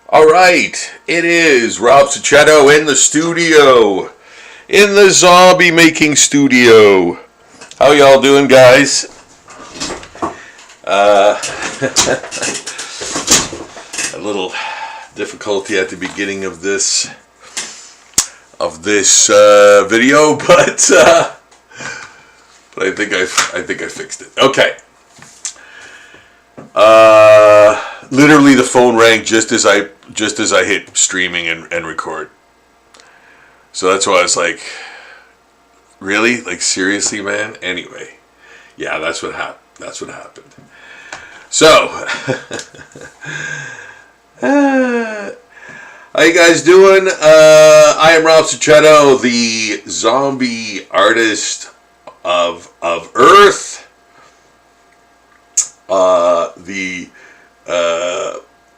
All right, it is Rob Sachetto in the studio, in the zombie making studio. How y'all doing, guys? Uh, a little difficulty at the beginning of this video, but I think I fixed it. Okay. Literally, the phone rang just as I hit streaming and record. So that's why I was like, really? Like, seriously, man? Anyway, yeah, that's what happened. So, how you guys doing? I am Rob Sachetto, the zombie artist of Earth. The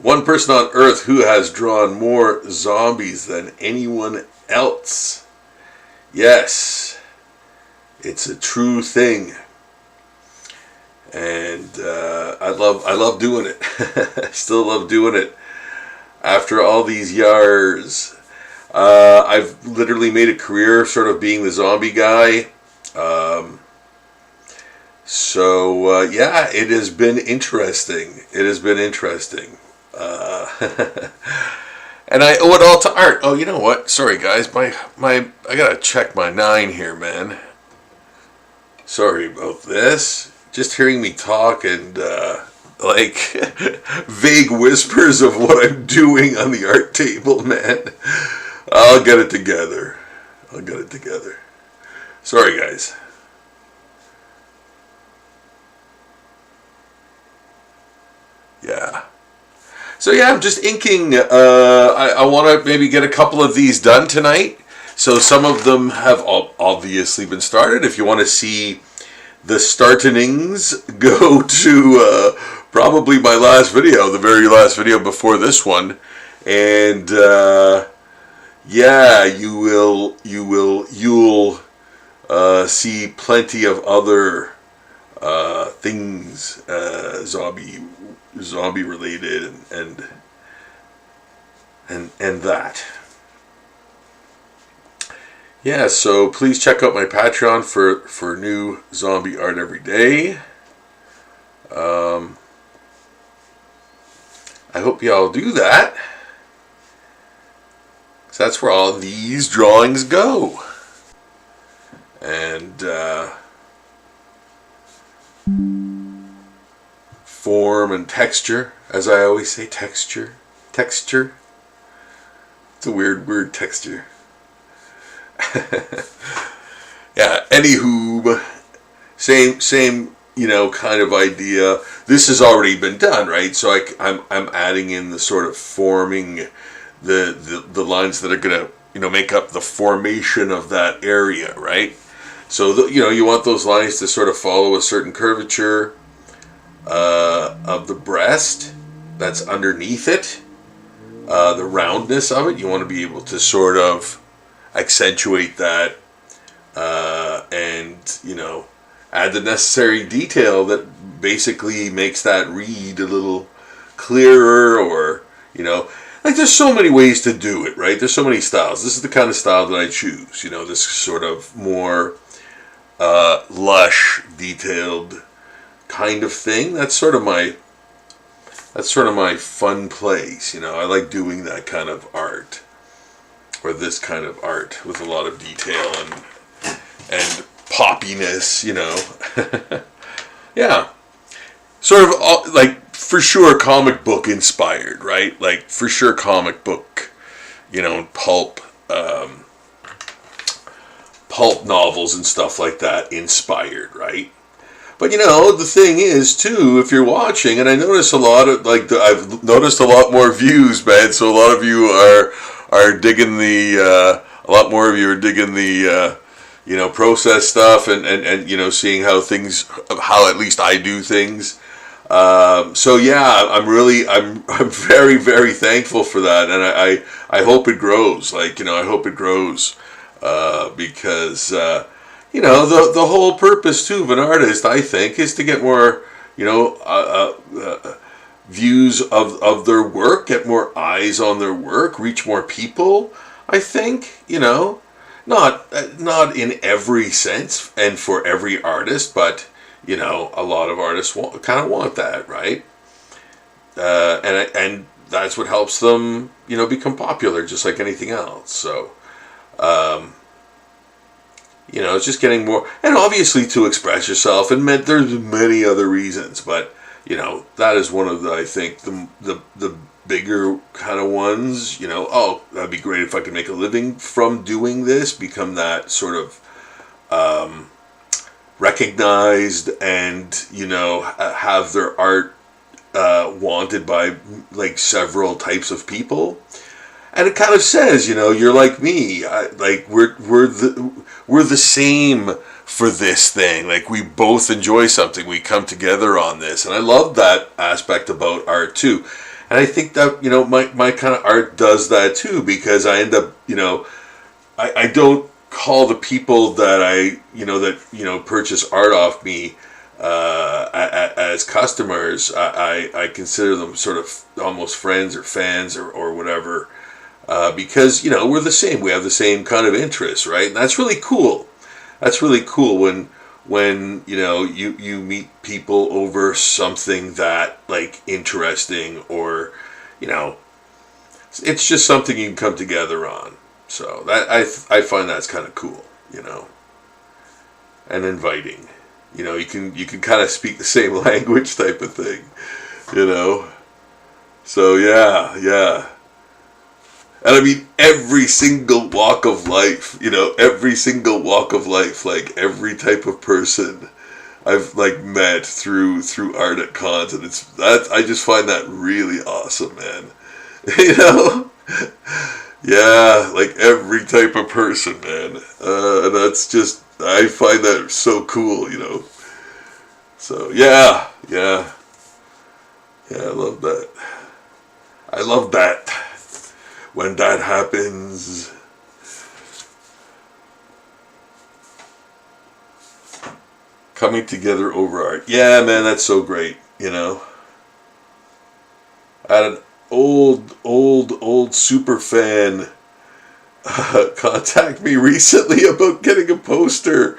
one person on Earth who has drawn more zombies than anyone else. Yes, it's a true thing, and I love doing it. I still love doing it after all these years. I've literally made a career sort of being the zombie guy. Yeah, it has been interesting. And I owe it all to art. Oh, you know what? Sorry, guys. I gotta check my 9 here, man. Sorry about this. Just hearing me talk and like vague whispers of what I'm doing on the art table, man. I'll get it together. Sorry, guys. Yeah. So yeah, I'm just inking. I want to maybe get a couple of these done tonight. So some of them have obviously been started. If you want to see the startenings, go to probably my last video, the very last video before this one, and yeah, you'll see plenty of other things, zombie related and that. Yeah, so please check out my Patreon for new zombie art every day. I hope y'all do that, 'cause that's where all these drawings go. And form and texture, as I always say, texture. It's a weird word, texture. Yeah. Anywho, same kind of idea. This has already been done, right? So I'm adding in the sort of forming the lines that are gonna make up the formation of that area, right? So you want those lines to sort of follow a certain curvature of the breast that's underneath it, the roundness of it. You want to be able to sort of accentuate that, and add the necessary detail that basically makes that read a little clearer, or like, there's so many ways to do it, right? There's so many styles. This is the kind of style that I choose, this sort of more lush, detailed kind of thing. That's sort of my fun place. I like doing that kind of art, or this kind of art with a lot of detail and poppiness. Yeah, sort of like, for sure, comic book inspired, right? Like, for sure, comic book, pulp novels and stuff like that inspired, right? But the thing is too, if you're watching, and I notice I've noticed a lot more views, man. So a lot of you are digging a lot more of you are digging the process stuff, and seeing how at least I do things. So yeah, I'm very, very thankful for that, and I hope it grows. I hope it grows, because the whole purpose too of an artist, I think, is to get more views of their work, get more eyes on their work, reach more people. I think, not in every sense and for every artist, but a lot of artists kind of want that, right? And that's what helps them, become popular, just like anything else. So, it's just getting more, and obviously to express yourself, and there's many other reasons, but that is one of the, I think, the bigger kind of ones. Oh, that'd be great if I could make a living from doing this, become that sort of recognized, and have their art wanted by like several types of people. And it kind of says, you're like me. We're the same for this thing. Like, we both enjoy something. We come together on this, and I love that aspect about art too. And I think that my kind of art does that too, because I end up I don't call the people that that purchase art off me as customers. I consider them sort of almost friends or fans or whatever. Because we're the same. We have the same kind of interests, right? And that's really cool. That's really cool when you meet people over something that like interesting, or it's just something you can come together on. So that I find that's kind of cool, and inviting. You can kind of speak the same language type of thing, So yeah. And I mean, every single walk of life, every single walk of life, like every type of person I've like met through art at cons, and I just find that really awesome, man. Yeah, like every type of person, man. And that's just, I find that so cool, So yeah, I love that. I love that. When that happens, coming together over art. Yeah, man, that's so great, I had an old super fan contact me recently about getting a poster.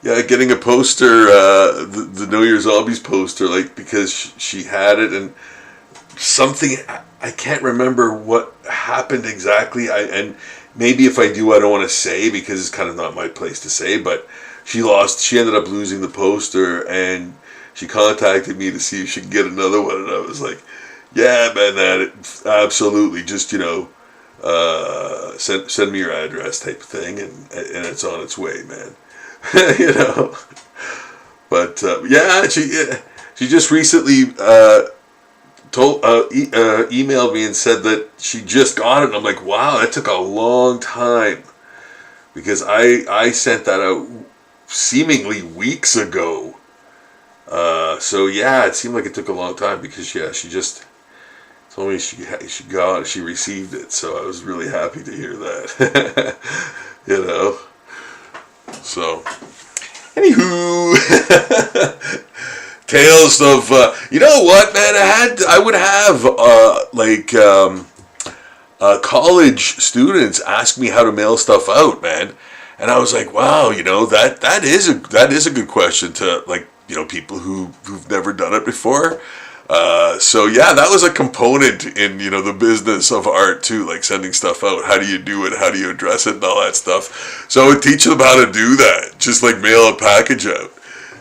Getting a poster, the Know Your Zombies poster, like, because she had it, and something, I can't remember what happened exactly, and maybe if I do, I don't want to say, because it's kind of not my place to say, but she ended up losing the poster, and she contacted me to see if she could get another one, and I was like, yeah, man, absolutely, just, send me your address type of thing, and it's on its way, man. But, she just recently, emailed me and said that she just got it, and I'm like, wow, that took a long time, because I sent that out seemingly weeks ago. So yeah, it seemed like it took a long time, because she just told me she received it, so I was really happy to hear that. So anywho. Tales of, what, man, I would have, college students ask me how to mail stuff out, man. And I was like, wow, that is a good question to, people who've never done it before. So yeah, that was a component in, the business of art too, like sending stuff out. How do you do it? How do you address it and all that stuff? So I would teach them how to do that, just like mail a package out.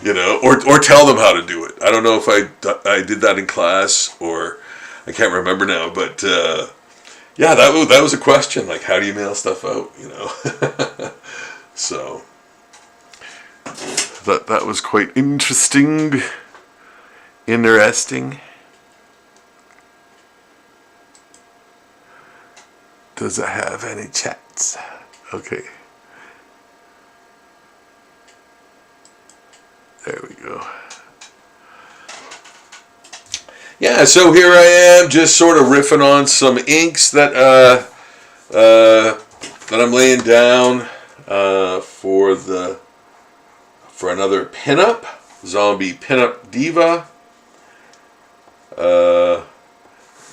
Or tell them how to do it. I don't know if I did that in class, or I can't remember now, but yeah, that was a question, like, how do you mail stuff out, So that was quite interesting. Does it have any chats? Okay. There we go. Yeah, so here I am, just sort of riffing on some inks that I'm laying down for another pinup, Zombie Pinup Diva.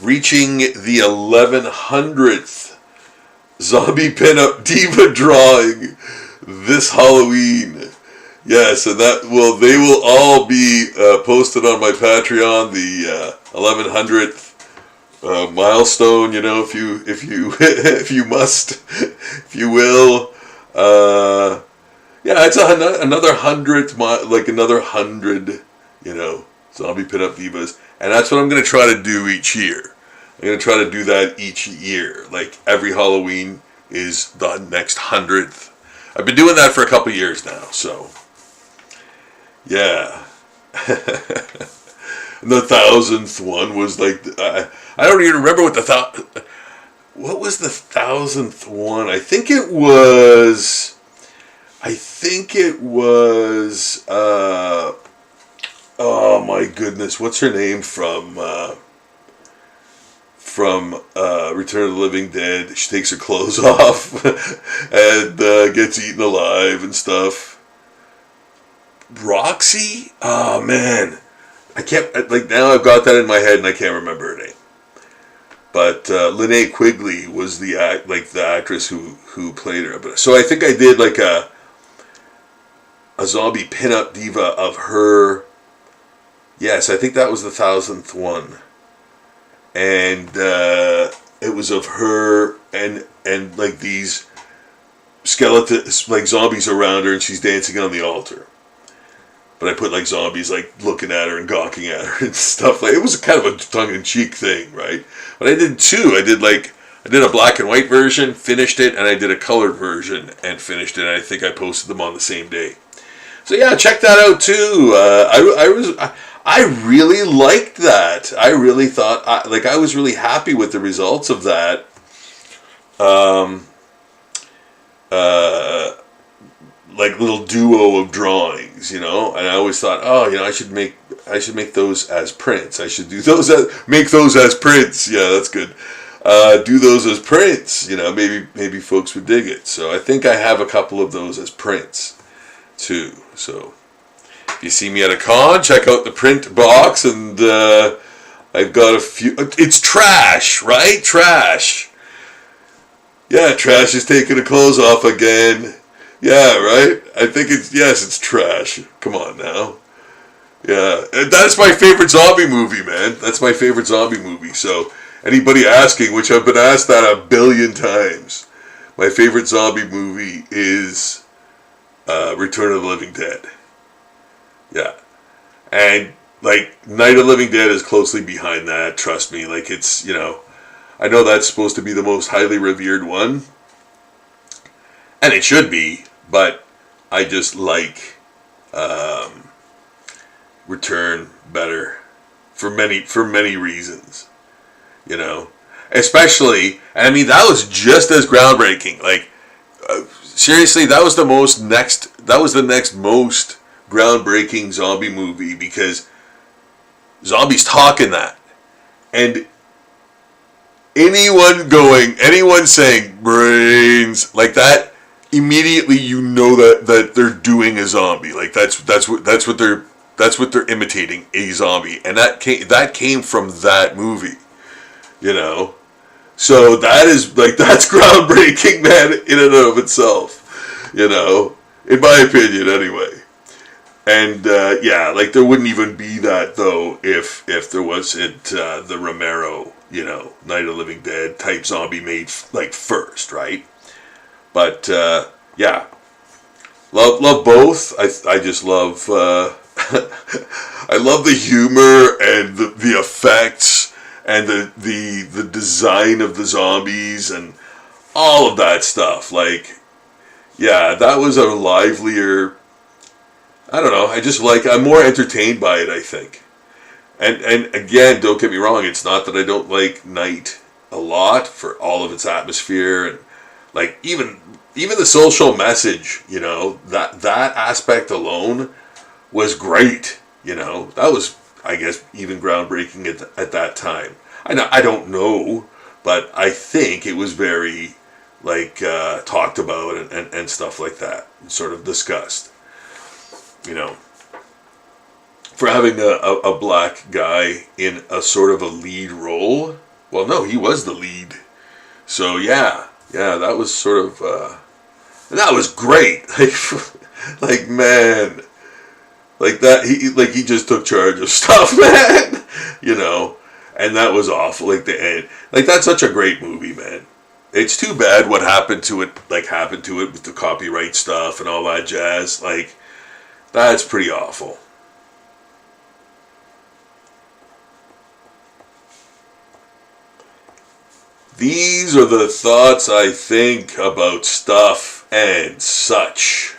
reaching the 1100th Zombie Pinup Diva drawing this Halloween. Yes, and they will all be posted on my Patreon. The 1100th milestone, if you if you must, if you will. Yeah, it's another 100th, like another 100, Zombie Pinup Divas, and that's what I'm gonna try to do each year. I'm gonna try to do that each year. Like every Halloween is the next 100th. I've been doing that for a couple years now, so yeah. The 1000th one was like I don't even remember what what was the 1000th one? I think it was oh my goodness, what's her name from Return of the Living Dead? She takes her clothes off and gets eaten alive and stuff. Roxy? Oh man, I can't, like, now I've got that in my head and I can't remember her name. But Linnea Quigley was the actress who played her. But so I think I did like a Zombie Pinup Diva of her. Yes, I think that was the 1000th one, and it was of her and like these skeletons, like zombies around her, and she's dancing on the altar. But I put like zombies like looking at her and gawking at her and stuff. Like, it was kind of a tongue-in-cheek thing, right? But I did two. I did a black and white version, finished it, and I did a colored version and finished it. And I think I posted them on the same day. So yeah, check that out too. I really liked that. I really thought I was really happy with the results of that. Like little duo of drawings, and I always thought, I should make those as prints. I should make those as prints. Yeah, that's good. Do those as prints. Maybe folks would dig it. So I think I have a couple of those as prints too. So if you see me at a con, check out the print box, and I've got a few. It's trash, right? Trash. Yeah, Trash is taking her clothes off again. Yeah, right? I think it's Trash. Come on now. Yeah, and that's my favorite zombie movie, man. That's my favorite zombie movie. So, anybody asking, which I've been asked that a billion times, my favorite zombie movie is Return of the Living Dead. Yeah. And, like, Night of the Living Dead is closely behind that, trust me. Like, it's, I know that's supposed to be the most highly revered one. And it should be, but I just like Return better for many reasons, Especially, and I mean, that was just as groundbreaking. Like, seriously, that was the next most groundbreaking zombie movie, because zombies talk in that, and anyone saying brains like that, immediately that they're doing a zombie. Like that's what they're imitating, a zombie, and that came from that movie, So that's groundbreaking, man, in and of itself, in my opinion, anyway. And like there wouldn't even be that though if there wasn't the Romero, Night of the Living Dead type zombie made like first, right? But yeah, love both. I just love I love the humor and the effects and the design of the zombies and all of that stuff. Like, yeah, that was a livelier. I don't know. I'm more entertained by it, I think. And again, don't get me wrong. It's not that I don't like Night a lot for all of its atmosphere and like even the social message. That aspect alone was great. That was, I guess, even groundbreaking at that time. I don't know, but I think it was very talked about and stuff like that, sort of discussed. for having a black guy in a sort of a lead role. Well, no, he was the lead. So yeah, that was sort of that was great. Like man, like that he just took charge of stuff, man. And that was awful. Like the end, like that's such a great movie, man. It's too bad what happened to it with the copyright stuff and all that jazz. Like that's pretty awful. These are the thoughts I think about stuff and such.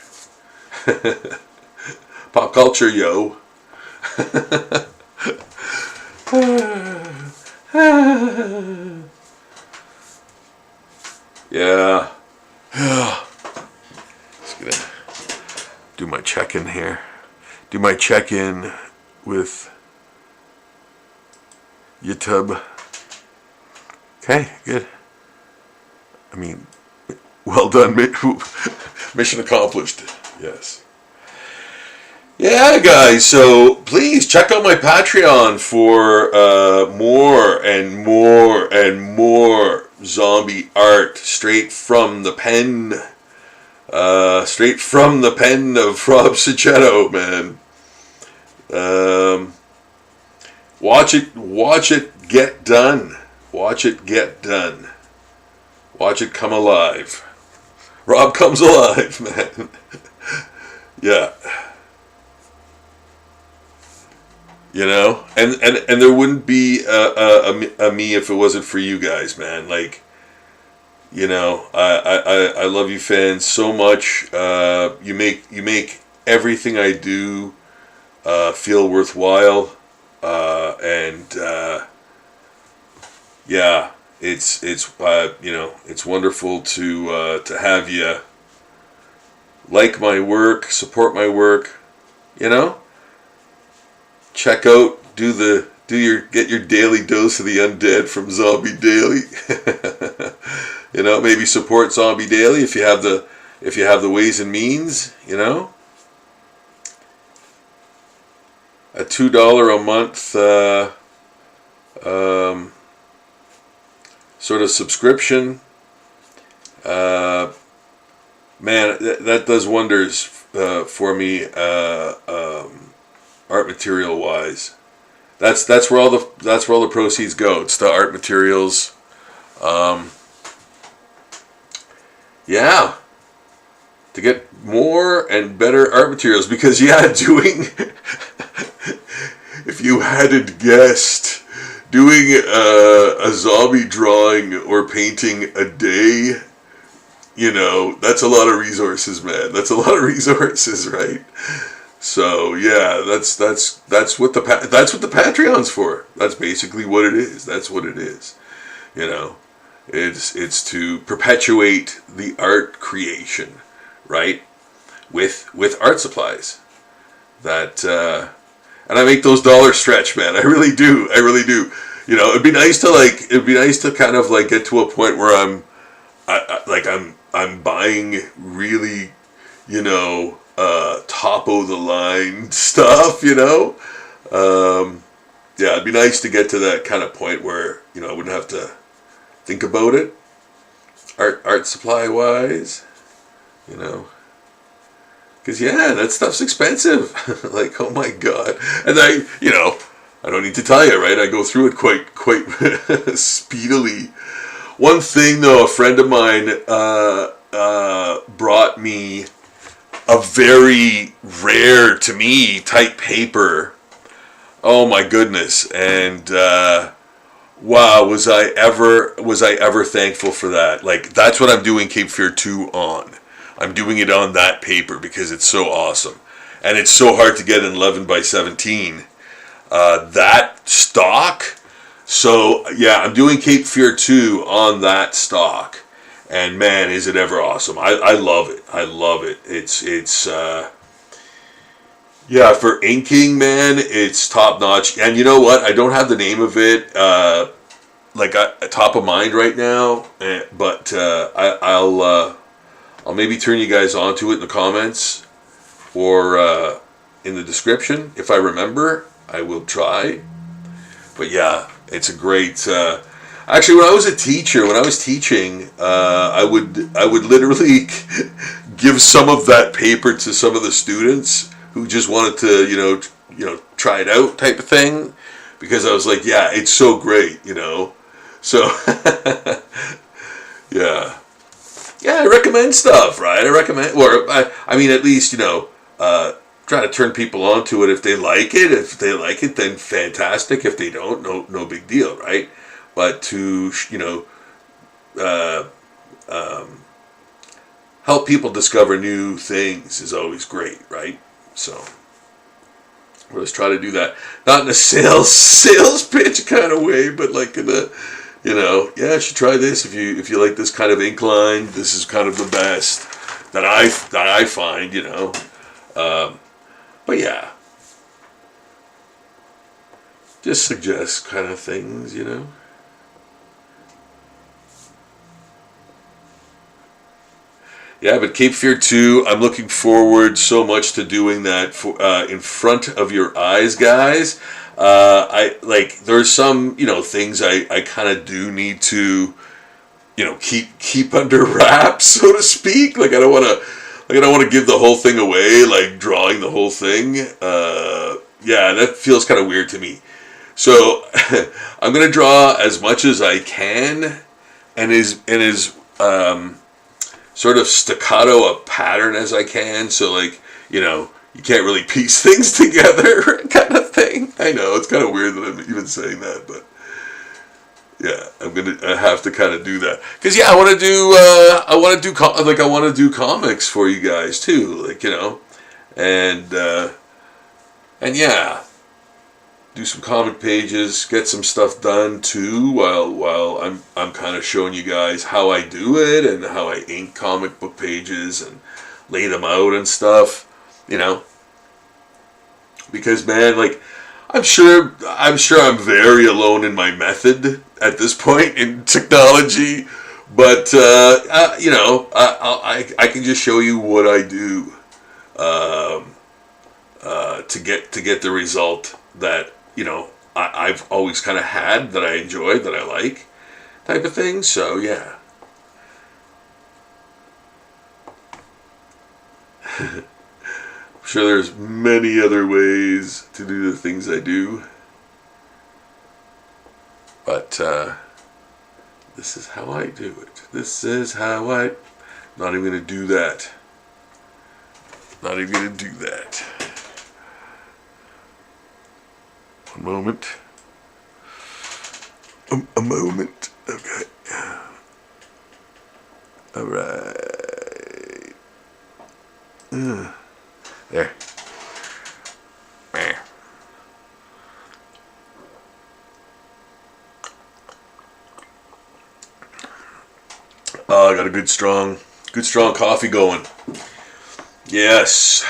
Pop culture, yo. Yeah. Just gonna do my check-in here. Do my check-in with YouTube. Okay, good. I mean, well done. Mission accomplished. Yes. Yeah, guys. So please check out my Patreon for more and more and more zombie art straight from the pen. Straight from the pen of Rob Cicetto, man. Watch it get done. Watch it get done. Watch it come alive. Rob comes alive, man. Yeah. And there wouldn't be a me if it wasn't for you guys, man. Like, I love you fans so much. You make everything I do feel worthwhile. Yeah, it's wonderful to have you like my work, support my work, check out, get your daily dose of the undead from Zombie Daily. Maybe support Zombie Daily if you have the ways and means, a $2 a month sort of subscription, man, that does wonders for me, art material wise. That's where all the proceeds go. It's the art materials. Yeah, to get more and better art materials, because doing if you hadn't guessed, doing a zombie drawing or painting a day, that's a lot of resources, man. That's a lot of resources, right? So yeah, that's what the Patreon's for. That's basically what it is. That's what it is. It's to perpetuate the art creation, right? With art supplies. That and I make those dollars stretch, man. I really do. It'd be nice to kind of like get to a point where I'm buying really, top of the line stuff, yeah, it'd be nice to get to that kind of point where, I wouldn't have to think about it art supply wise, because that stuff's expensive. Like, oh my god. And I don't need to tell you, right? I go through it quite speedily. One thing though, a friend of mine brought me a very rare to me type paper. Oh my goodness. And wow, was I ever thankful for that. Like, that's what I'm doing Cape Fear 2 on. I'm doing it on that paper because it's so awesome. And it's so hard to get in 11 by 17. That stock. So yeah, I'm doing Cape Fear 2 on that stock. And man, is it ever awesome. I love it. I love it. It's yeah, for inking, man, it's top notch. And you know what? I don't have the name of it top of mind right now, but I'll maybe turn you guys onto it in the comments, or in the description. If I remember, I will try. But yeah, it's a great. Actually, when I was a teacher, when I was teaching, I would literally give some of that paper to some of the students who just wanted to, try it out type of thing, because I was like, yeah, it's so great, So, yeah. Yeah, I recommend stuff, right? I recommend, or I mean, at least, try to turn people onto it if they like it. If they like it, then fantastic. If they don't, no big deal, right? But to, help people discover new things is always great, right? So, let's try to do that. Not in a sales pitch kind of way, but like in a, yeah, you should try this if you like this kind of ink line. This is kind of the best that I find, But yeah, just suggest kind of things, Yeah, but Cape Fear 2, I'm looking forward so much to doing that in front of your eyes, guys. There's some, things I kind of do need to, keep under wraps, so to speak. Like I don't want to give the whole thing away, like drawing the whole thing. Yeah, that feels kind of weird to me. So I'm gonna draw as much as I can, and as sort of staccato a pattern as I can. So like, you can't really piece things together, kind of thing. I know it's kind of weird that I'm even saying that, but yeah, I have to kind of do that because I want to do comics for you guys too, like and yeah, do some comic pages, get some stuff done too, while I'm kind of showing you guys how I do it and how I ink comic book pages and lay them out and stuff, because man, like I'm sure I'm very alone in my method at this point in technology, but I can just show you what I do to get the result that I've always kind of had, that I enjoy, that I like, type of thing. So yeah. I'm sure there's many other ways to do the things I do, but this is how I do it. This is how not even gonna do that. Not even gonna do that. One moment. A moment. Okay. All right. There. Oh, I got a good strong coffee going. Yes.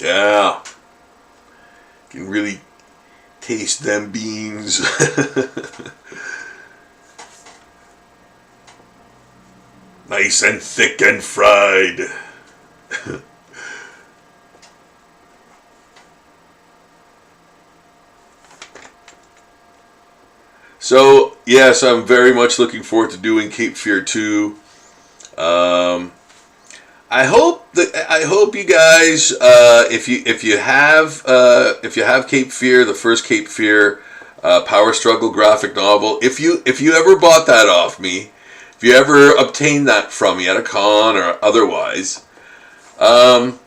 Yeah. Can really taste them beans. Nice and thick and fried. So, yes, I'm very much looking forward to doing Cape Fear 2. I hope you guys, if you have Cape Fear, the first Cape Fear Power Struggle graphic novel, if you ever bought that off me, if you ever obtained that from me at a con or otherwise, drop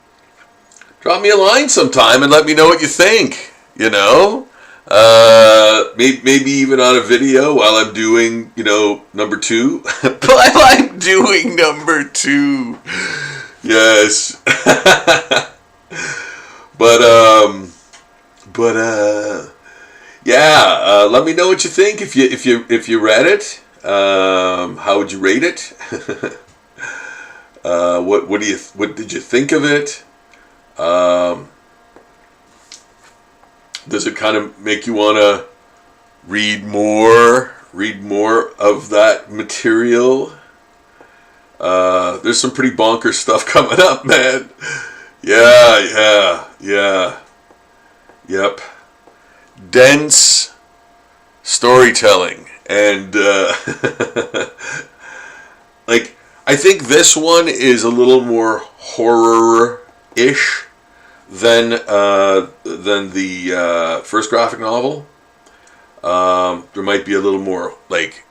me a line sometime and let me know what you think. Maybe even on a video while I'm doing, number 2. While I'm doing number 2. Yes. Yeah, let me know what you think if you read it. How would you rate it? What did you think of it? Does it kind of make you want to read more of that material? There's some pretty bonkers stuff coming up, man. Yeah. Yep. Dense storytelling. And, like, I think this one is a little more horror-ish than the first graphic novel. There might be a little more, like,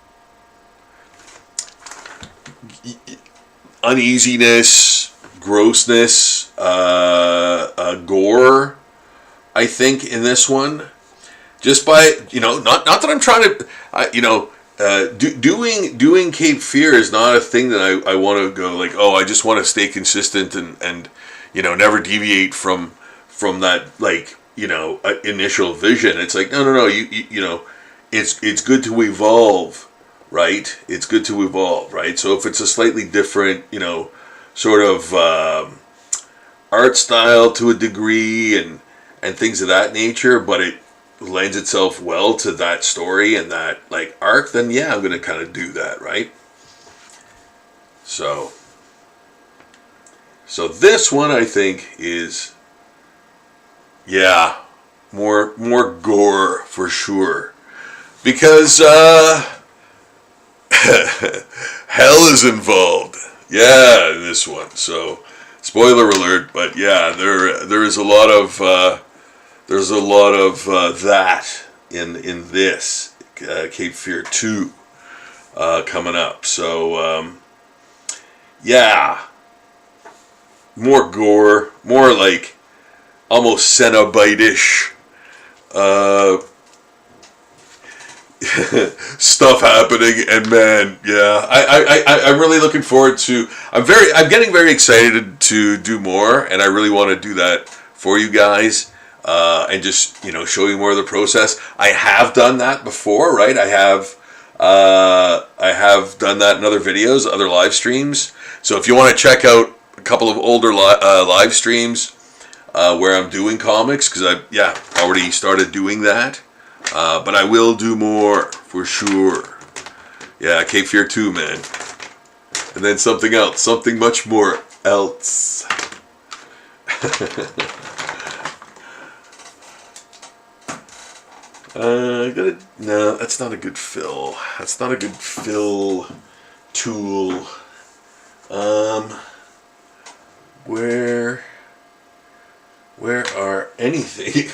uneasiness, grossness, gore, I think, in this one. Just by, not that I'm trying to, doing Cape Fear is not a thing that I want to go like, oh, I just want to stay consistent and never deviate from that, like, initial vision. It's like, no, it's good to evolve, right? It's good to evolve, right? So if it's a slightly different, sort of art style to a degree and things of that nature, but it lends itself well to that story and that, like, arc, then yeah, I'm going to kind of do that, right? So this one, I think, is, yeah, more gore for sure, because hell is involved, yeah, in this one. So spoiler alert, but yeah, there is a lot of that in this Cape Fear 2 coming up. So yeah, more gore, more like almost Cenobite-ish stuff happening, and man, yeah, I'm really looking forward to. I'm getting very excited to do more, and I really want to do that for you guys, and just show you more of the process. I have done that before, right? I have done that in other videos, other live streams. So if you want to check out a couple of older live streams where I'm doing comics, because I already started doing that. But I will do more, for sure. Yeah, Cape Fear 2, man. And then something else. Something much more else. No, that's not a good fill. That's not a good fill tool. Where are anything?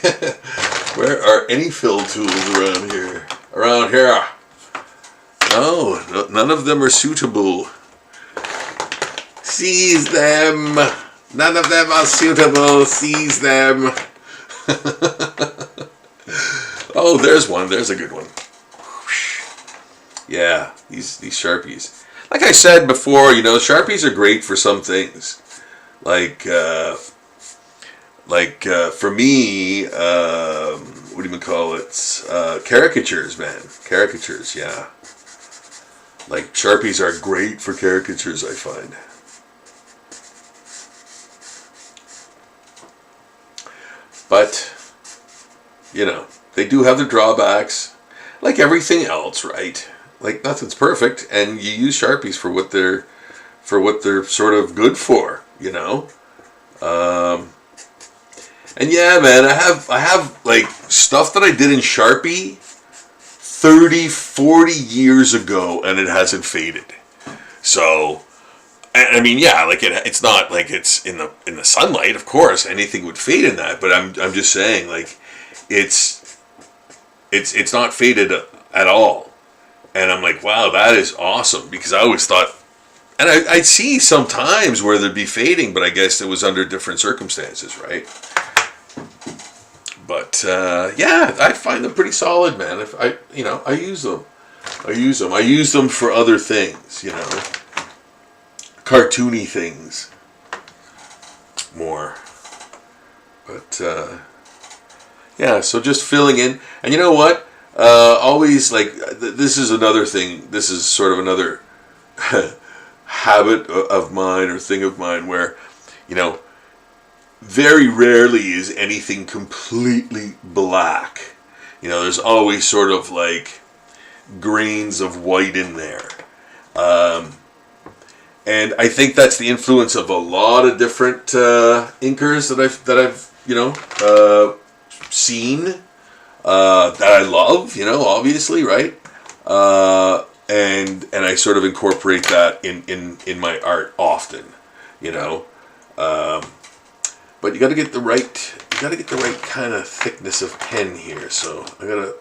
Where are any fill tools around here? No, none of them are suitable. Seize them. None of them are suitable. Seize them. Oh, there's one. There's a good one. Yeah, these Sharpies. Like I said before, Sharpies are great for some things. Like for me, what do you even call it? Caricatures, man. Caricatures, yeah. Like, Sharpies are great for caricatures, I find. But, they do have their drawbacks. Like everything else, right? Like, nothing's perfect, and you use Sharpies for what they're sort of good for, And yeah, man, I have like stuff that I did in Sharpie 30, 40 years ago, and it hasn't faded. So, I mean, yeah, like it's not like it's in the sunlight. Of course, anything would fade in that. But I'm just saying, like, it's not faded at all. And I'm like, wow, that is awesome, because I always thought, and I'd see sometimes where there'd be fading, but I guess it was under different circumstances, right? But yeah, I find them pretty solid, man. If I use them. I use them for other things, cartoony things more. But yeah, so just filling in, and you know what? Always, like, this is another thing. This is sort of another habit of mine or thing of mine where, very rarely is anything completely black. There's always sort of like grains of white in there. And I think that's the influence of a lot of different inkers that I've seen that I love. Obviously, right? And I sort of incorporate that in my art often. But you got to get the right kind of thickness of pen here. So I gotta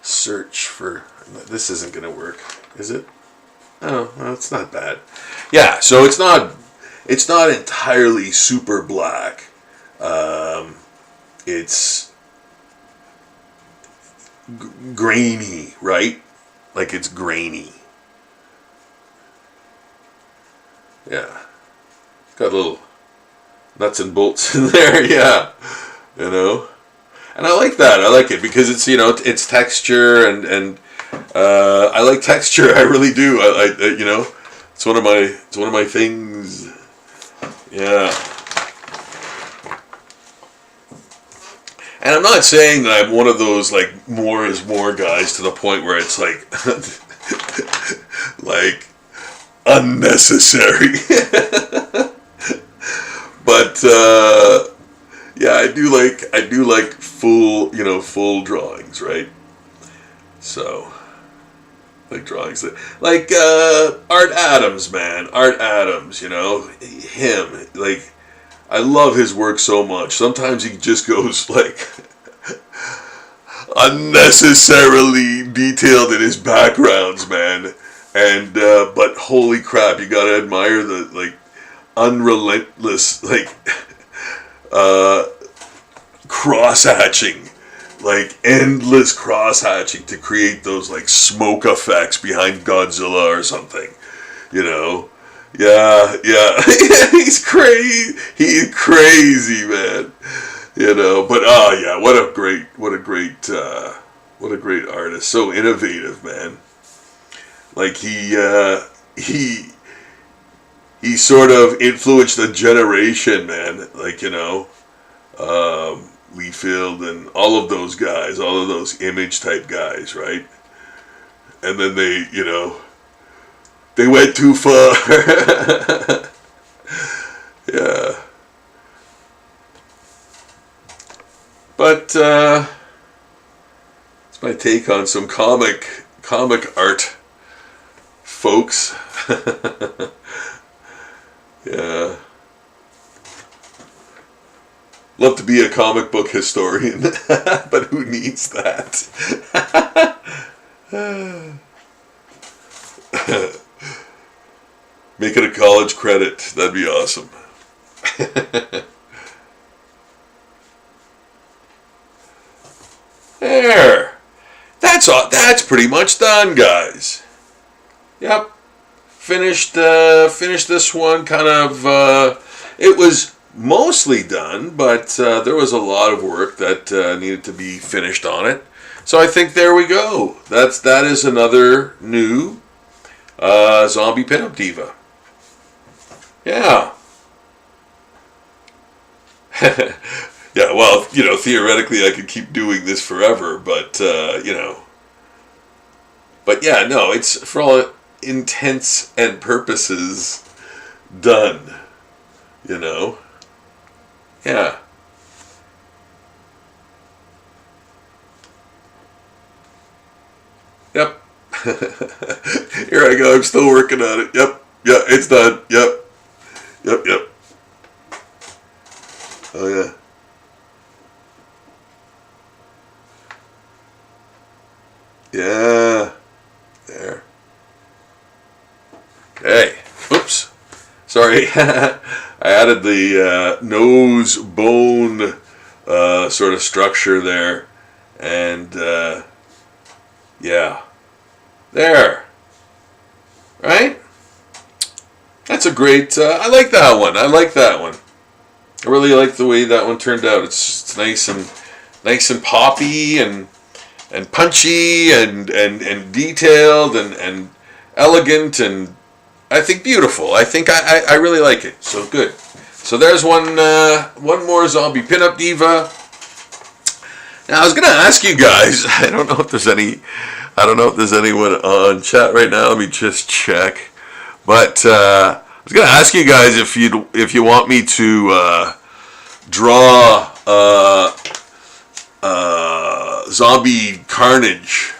search for. This isn't gonna work, is it? Oh, well, it's not bad. Yeah, so it's not entirely super black. It's grainy, right? Like it's grainy. Yeah, it's got little nuts and bolts in there. Yeah, and I like that. I like it because it's it's texture and I like texture. I really do. It's one of my things. Yeah. And I'm not saying that I'm one of those like more is more guys to the point where it's like like unnecessary. But yeah, I do like full drawings, right? So like drawings like Art Adams, man. Art Adams, him. Like I love his work so much. Sometimes he just goes like unnecessarily detailed in his backgrounds, man. And but holy crap, you gotta admire the like unrelentless like cross hatching, like endless cross hatching to create those like smoke effects behind Godzilla or something, Yeah. He's crazy. He's crazy, man. But yeah, what a great artist. So innovative, man. Like he sort of influenced a generation, man. Like Leafield and all of those guys, all of those image type guys, right? And then they went too far. Yeah. But it's my take on some comic art, folks. Yeah. Love to be a comic book historian, but who needs that? Make it a college credit. That'd be awesome. There. That's all. That's pretty much done, guys. Yep. Finished this one. Kind of. It was mostly done, but there was a lot of work that needed to be finished on it. So I think there we go. That is another new Zombie Pinup Diva. Yeah. Yeah, well, theoretically I could keep doing this forever, but, But yeah, no, it's for all intents and purposes done, Yeah. Yep. Here I go, I'm still working on it. Yep. Yeah, it's done. Yep. Yep. Oh, yeah. Yeah. There. Okay. Oops. Sorry. I added the nose bone sort of structure there. And, yeah. There. Right? That's a great... I like that one. I really like the way that one turned out. It's nice and poppy and punchy and detailed and elegant and I think beautiful. I think I really like it. So good. So there's one more Zombie Pinup Diva. Now I was gonna ask you guys. I don't know if there's anyone on chat right now. Let me just check. But was gonna ask you guys if you want me to draw Zombie Carnage,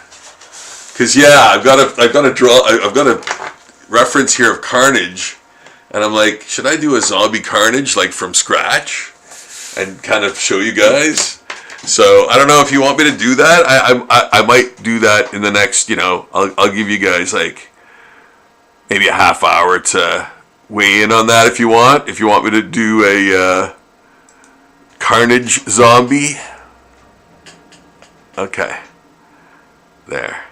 because yeah, I've got a reference here of Carnage, and I'm like, should I do a Zombie Carnage like from scratch and kind of show you guys? So I don't know if you want me to do that. I might do that in the next, I'll give you guys like maybe a half hour to weigh in on that if you want. If you want me to do a Carnage zombie. Okay. There.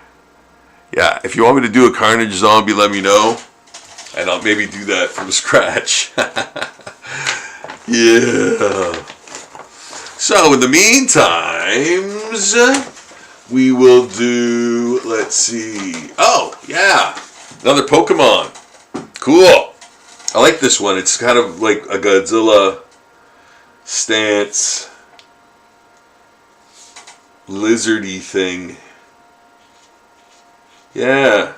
Yeah, if you want me to do a Carnage zombie, let me know. And I'll maybe do that from scratch. Yeah. So in the meantime, we will do, let's see. Oh, yeah. Another Pokemon. Cool. I like this one. It's kind of like a Godzilla stance, lizardy thing. Yeah.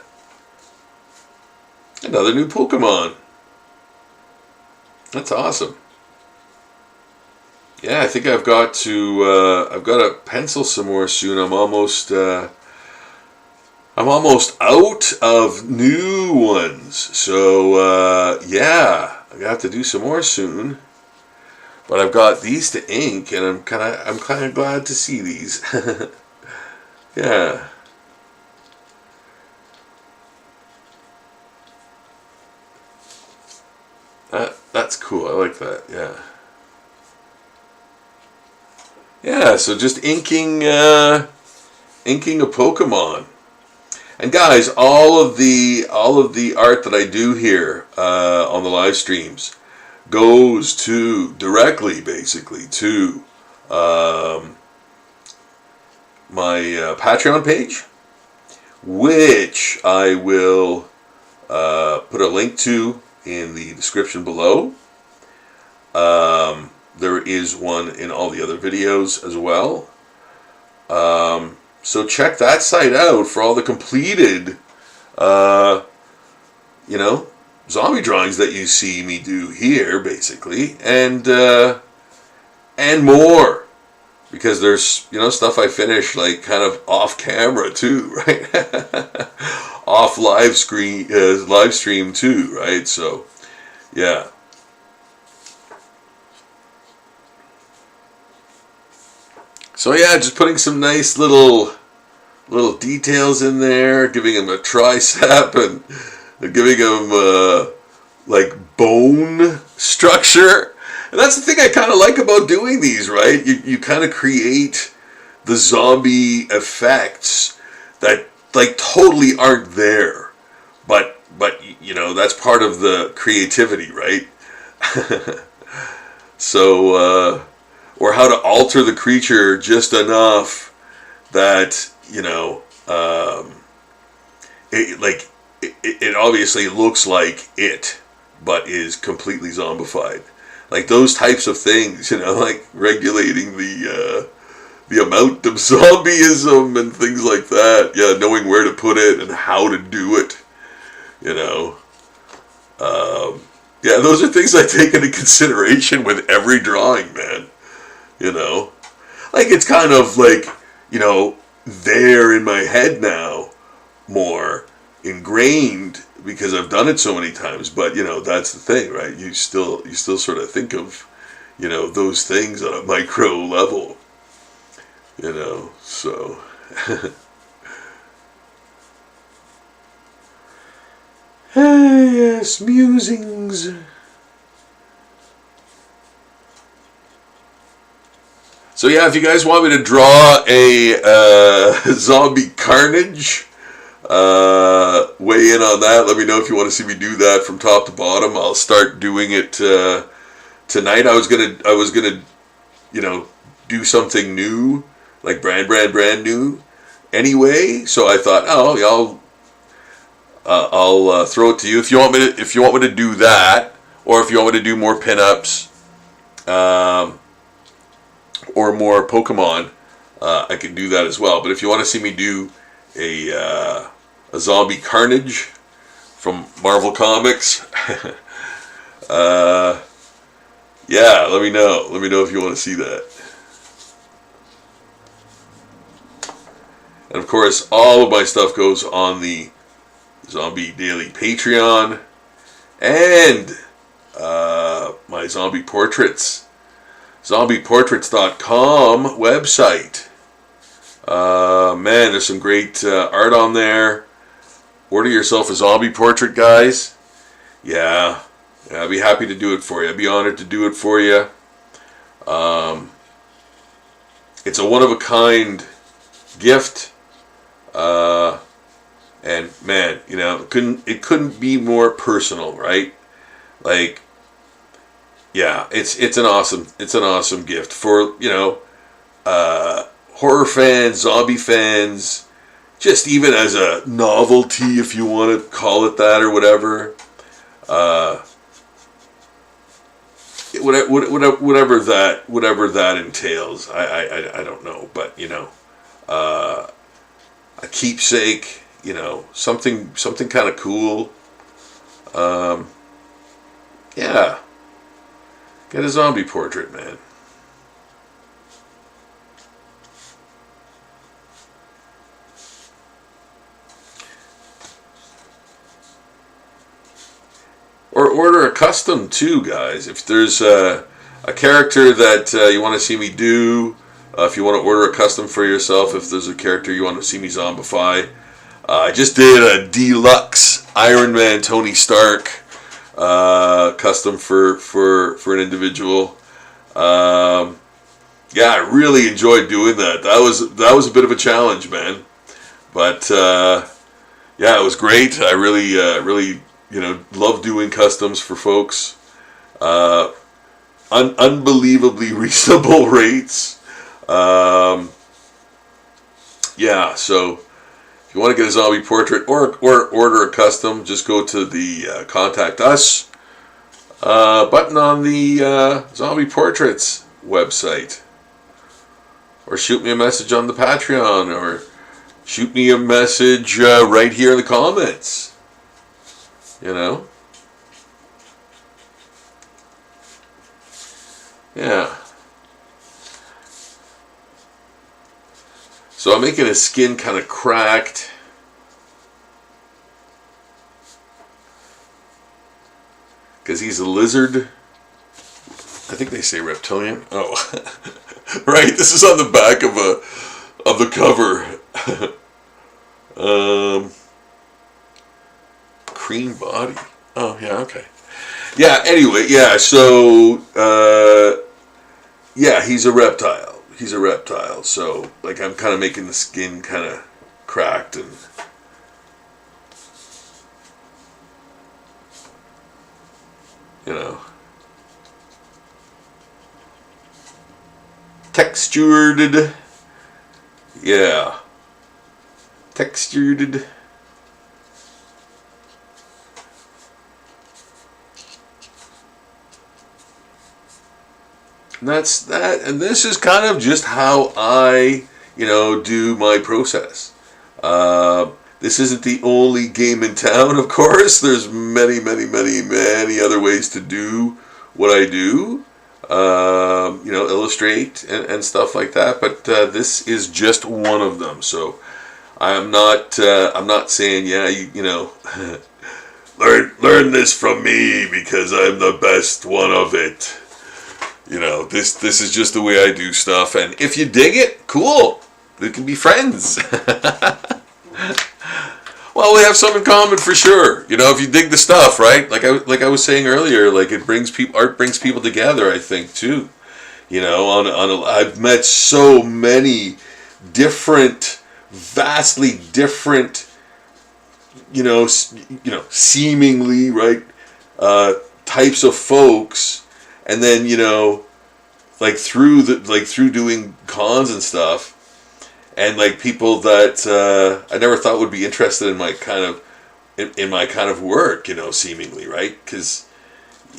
Another new Pokemon. That's awesome. Yeah, I think I've got to pencil some more soon. I'm almost out of new ones. So yeah, I have to do some more soon. But I've got these to ink, and I'm kind of glad to see these. Yeah. That's cool. I like that. Yeah. Yeah. So just inking a Pokemon. And guys, all of the art that I do here on the live streams goes directly, basically, to my Patreon page, which I will put a link to in the description below. There is one in all the other videos as well. So check that site out for all the completed, zombie drawings that you see me do here, basically, and more, because there's stuff I finish like kind of off camera too, right? Off live stream too, right? So yeah. So yeah, just putting some nice little details in there, giving him a tricep and giving him like bone structure. And that's the thing I kind of like about doing these, right? You kind of create the zombie effects that like totally aren't there, but that's part of the creativity, right? So or how to alter the creature just enough that it obviously looks like it, but is completely zombified. Like those types of things, like regulating the amount of zombieism and things like that. Yeah, knowing where to put it and how to do it. Yeah, those are things I take into consideration with every drawing, man. Like it's kind of like, there in my head now, more ingrained because I've done it so many times. But that's the thing, right? You still sort of think of those things on a micro level, so yes, musings. So yeah, if you guys want me to draw a zombie Carnage, weigh in on that. Let me know if you want to see me do that from top to bottom. I'll start doing it tonight. I was gonna do something new, like brand new, anyway. So I thought, I'll throw it to you if you want me to do that, or if you want me to do more pinups. Or more Pokemon, I can do that as well. But if you want to see me do a zombie Carnage from Marvel Comics, Yeah, let me know. Let me know if you want to see that. And of course, all of my stuff goes on the Zombie Daily Patreon and my Zombie Portraits, zombieportraits.com website. Man, there's some great art on there. Order yourself a zombie portrait, guys. Yeah, I'd be happy to do it for you. I'd be honored to do it for you. It's a one-of-a-kind gift. And man, you know, it couldn't be more personal, right? Like, yeah, it's an awesome gift for, you know, horror fans, zombie fans, just even as a novelty, if you want to call it that or whatever. Whatever that entails, I don't know, but you know, a keepsake, you know, something kind of cool. Yeah, get a zombie portrait, man. Or order a custom too, guys. If there's a character that you want to see me do, if you want to order a custom for yourself, if there's a character you want to see me zombify, I just did a deluxe Iron Man Tony Stark custom for an individual. Yeah, I really enjoyed doing that. That was a bit of a challenge, man. But yeah, it was great. I really you know, love doing customs for folks. Unbelievably reasonable rates. Yeah, so if you want to get a zombie portrait or order a custom, just go to the Contact Us button on the Zombie Portraits website. Or shoot me a message on the Patreon, or shoot me a message right here in the comments. You know? Yeah. So I'm making his skin kind of cracked. Because he's a lizard. I think they say reptilian. Oh. Right, this is on the back of the cover. Cream body. Oh, yeah, okay. Yeah, anyway, yeah, so, yeah, he's a reptile. So, like, I'm kind of making the skin kind of cracked and, you know, textured. Yeah. Textured. And that's that, and this is kind of just how I, you know, do my process. This isn't the only game in town, of course. There's many other ways to do what I do. You know, illustrate and stuff like that. But this is just one of them. So I'm not saying, yeah, you know, learn this from me because I'm the best one of it. You know, this is just the way I do stuff, and if you dig it, cool. We can be friends. Well, we have some in common for sure. You know, if you dig the stuff, right? Like I was saying earlier, like art brings people together. I think too. You know, I've met so many different, vastly different, you know, seemingly right types of folks. And then, you know, like through doing cons and stuff, and like people that I never thought would be interested in my kind of work, you know, seemingly, right?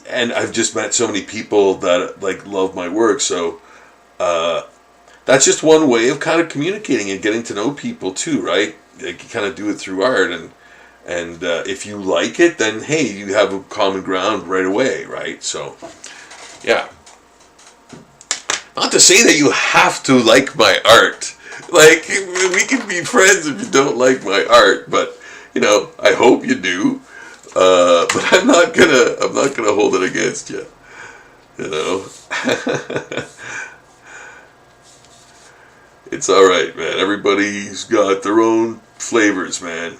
And I've just met so many people that like love my work, so that's just one way of kind of communicating and getting to know people too, right? Like you kind of do it through art, and And if you like it, then hey, you have a common ground right away, right? So, yeah. Not to say that you have to like my art. Like, we can be friends if you don't like my art, but I hope you do. But I'm not gonna hold it against you. It's all right, man. Everybody's got their own flavors, man.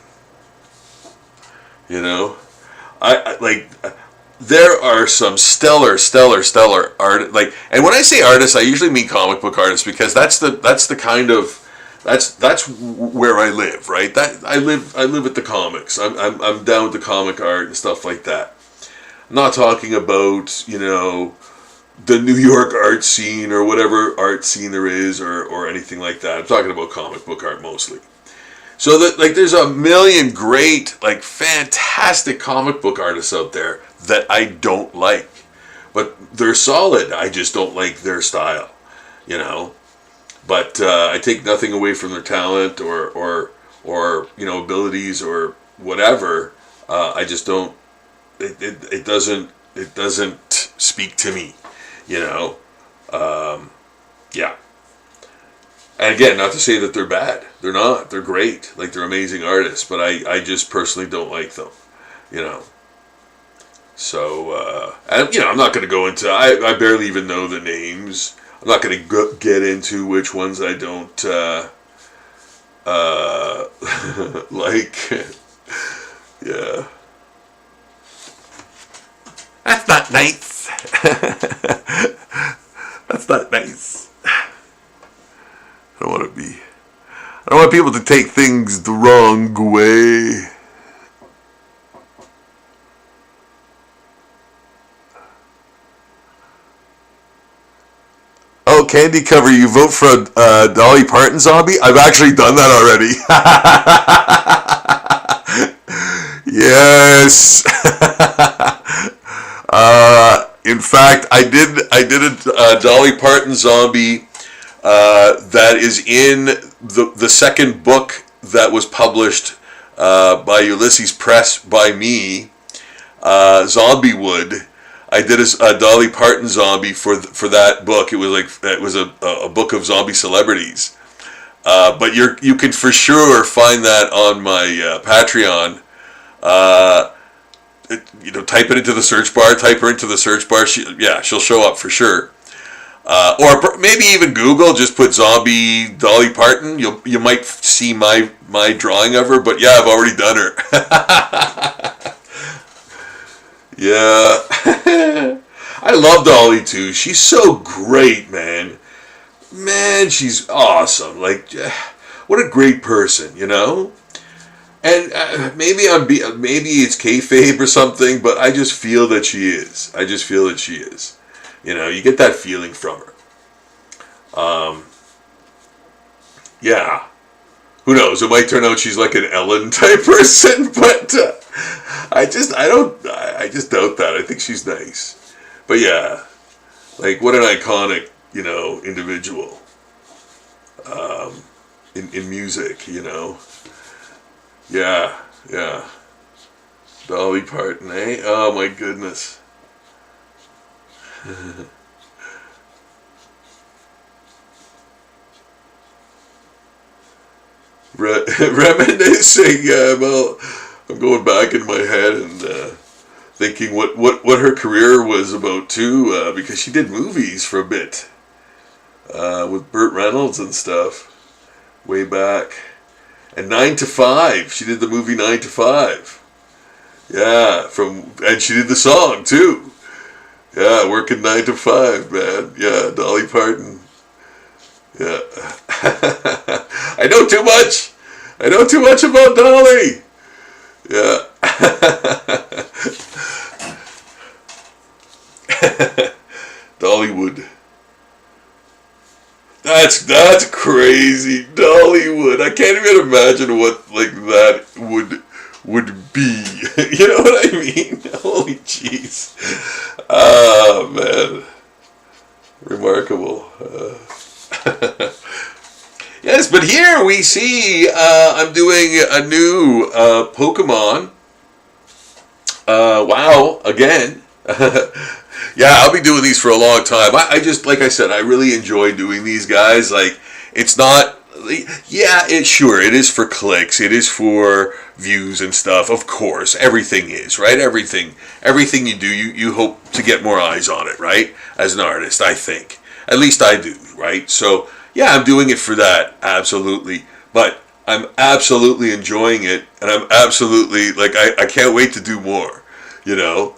I like. There are some stellar art. Like, and when I say artists, I usually mean comic book artists, because that's the kind of that's where I live, right? That I live with the comics. I'm down with the comic art and stuff like that. I'm not talking about the New York art scene or whatever art scene there is, or anything like that. I'm talking about comic book art mostly. So that, like, there's a million great, like, fantastic comic book artists out there that I don't like, but they're solid. I just don't like their style, But I take nothing away from their talent or abilities or whatever. I just don't. It doesn't speak to me, Yeah. And again, not to say that they're bad. They're not. They're great. Like, they're amazing artists. But I just personally don't like them. So, and, I'm not going to go into... I barely even know the names. I'm not going to get into which ones I don't like. Yeah. That's not nice. That's not nice. I don't want people to take things the wrong way. Oh, candy cover, you vote for a Dolly Parton zombie? I've actually done that already. Yes. In fact, I did a Dolly Parton zombie that is in the second book that was published by Ulysses Press by me, Zombie Wood. I did a Dolly Parton zombie for that book. It was a book of zombie celebrities. But you can for sure find that on my Patreon. Type it into the search bar. Type her into the search bar. She'll show up for sure. Or maybe even Google. Just put zombie Dolly Parton. You might see my drawing of her. But yeah, I've already done her. Yeah. I love Dolly too. She's so great, man. Man, she's awesome. Like, what a great person, And maybe it's kayfabe or something, but I just feel that she is. You get that feeling from her. Yeah. Who knows? It might turn out she's like an Ellen type person, but I just doubt that. I think she's nice. But yeah, like, what an iconic, individual in music, Yeah. Dolly Parton, eh? Oh my goodness. Reminiscing, well, I'm going back in my head and thinking what her career was about too, because she did movies for a bit with Burt Reynolds and stuff way back. And 9 to 5, she did the movie 9 to 5. Yeah, and she did the song too. Yeah, working 9 to 5, man. Yeah, Dolly Parton. Yeah. I know too much. About Dolly. Yeah. Dollywood. That's crazy. Dollywood. I can't even imagine what like that would be. You know what I mean? Holy jeez. Oh man. Remarkable. Yes, but here we see I'm doing a new Pokemon. WoW again. Yeah, I'll be doing these for a long time. I just, like I said, I really enjoy doing these, guys. Like, it's not, yeah, it is for clicks. It is for views and stuff. Of course, everything is, right? Everything you do, you hope to get more eyes on it, right? As an artist, I think. At least I do, right? So, yeah, I'm doing it for that, absolutely. But I'm absolutely enjoying it, and I'm absolutely, like, I can't wait to do more, you know?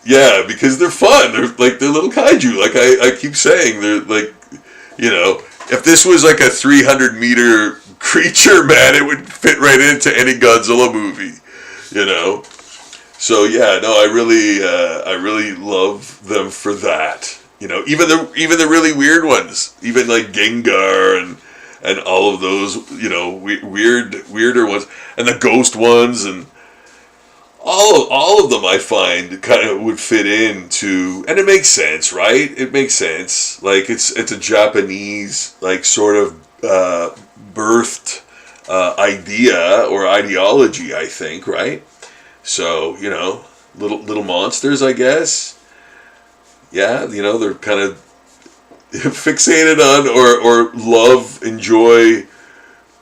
Yeah, because they're fun. They're little kaiju. Like I keep saying, they're like, you know, if this was like a 300-meter creature, man, it would fit right into any Godzilla movie, you know. So yeah, no, I really love them for that. You know, even the really weird ones, even like Gengar and all of those, you know, weirder ones, and the ghost ones, and all of them I find kind of would fit into, and it makes sense, right? It makes sense. Like it's a Japanese like sort of birthed idea or ideology, I think, right? So, you know, little monsters, I guess. Yeah, you know, they're kind of fixated on or enjoy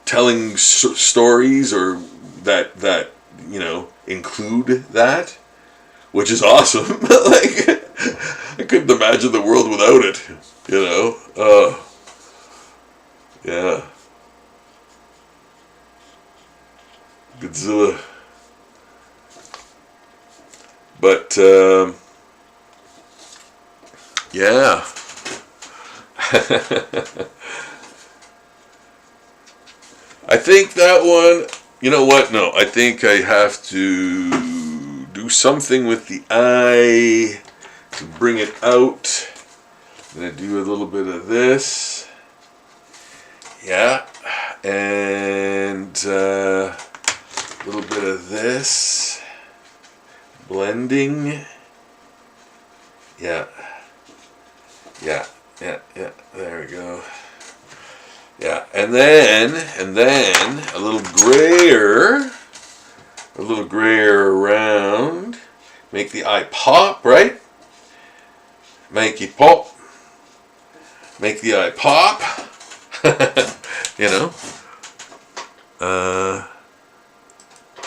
telling stories or that you know, include that, which is awesome. Like, I couldn't imagine the world without it, you know. Yeah, Godzilla. But yeah. I think that one, you know what? No, I think I have to do something with the eye to bring it out. I'm going to do a little bit of this. Yeah. And a little bit of this. Blending. Yeah. Yeah. There we go. Yeah, and then a little grayer around. Make the eye pop, right? Make it pop. Make the eye pop. You know.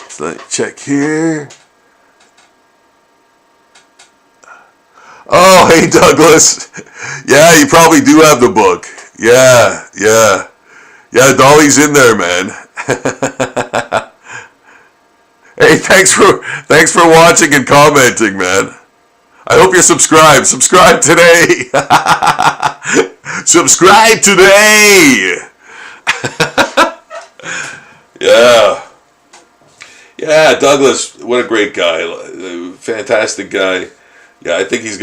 So check here. Oh, hey Douglas. Yeah, you probably do have the book. Yeah. Dolly's in there, man. Hey, thanks for watching and commenting, man. I hope you're subscribed. Subscribe today. Subscribe today. Yeah, Douglas, what a great guy. Fantastic guy. Yeah, I think he's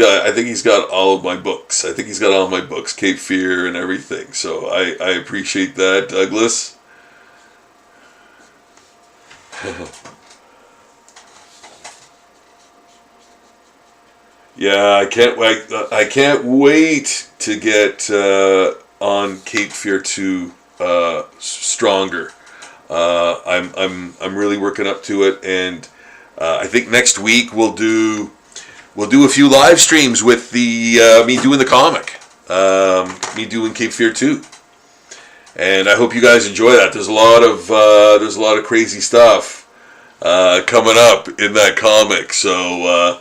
got all of my books. I think he's got all my books, Cape Fear and everything. So I appreciate that, Douglas. Yeah, I can't wait to get on Cape Fear 2 stronger. I'm really working up to it, and I think next week we'll do a few live streams with the me doing the comic, me doing Cape Fear 2, and I hope you guys enjoy that. There's a lot of crazy stuff coming up in that comic, so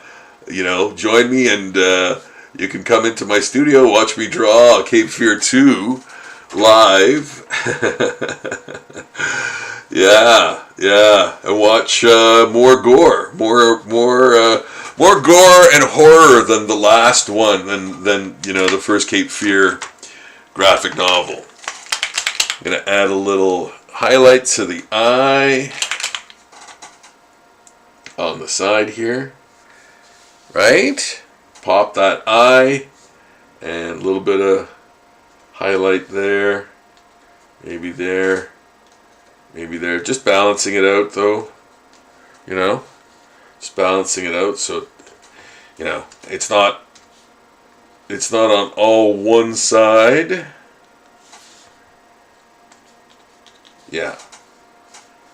you know, join me, and you can come into my studio, watch me draw Cape Fear 2 live. Yeah, and watch more gore, more gore and horror than the last one, than you know, the first Cape Fear graphic novel. I'm gonna add a little highlight to the eye on the side here, right? Pop that eye, and a little bit of highlight there, maybe there. Just balancing it out, though. You know, just balancing it out so, you know, it's not on all one side. Yeah.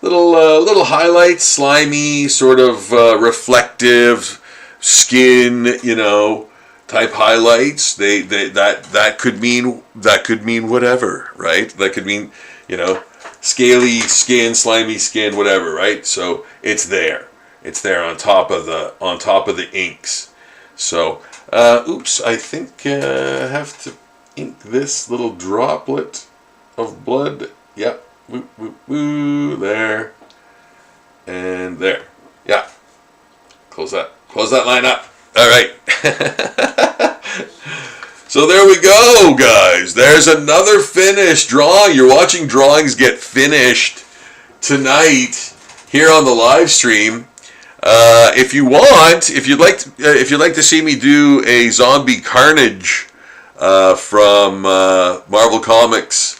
Little highlights, slimy, sort of reflective skin, type highlights. That could mean whatever, right? That could mean, scaly skin, slimy skin, whatever, right? So it's there. It's there on top of the inks. So, oops, I think I have to ink this little droplet of blood. Yep. Woo, woo, woo, there. And there. Yeah. Close that line up. All right. So there we go, guys. There's another finished drawing. You're watching drawings get finished tonight here on the live stream. If you'd like to see me do a zombie carnage from Marvel Comics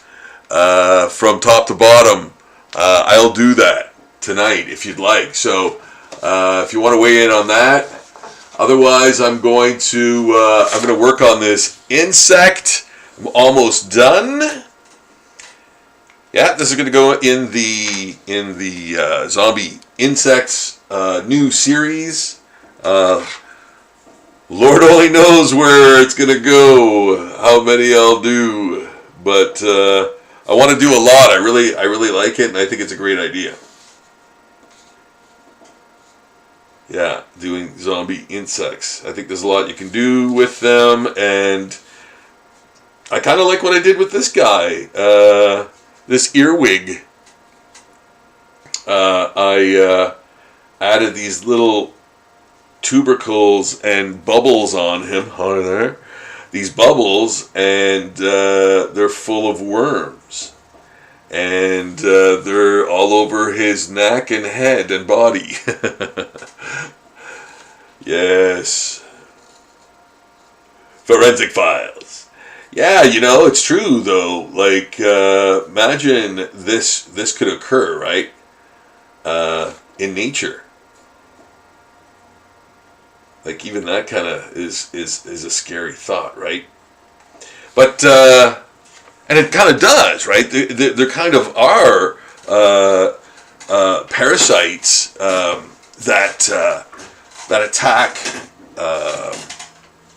from top to bottom, I'll do that tonight if you'd like. So if you want to weigh in on that. Otherwise, I'm going to work on this insect. I'm almost done. Yeah, this is going to go in the Zombie Insects new series. Lord only knows where it's going to go, how many I'll do, but I want to do a lot. I really like it, and I think it's a great idea. Yeah, doing zombie insects. I think there's a lot you can do with them, and I kind of like what I did with this guy. This earwig. I added these little tubercles and bubbles on him. Are there? These bubbles, and they're full of worms. And they're all over his neck and head and body. Yes. Forensic Files. Yeah, it's true though. Like, imagine this could occur, right? In nature. Like, even that kind of is a scary thought, right? But and it kind of does, right? There kind of are parasites that attack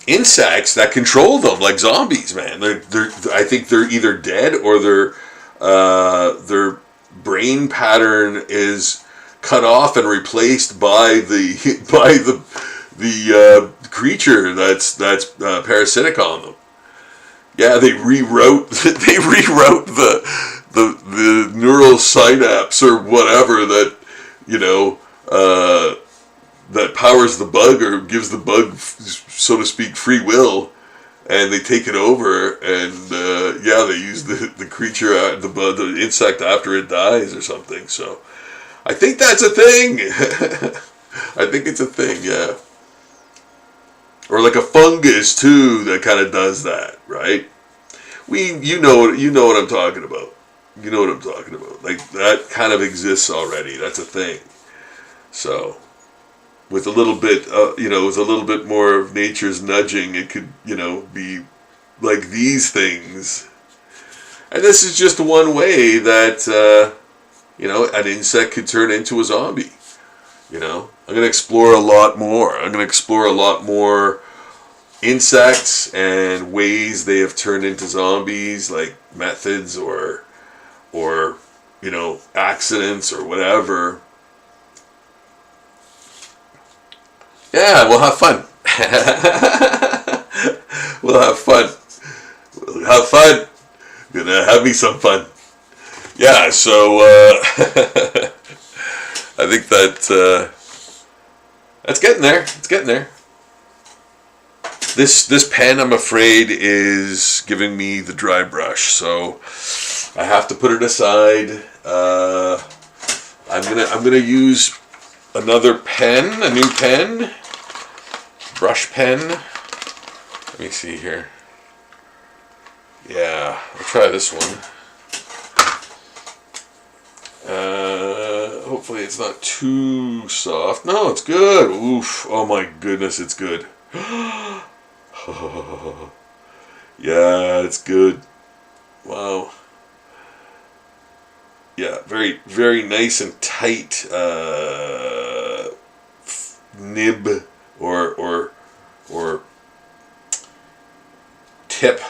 insects that control them, like zombies. Man, I think they're either dead or their brain pattern is cut off and replaced by the creature that's parasitic on them. Yeah, they rewrote the neural synapse or whatever that that powers the bug or gives the bug, so to speak, free will, and they take it over, and they use the creature, the insect after it dies or something. So I think that's a thing. I think it's a thing, yeah. Or like a fungus too that kind of does that, right? You know what I'm talking about. You know what I'm talking about. Like, that kind of exists already. That's a thing. So with a little bit, with a little bit more of nature's nudging, it could, be like these things. And this is just one way that, an insect could turn into a zombie. I'm going to explore a lot more. I'm going to explore a lot more insects and ways they have turned into zombies, like methods or accidents or whatever. Yeah, we'll have fun. We'll have fun. We'll have fun. Gonna have me some fun. Yeah, so I think that's getting there. It's getting there. This pen, I'm afraid, is giving me the dry brush, so I have to put it aside. I'm gonna use another pen, a new pen, brush pen. Let me see here. Yeah, I'll try this one. Hopefully it's not too soft. No, it's good. Oof. Oh my goodness, it's good. Yeah, it's good. Wow. yeah, very, very nice and tight nib or tip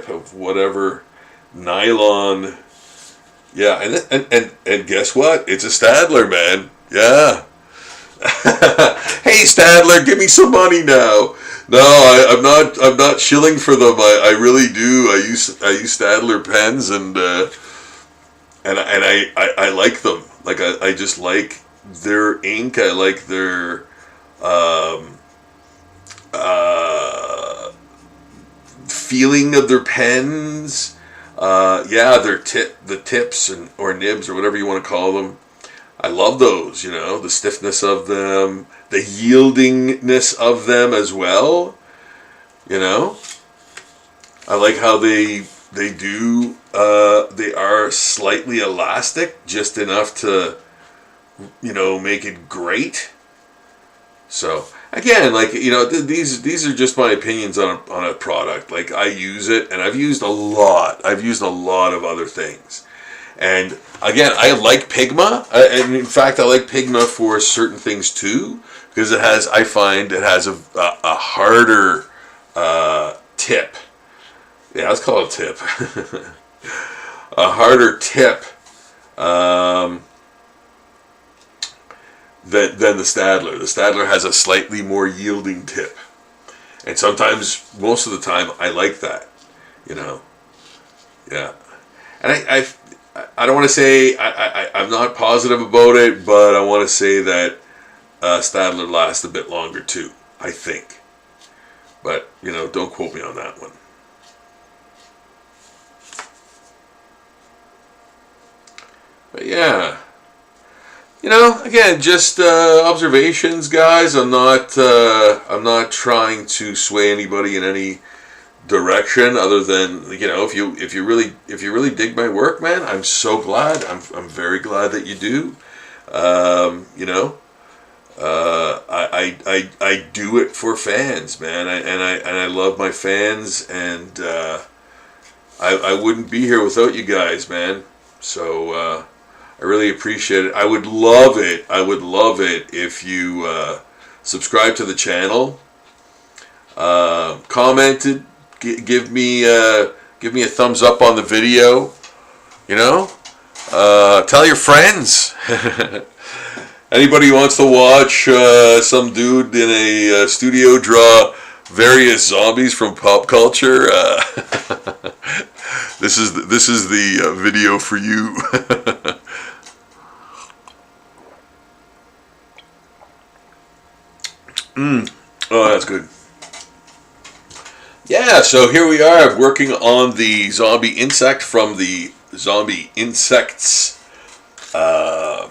of whatever nylon. Yeah, and guess what? It's a Stadler, man. Yeah. Hey Stadler, give me some money now. No, I'm not shilling for them. I really do. I use Stadler pens, and I like them. Like I just like their ink. I like their feeling of their pens. Yeah, the tips or nibs or whatever you want to call them. I love those, the stiffness of them, the yieldingness of them as well. I like how they do. They are slightly elastic, just enough to, make it great. So again, like these are just my opinions on a product. Like I use it, and I've used a lot. I've used a lot of other things. And again, I like Pigma, and in fact, I like Pigma for certain things too, because I find it has a harder tip. Yeah, let's call it a tip. A harder tip than the Stadler. The Stadler has a slightly more yielding tip, and sometimes, most of the time, I like that. Yeah, and I don't want to say I'm not positive about it, but I want to say that Stadler lasts a bit longer too, I think. But, don't quote me on that one. But yeah, again, just observations, guys. I'm not trying to sway anybody in any direction other than if you really dig my work, man, I'm so glad. I'm very glad that you do. I do it for fans, man. I love my fans, and I wouldn't be here without you guys, man. So I really appreciate it. I would love it if you subscribe to the channel, commented. Give me a thumbs up on the video. Tell your friends. Anybody who wants to watch some dude in a studio draw various zombies from pop culture, this is the video for you. Oh, that's good. Yeah, so here we are working on the zombie insect from the Zombie Insects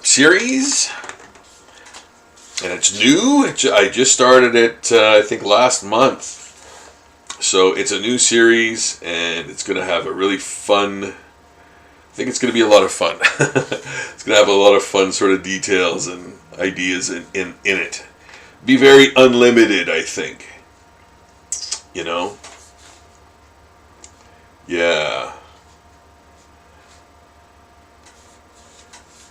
series. And it's new. I just started it, I think, last month. So it's a new series, and it's going to have a really fun... I think it's going to be a lot of fun. It's going to have a lot of fun sort of details and ideas in it. Be very unlimited, I think. Yeah.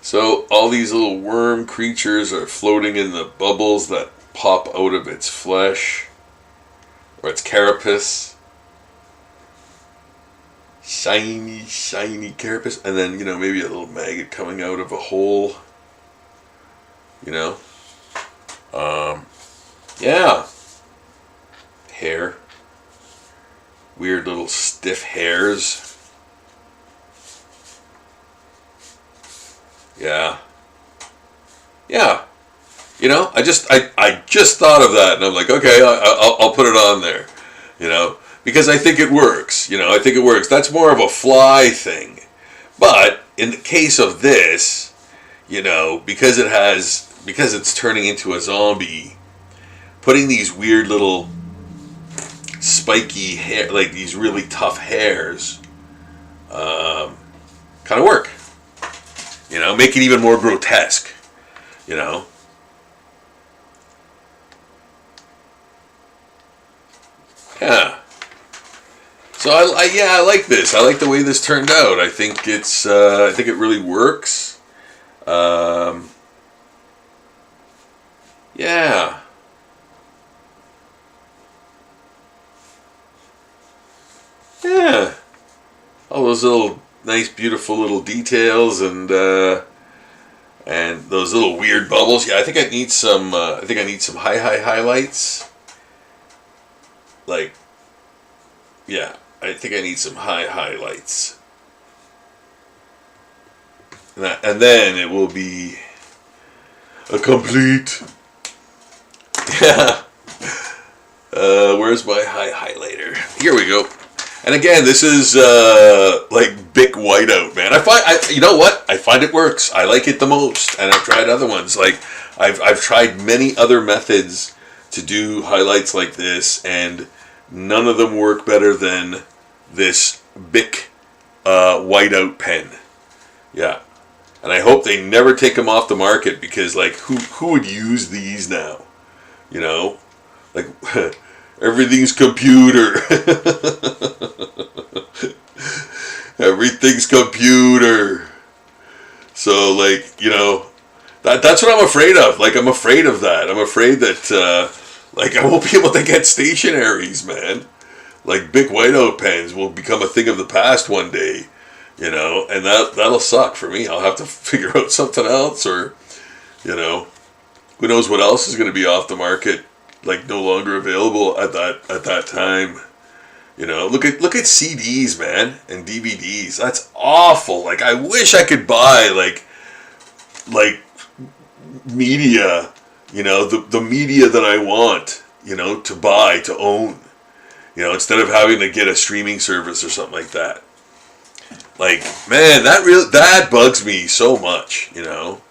So all these little worm creatures are floating in the bubbles that pop out of its flesh, or its carapace. Shiny, shiny carapace. And then, maybe a little maggot coming out of a hole. Yeah. Hair. Weird little stiff hairs. Yeah. Yeah. I just thought of that, and I'm like, okay, I'll put it on there. Because I think it works. I think it works. That's more of a fly thing. But in the case of this, because it's turning into a zombie, putting these weird little spiky hair, like these really tough hairs, kind of work. Make it even more grotesque. Yeah. So I like this. I like the way this turned out. I think I think it really works. Yeah. Yeah. All those little nice, beautiful little details and those little weird bubbles. Yeah, I think I need some. I think I need some high highlights. Like, yeah, I think I need some high highlights. And then it will be a complete. Yeah. Where's my highlighter? Here we go. And again, this is like Bic Whiteout, man. You know what? I find it works. I like it the most, and I've tried other ones. Like I've tried many other methods to do highlights like this, and none of them work better than this Bic Whiteout pen. Yeah, and I hope they never take them off the market, because like who would use these now? You know, like. Everything's computer. Everything's computer. So, like, you know, that's what I'm afraid of. Like, I'm afraid of that. I'm afraid that, like, I won't be able to get stationaries, man. Like, Bic Whiteout pens will become a thing of the past one day, you know, and that'll suck for me. I'll have to figure out something else, or, you know, who knows what else is going to be off the market. Like, no longer available at that time. You know, look at CDs, man, and DVDs. That's awful. Like, I wish I could buy like media, you know, the media that I want, you know, to buy, to own. You know, instead of having to get a streaming service or something like that. Like, man, that bugs me so much, you know.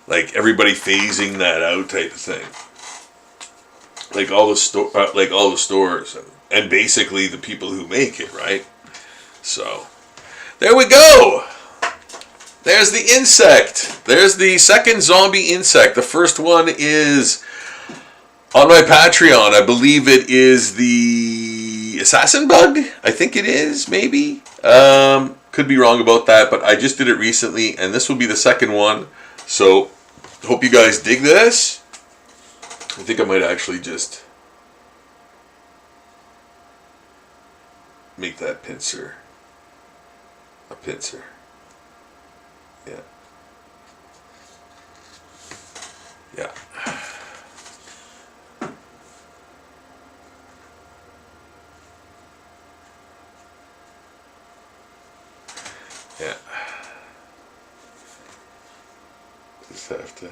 Like, everybody phasing that out type of thing. Like all the stores, and basically the people who make it, right? So, there we go. There's the insect. There's the second zombie insect. The first one is on my Patreon. I believe it is the assassin bug. I think it is, maybe. Could be wrong about that, but I just did it recently, and this will be the second one. So, hope you guys dig this. I think I might actually just make that pincer a pincer. Yeah. Yeah. Yeah. Just have to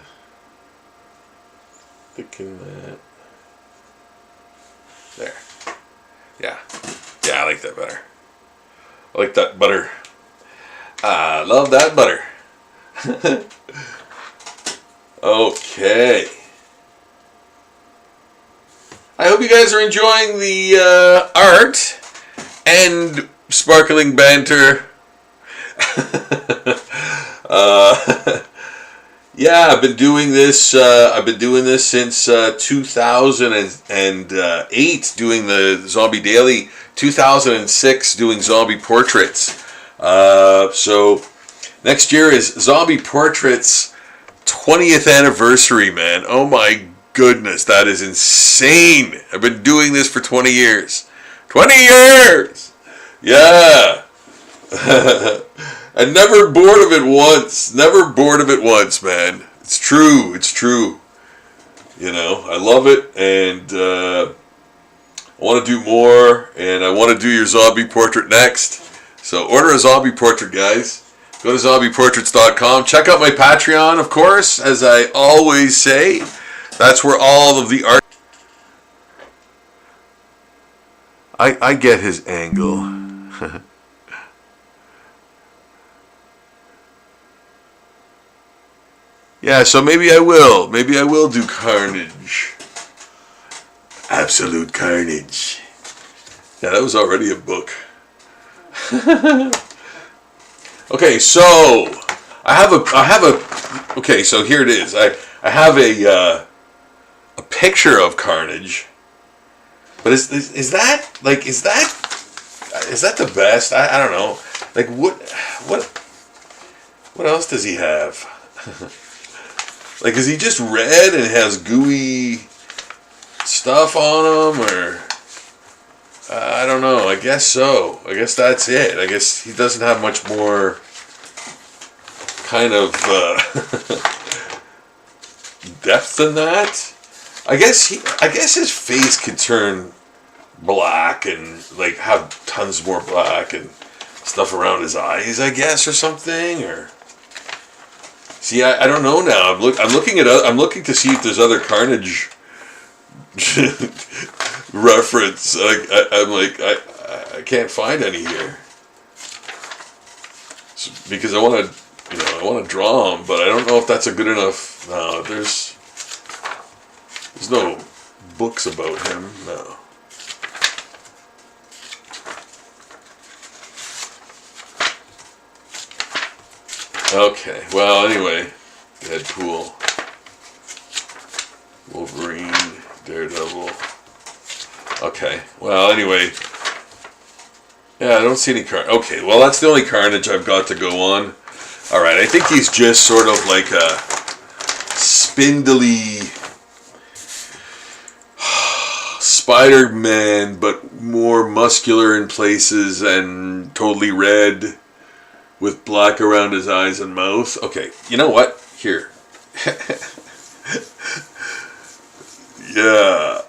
thicken that. There. Yeah. Yeah, I like that better. I like that butter. I love that butter. Okay. I hope you guys are enjoying the art and sparkling banter. Yeah, I've been doing this. I've been doing this since 2008, doing the Zombie Daily. 2006, doing zombie portraits. So next year is Zombie Portraits 20th anniversary, man. Oh my goodness, that is insane. I've been doing this for 20 years. 20 years! Yeah. And never bored of it once. Never bored of it once, man. It's true. It's true. You know, I love it, and I want to do more, and I want to do your zombie portrait next. So order a zombie portrait, guys. Go to zombieportraits.com. Check out my Patreon, of course, as I always say. That's where all of the art... I get his angle. Yeah, so maybe I will. Maybe I will do Carnage. Absolute Carnage. Yeah, that was already a book. Okay, so okay, so here it is. I have a picture of Carnage. But is that is that the best? I don't know. Like what else does he have? Like, is he just red and has gooey stuff on him, or I don't know. I guess so. I guess that's it. I guess he doesn't have much more kind of depth than that. I guess his face could turn black and like have tons more black and stuff around his eyes, I guess, or something. Or see, I don't know now. I'm looking to see if there's other Carnage reference. I can't find any here because I want to draw him, but I don't know if that's a good enough. No, there's no books about him. No. Okay, well, anyway, Deadpool, Wolverine, Daredevil. Okay, well, anyway, yeah, I don't see any Carnage. Okay, well, that's the only Carnage I've got to go on. Alright, I think he's just sort of like a spindly Spider-Man, but more muscular in places and totally red, with black around his eyes and mouth. Okay, you know what? Here. Yeah.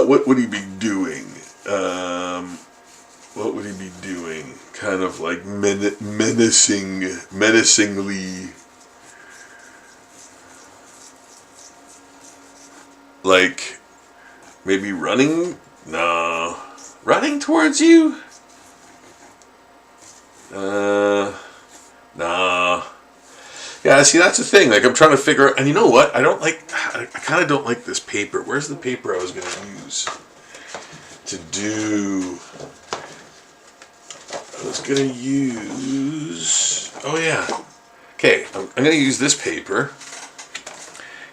What would he be doing? What would he be doing? Kind of like menacingly. Like, maybe running? No. Running towards you? Nah. Yeah, see, that's the thing. Like, I'm trying to figure out, and you know what? I kind of don't like this paper. Where's the paper I was going to use to do? I was going to use, oh yeah. Okay, I'm going to use this paper.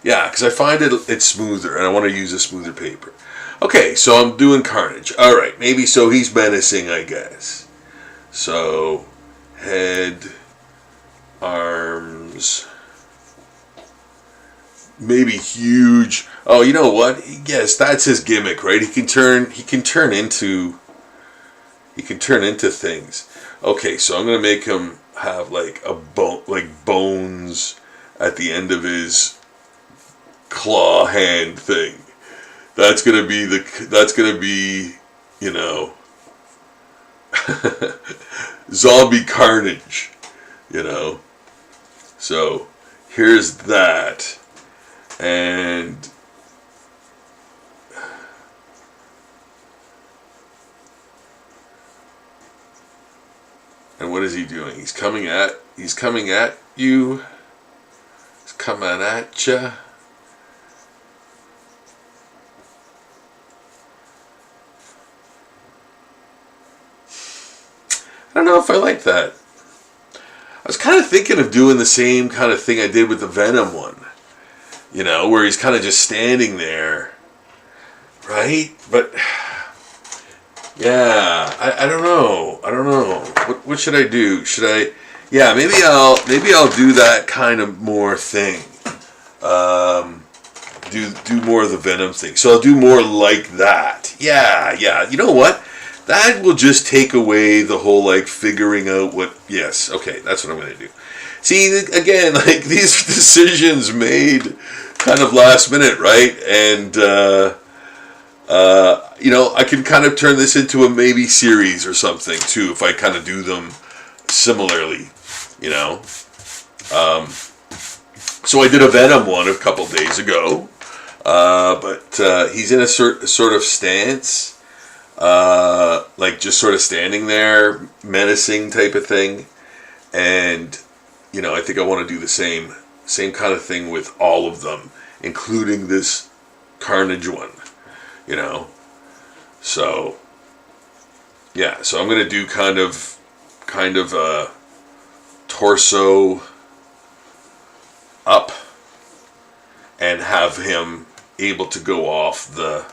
Yeah, because I find it's smoother, and I want to use a smoother paper. Okay, so I'm doing Carnage. All right, maybe so he's menacing, I guess. So, head, arms, maybe huge. Oh, you know what? Yes, that's his gimmick, right? He can turn into things. Okay, so I'm gonna make him have like bones at the end of his claw hand thing. That's gonna be, you know, Zombie Carnage, you know. So here's that, and what is he doing? He's coming at you. He's coming at ya. I don't know if I like that. I was kind of thinking of doing the same kind of thing I did with the Venom one. You know, where he's kind of just standing there. Right? But, yeah, I don't know. What should I do? Should I... Yeah, maybe I'll do that kind of more thing. Do more of the Venom thing. So I'll do more like that. Yeah. You know what? That will just take away the whole, like, figuring out what... Yes, okay, that's what I'm going to do. See, again, like, these decisions made kind of last minute, right? And, you know, I can kind of turn this into a maybe series or something, too, if I kind of do them similarly, you know? So I did a Venom one a couple days ago, but he's in a sort of stance... like just sort of standing there, menacing type of thing, and you know, I think I want to do the same kind of thing with all of them, including this Carnage one, you know. So yeah, so I'm gonna do kind of a torso up, and have him able to go off the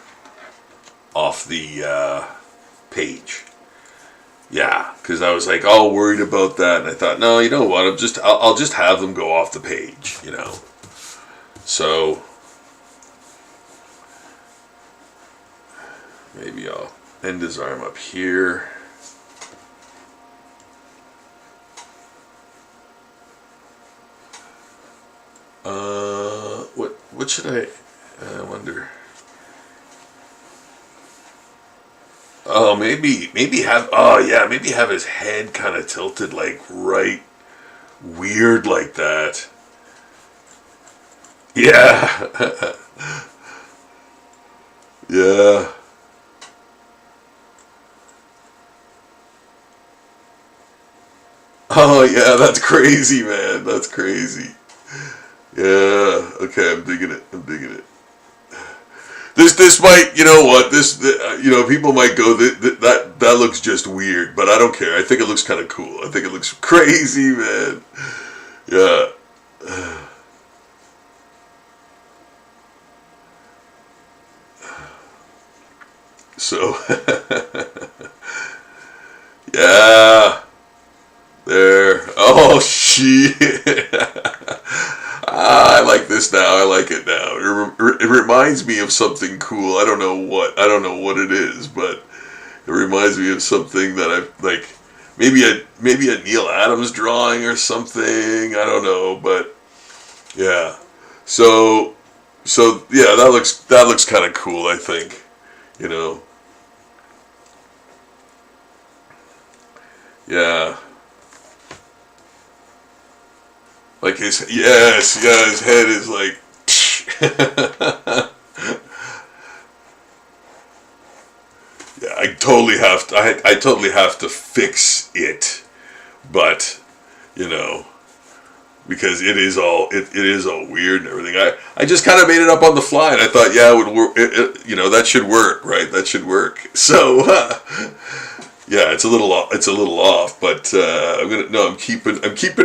page, Yeah, because I was like all worried about that, and I thought, no, you know what? I'll just have them go off the page, you know. So maybe I'll end his arm up here. What should I wonder? Oh, maybe maybe have his head kind of tilted like right weird like that. Yeah. Yeah. Oh yeah, that's crazy, man. That's crazy. Yeah. Okay, I'm digging it. I'm digging it. This might, you know what, you know, people might go, that looks just weird, but I don't care. I think it looks kind of cool. I think it looks crazy, man. Yeah. So, yeah. There. Oh, shit. I like this now. I like it now. It reminds me of something cool. I don't know what. I don't know what it is, but it reminds me of something that I like. Maybe a Neil Adams drawing or something. I don't know, but yeah. So yeah, that looks kind of cool. I think, you know. Yeah. Like his his head is like. Yeah, I totally have to fix it, but you know, because it is all weird and everything. I just kind of made it up on the fly, and I thought, yeah, it would work. You know, that should work, right? That should work. So. Yeah, it's a little off, but I'm keeping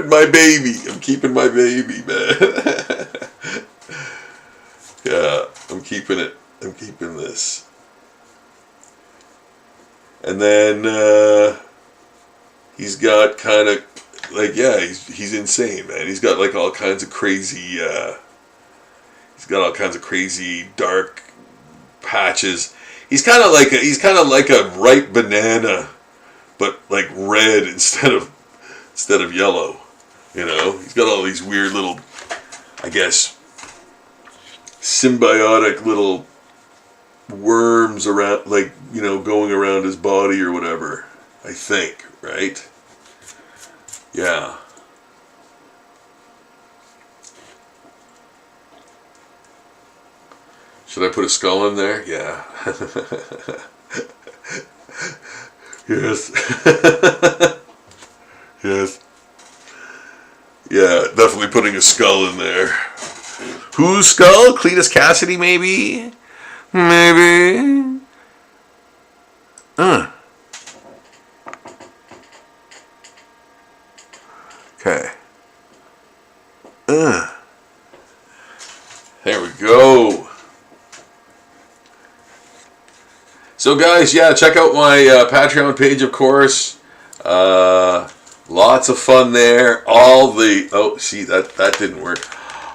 my baby. I'm keeping my baby, man. Yeah, I'm keeping it. I'm keeping this. And then he's got kind of like, yeah, he's insane, man. He's got like all kinds of crazy. He's got all kinds of crazy dark patches. He's kind of like a ripe banana, but like red instead of yellow. You know, he's got all these weird little, I guess, symbiotic little worms around, like, you know, going around his body or whatever. I think, right? Yeah. Should I put a skull in there? Yeah. Yes. Yes. Yeah, definitely putting a skull in there. Whose skull? Cletus Cassidy, maybe? Maybe. Okay. There we go. So guys, yeah, check out my Patreon page, of course. Lots of fun there. See, that didn't work.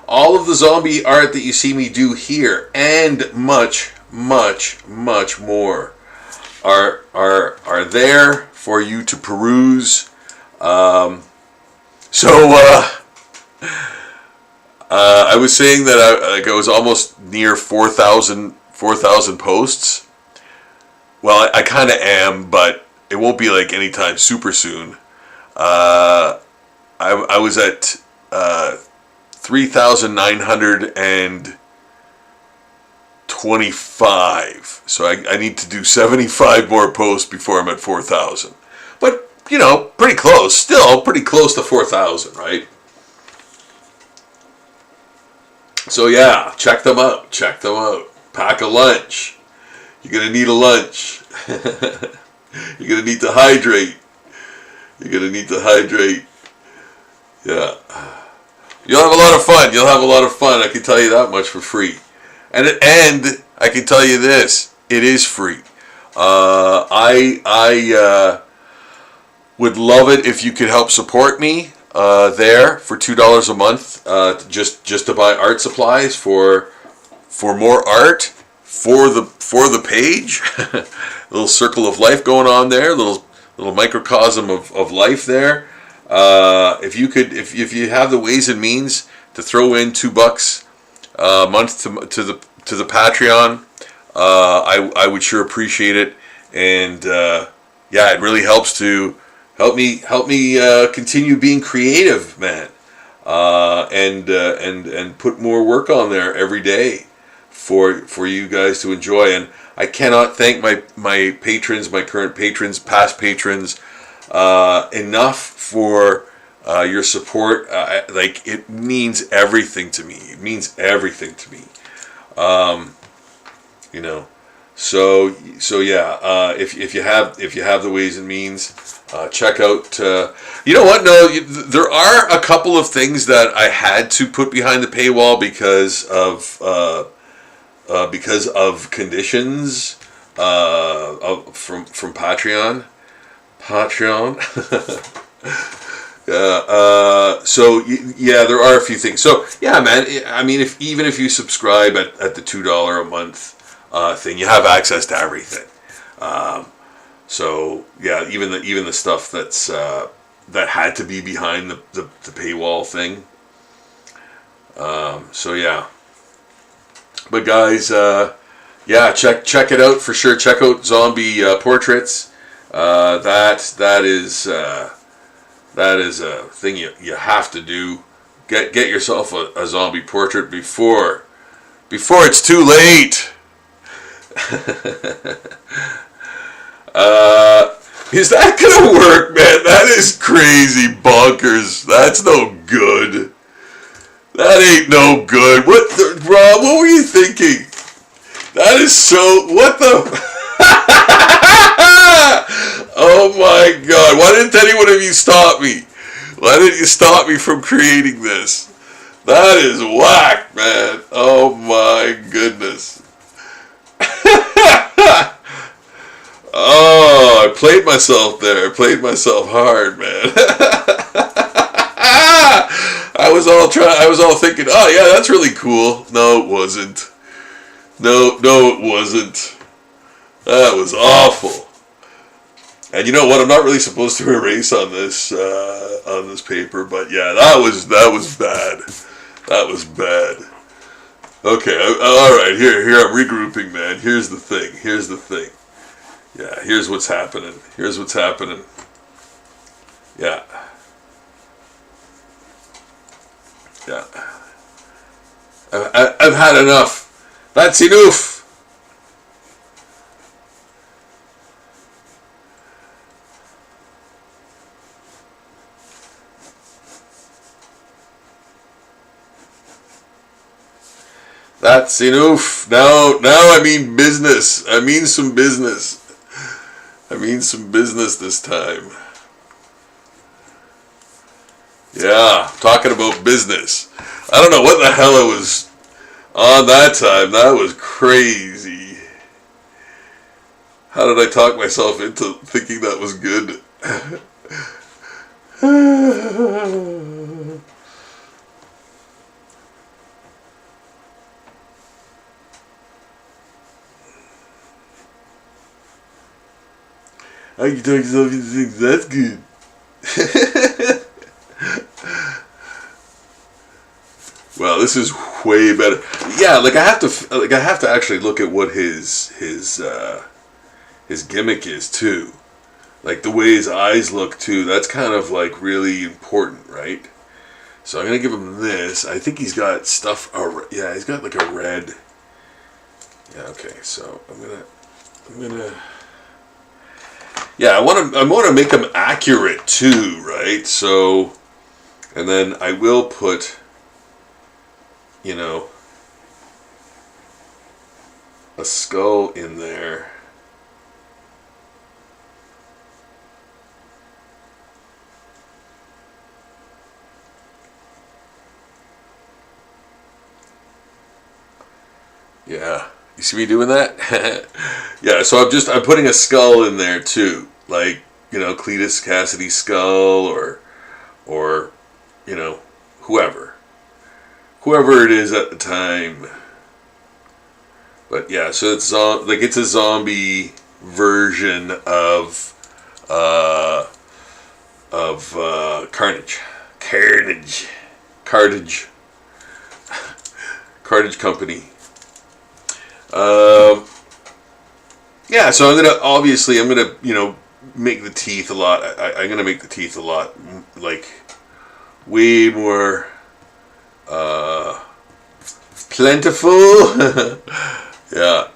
All of the zombie art that you see me do here, and much, much, much more, are there for you to peruse. I was saying that I was almost near 4,000 posts. Well, I kind of am, but it won't be like anytime super soon. I was at 3,925, so I need to do 75 more posts before I'm at 4,000. But you know, pretty close. Still pretty close to 4,000, right? So yeah, check them out. Check them out. Pack a lunch. You're going to need a lunch. You're going to need to hydrate. You're going to need to hydrate. Yeah. You'll have a lot of fun. You'll have a lot of fun. I can tell you that much for free. And I can tell you this. It is free. Would love it if you could help support me there for $2 a month, just to buy art supplies for more art for the page. A little circle of life going on there, little microcosm of life there. If you have the ways and means to throw in $2 a month to the Patreon, I would sure appreciate it. And yeah, it really helps to help me continue being creative, man, and put more work on there every day for you guys to enjoy. And I cannot thank my patrons, my current patrons, past patrons, enough for your support. Like, it means everything to me. It means everything to me. You know, so yeah. If you have the ways and means, check out. You know what? No, there are a couple of things that I had to put behind the paywall because of conditions from Patreon. So yeah, there are a few things. So yeah, man. I mean, even if you subscribe at the $2 a month thing, you have access to everything. So yeah, even the stuff that's that had to be behind the paywall thing. So yeah. But guys, yeah, check it out for sure. Check out Zombie Portraits. That is a thing you have to do. Get yourself a zombie portrait before it's too late. Is that gonna work, man? That is crazy bonkers. That's no good. That ain't no good. Rob, what were you thinking? That is so... What the... Oh my God. Why didn't anyone of you stop me? Why didn't you stop me from creating this? That is whack, man. Oh my goodness. Oh, I played myself there. I played myself hard, man. I was all thinking, oh yeah, that's really cool. No, it wasn't. No, it wasn't. That was awful. And you know what? I'm not really supposed to erase on this paper, but yeah, that was bad. That was bad. Okay, all right. Here I'm regrouping, man. Here's the thing. Yeah, here's what's happening. Yeah. Yeah. I've had enough. That's enough. That's enough. Now I mean business. I mean some business this time. Yeah, talking about business. I don't know what the hell I was on that time. That was crazy. How did I talk myself into thinking that was good? I can talk yourself into thinking that's good. Well, this is way better. Yeah, like I have to actually look at what his gimmick is too. Like the way his eyes look too. That's kind of like really important, right? So I'm gonna give him this. I think he's got stuff. Yeah, he's got like a red. Yeah. Okay. So I'm gonna. Yeah, I want to make him accurate too, right? So, and then I will put, you know, a skull in there. Yeah. You see me doing that? Yeah, so I'm putting a skull in there too. Like, Cletus Cassidy's skull, or whoever it is at the time. But yeah, so it's a zombie version of Carnage. Carnage Company. Yeah, so I'm gonna make the teeth a lot. I'm gonna make the teeth a lot like way more plentiful. Yeah.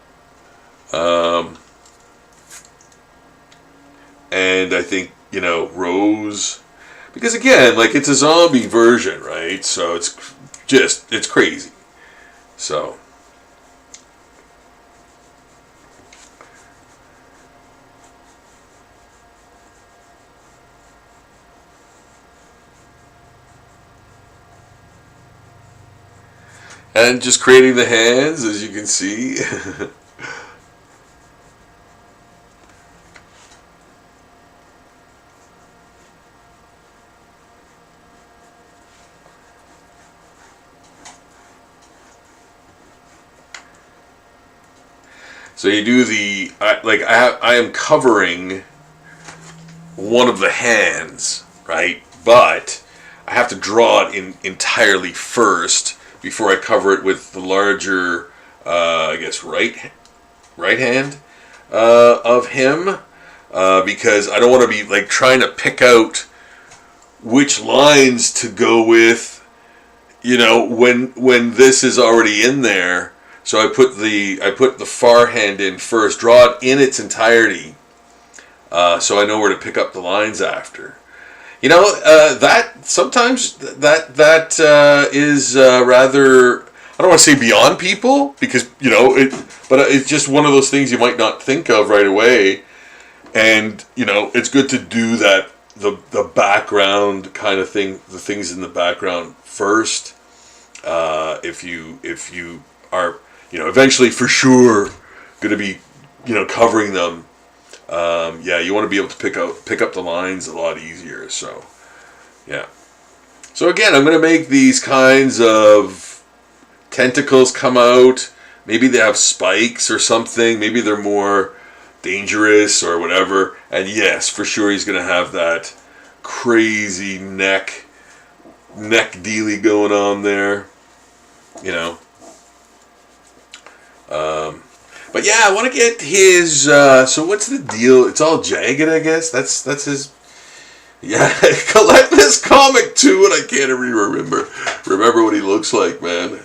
And I think Rose, because again, like, it's a zombie version, right? So it's crazy. So. And just creating the hands, as you can see. So you do I am covering one of the hands, right? But I have to draw it in entirely first before I cover it with the larger, I guess, right hand of him, because I don't want to be like trying to pick out which lines to go with, when this is already in there. So I put the far hand in first, draw it in its entirety, so I know where to pick up the lines after. That sometimes that is rather, I don't want to say beyond people, because but it's just one of those things you might not think of right away, and it's good to do that, the background kind of thing, the things in the background first, if you are eventually for sure going to be covering them. You want to be able to pick up the lines a lot easier. So, yeah. So again, I'm going to make these kinds of tentacles come out. Maybe they have spikes or something. Maybe they're more dangerous or whatever. And yes, for sure he's going to have that crazy neck dealy going on there. But yeah, I want to get his. So what's the deal? It's all jagged, I guess. That's his. Yeah, collect this comic too, and I can't even remember what he looks like, man.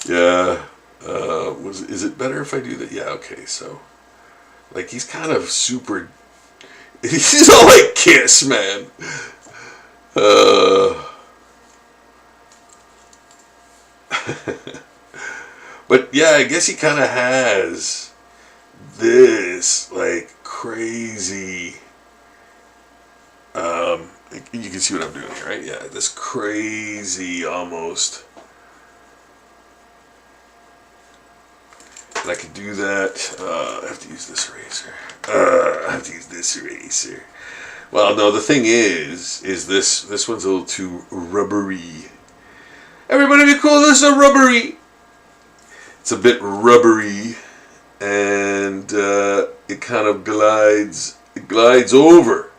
Yeah. Is it better if I do that? Yeah. Okay. So, like, he's kind of super. He's all like Kiss, man. But yeah, I guess he kind of has this like crazy. You can see what I'm doing here, right? Yeah, this crazy almost. And I could do that. I have to use this eraser. Well, no, the thing is this one's a little too rubbery. Everybody be cool. This is a rubbery. It's a bit rubbery, and it kind of glides over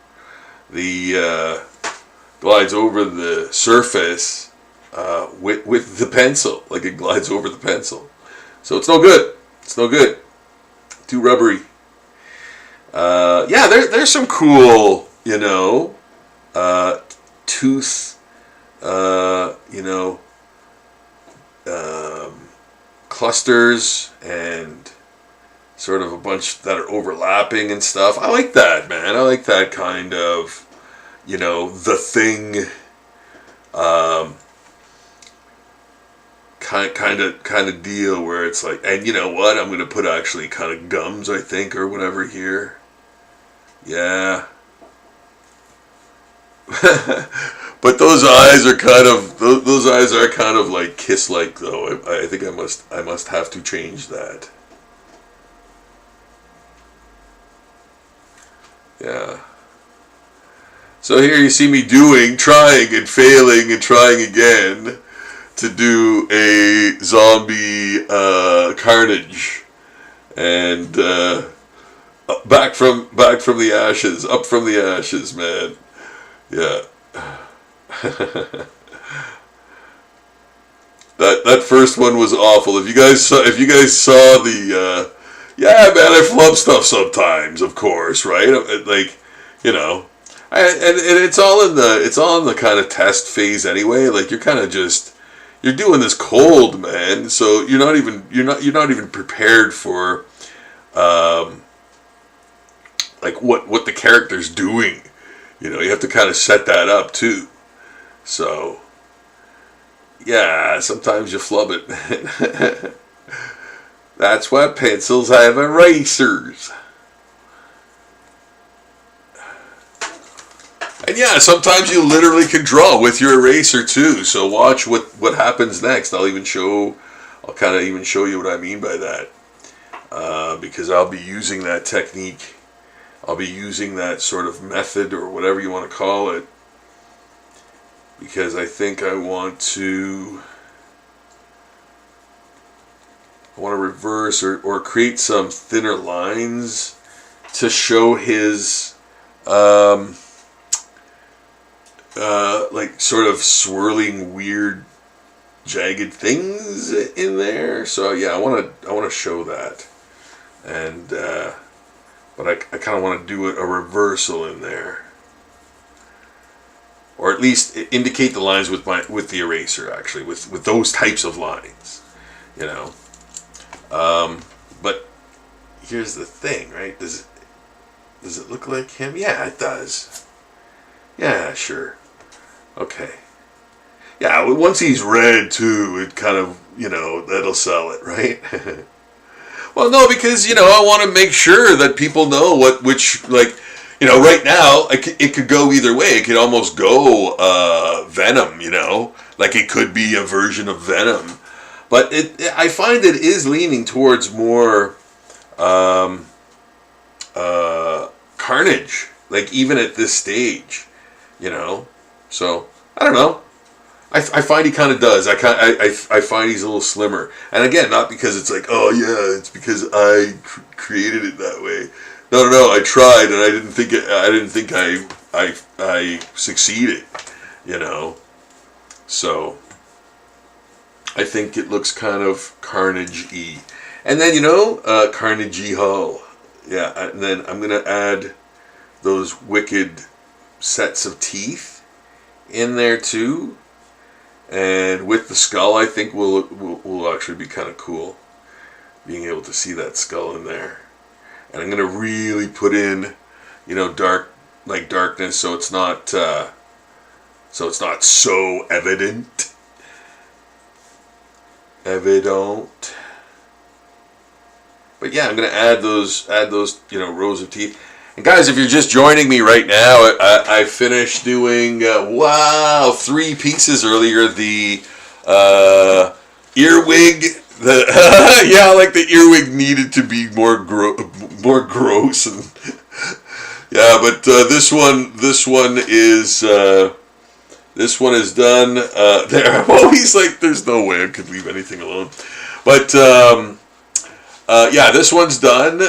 the surface with the pencil, like it glides over the pencil. So it's no good. Too rubbery. There's some cool, tooth, clusters and sort of a bunch that are overlapping and stuff. I like that, man. I like that kind of, the Thing, kind of deal where it's like, and you know what? I'm going to put actually kind of gums, I think, or whatever here. Yeah. But those eyes are kind of like Kiss-like, though. I think I must have to change that. Yeah. So here you see me trying and failing and trying again to do a zombie carnage, and back from the ashes, up from the ashes, man. Yeah. That first one was awful. If you guys saw the yeah, man, I flub stuff sometimes, of course, right? Like, you know, and it's all in the kind of test phase anyway. Like, you're doing this cold, man. So you're not even prepared for like what the character's doing. You know, you have to kind of set that up too. So yeah, sometimes you flub it. That's why pencils have erasers. And yeah, sometimes you literally can draw with your eraser too. So watch what happens next. I'll kind of even show you what I mean by that. Because I'll be using that technique. I'll be using that sort of method, or whatever you want to call it, because I think I want to reverse or create some thinner lines to show his like sort of swirling weird jagged things in there. So yeah, I want to show that, and but I kind of want to do a reversal in there, or at least indicate the lines with the eraser, actually, with those types of lines, you know. But here's the thing, right? Does it look like him? Yeah, it does. Yeah, sure. Okay. Yeah, once he's red too, it kind of, you know, that'll sell it, right? Well, no, because, you know, I want to make sure that people know which, like, you know, right now, it could go either way. It could almost go Venom, you know, like it could be a version of Venom. But I find it is leaning towards more carnage, like even at this stage, you know. So I don't know. I find he kind of does. I find he's a little slimmer, and again, not because it's like, oh yeah, it's because I created it that way. No. I tried, and I didn't think I succeeded, you know. So I think it looks kind of Carnage-y. And then, you know, Carnegie Hall. Yeah, and then I'm going to add those wicked sets of teeth in there too. And with the skull, I think will actually be kind of cool, being able to see that skull in there. And I'm going to really put in, you know, darkness, so it's not so evident. But yeah, I'm going to add those, you know, rows of teeth. And guys, if you're just joining me right now, I finished doing 3 pieces earlier. The earwig, yeah, like the earwig needed to be more gross, and yeah, but this one is done. There, I'm always like, there's no way I could leave anything alone, but yeah, this one's done.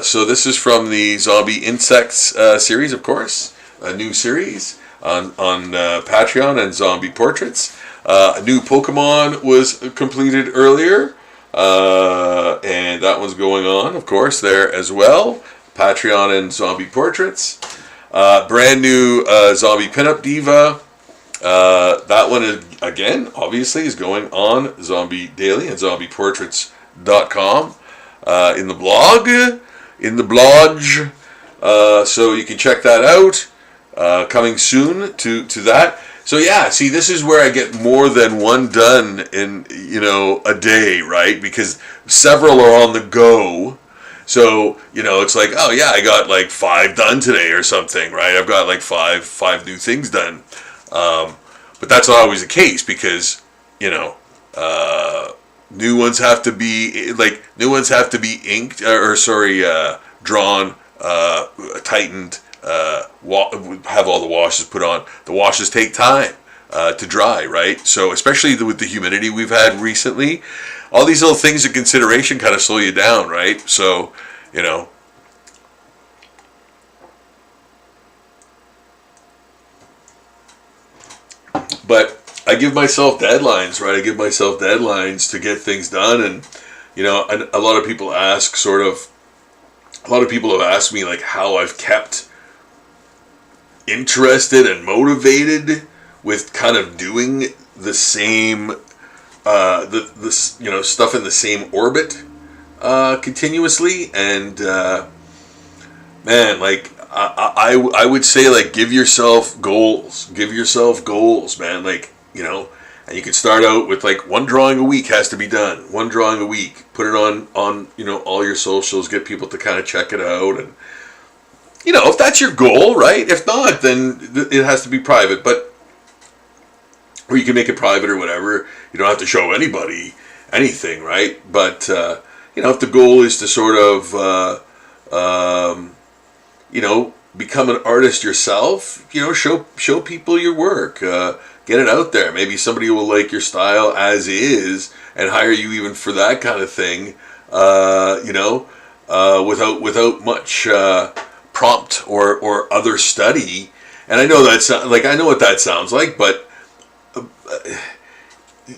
So this is from the Zombie Insects series, of course, a new series on Patreon, and Zombie Portraits. A new Pokemon was completed earlier, and that one's going on, of course, there as well. Patreon and Zombie Portraits. Brand new Zombie Pinup Diva. That one is, again, obviously, is going on Zombie Daily and ZombiePortraits.com in the blog, so you can check that out. Coming soon to that. So yeah, see, this is where I get more than one done in, you know, a day, right? Because several are on the go. So, you know, it's like, oh yeah, I got like 5 done today or something, right? I've got like five new things done. But that's not always the case, because, you know, new ones have to be inked, drawn, tightened, have all the washes put on. The washes take time to dry, right? So especially with the humidity we've had recently, all these little things in consideration kind of slow you down, right? So, you know. But I give myself deadlines, right? I give myself deadlines to get things done. And, you know, a lot of people ask a lot of people have asked me like how I've kept interested and motivated with kind of doing the same, stuff in the same orbit continuously. And man, like I would say like give yourself goals, man. Like, you know, and you could start out with like one drawing a week has to be done. One drawing a week. Put it on all your socials. Get people to kind of check it out, and you know, if that's your goal, right? If not, then it has to be private. But or you can make it private or whatever. You don't have to show anybody anything, right? But you know, if the goal is to sort of become an artist yourself, you know, show people your work. Get it out there. Maybe somebody will like your style as is and hire you even for that kind of thing. Without much prompt or other study. And I know I know what that sounds like, but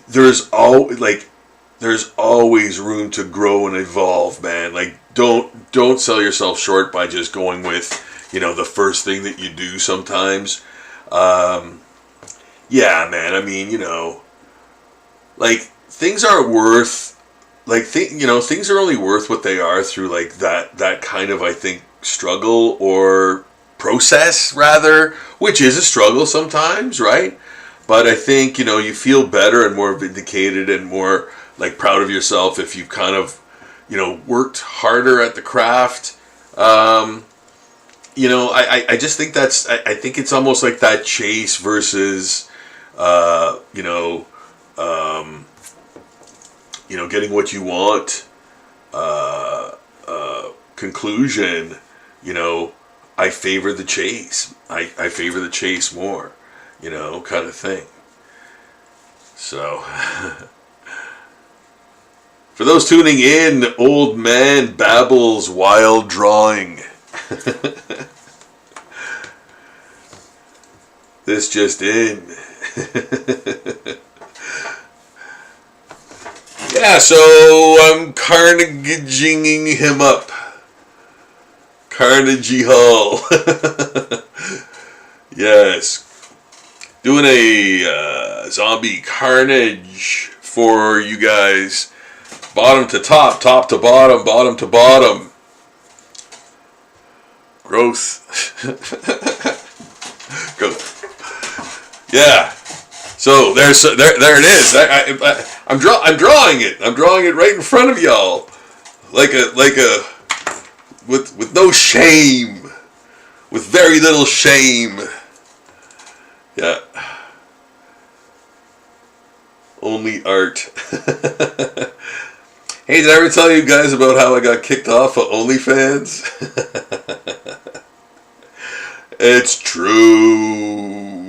there's always room to grow and evolve, man. Like don't sell yourself short by just going with, you know, the first thing that you do sometimes. Yeah, man. I mean, you know, like things aren't worth, things are only worth what they are through like that kind of, I think, struggle or process rather, which is a struggle sometimes, right? But I think, you know, you feel better and more vindicated and more like proud of yourself if you've kind of, you know, worked harder at the craft. I just think I think it's almost like that chase versus, getting what you want, conclusion. You know, I favor the chase. I favor the chase more, you know, kind of thing. So, for those tuning in, Old Man Babbles Wild Drawing. This just in. Yeah, so I'm carnaging him up. Carnegie Hall. Yes. Doing a zombie carnage for you guys. Bottom to top, top to bottom, bottom to bottom. Growth. Growth. Yeah. So there it is. I'm drawing it. I'm drawing it right in front of y'all, with no shame, with very little shame. Yeah. Only art. Hey, did I ever tell you guys about how I got kicked off of OnlyFans? It's true.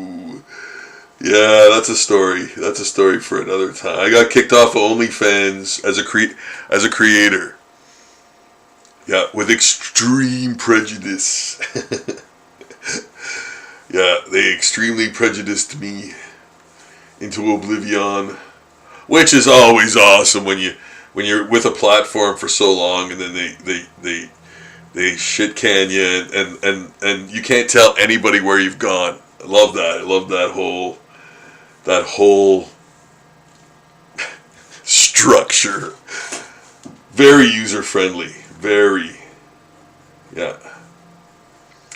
Yeah, that's a story. That's a story for another time. I got kicked off of OnlyFans as a creator. Yeah, with extreme prejudice. Yeah, they extremely prejudiced me into oblivion, which is always awesome when you're with a platform for so long and then they shit can you and you can't tell anybody where you've gone. I love that. I love that whole structure. Very user friendly. Very. Yeah.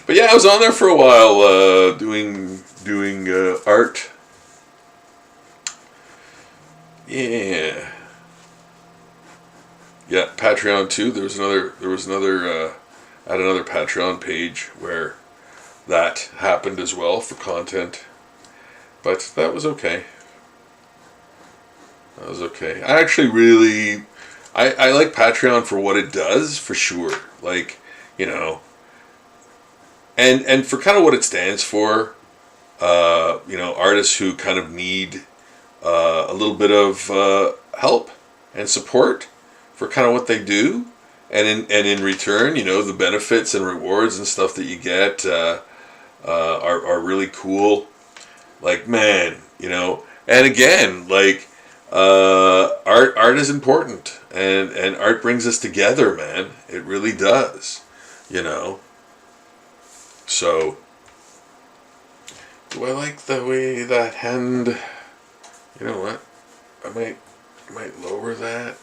But yeah, I was on there for a while doing art. Yeah. Yeah, Patreon too. There was another I had another Patreon page where that happened as well for content. But that was okay. That was okay. I actually really I like Patreon for what it does, for sure. Like, you know, and for kind of what it stands for, artists who kind of need a little bit of help and support for kind of what they do, and in return, the benefits and rewards and stuff that you get are really cool. Like, man, and again, like, art is important, and art brings us together, man. It really does, So, do I like the way that hand? You know what? I might lower that.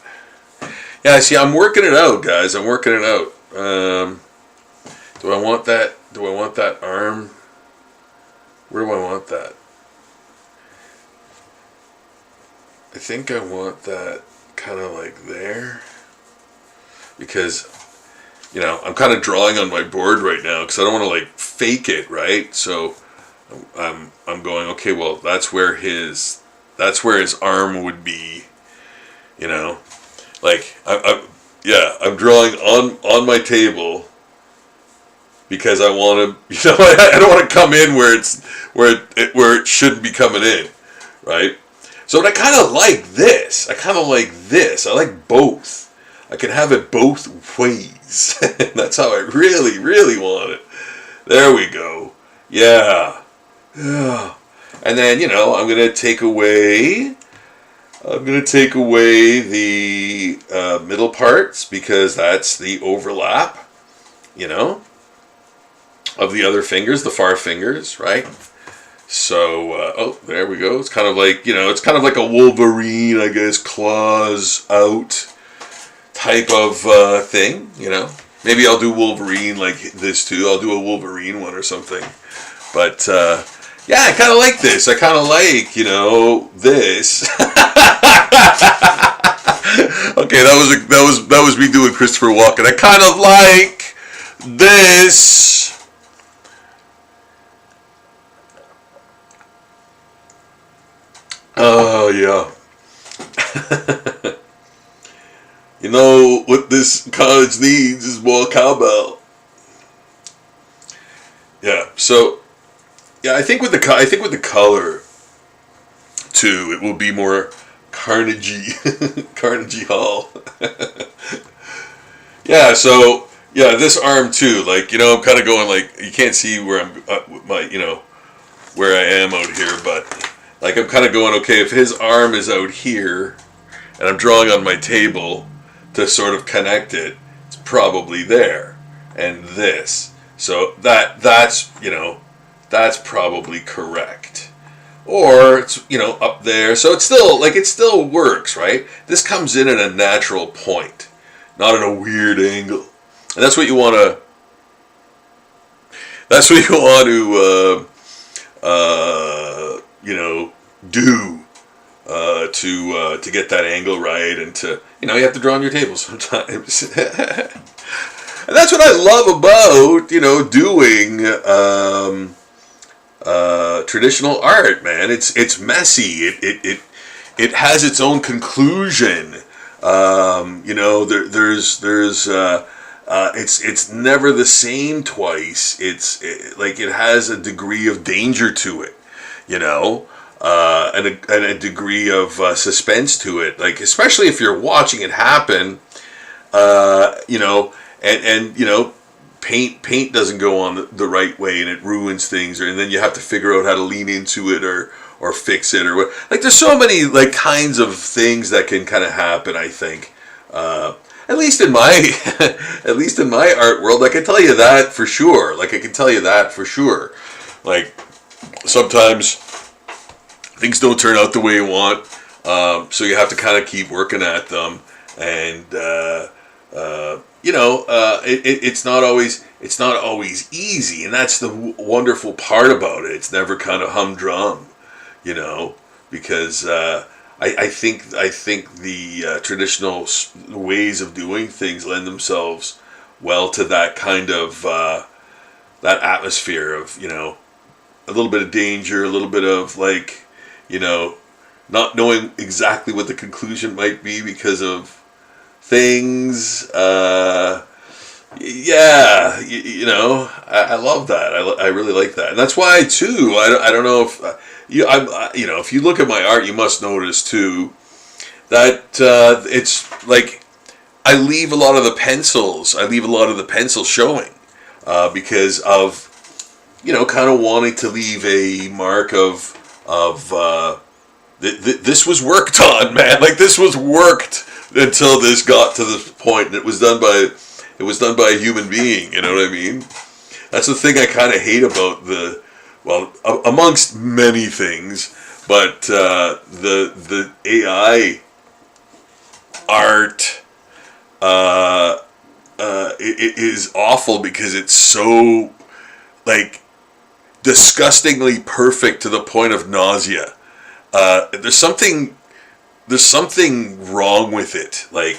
Yeah, see, I'm working it out, guys. I'm working it out. Do I want that? Do I want that arm? Where do I want that? I think I want that kind of like there, because I'm kind of drawing on my board right now because I don't want to like fake it, right? So I'm going, okay, well, that's where his arm would be, like I'm drawing on my table because I want to, I don't want to come in where it shouldn't be coming in, right? So I kind of like this. I like both. I can have it both ways. That's how I really, really want it. There we go. Yeah. And then, I'm going to take away the middle parts because that's the overlap, of the other fingers, the far fingers, right? So, there we go. It's kind of like, a Wolverine, I guess, claws out type of thing, Maybe I'll do Wolverine like this too. I'll do a Wolverine one or something. But, yeah, I kind of like this. I kind of like, this. Okay, that was me doing Christopher Walken. I kind of like this. Oh, yeah. What this college needs is more cowbell. Yeah, so yeah, I think with the color too, it will be more Carnegie Carnegie Hall. Yeah, so yeah, this arm too, like, I'm kind of going like, you can't see where I'm where I am out here, but like I'm kind of going, okay, if his arm is out here and I'm drawing on my table to sort of connect it, it's probably there, and this. So that's probably correct. Or it's, up there. So it's still, it still works, right? This comes in at a natural point, not at a weird angle. And that's what you want to do to get that angle right, and to, you have to draw on your table sometimes. And that's what I love about, doing traditional art, man. It's messy. It has its own conclusion. It's never the same twice. It has a degree of danger to it, and a degree of suspense to it. Like, especially if you're watching it happen, and paint doesn't go on the right way, and it ruins things, and then you have to figure out how to lean into it or fix it, or what. Like, there's so many kinds of things that can kind of happen, I think. At least in my art world, I can tell you that for sure. Like, sometimes things don't turn out the way you want, so you have to kind of keep working at them, and it's not always easy, and that's the wonderful part about it. It's never kind of humdrum, because I think the traditional ways of doing things lend themselves well to that kind of that atmosphere of, a little bit of danger, a little bit of not knowing exactly what the conclusion might be because of things, Yeah, I love that. I really like that, and that's why too. I don't know if if you look at my art, you must notice too that it's like I leave a lot of the pencils. I leave a lot of the pencils showing because of kind of wanting to leave a mark of this was worked on, man. Like this was worked until this got to this point, and it was done by a human being. You know what I mean? That's the thing I kind of hate about amongst many things, but the AI art it is awful because it's so like disgustingly perfect to the point of nausea. There's something wrong with it, like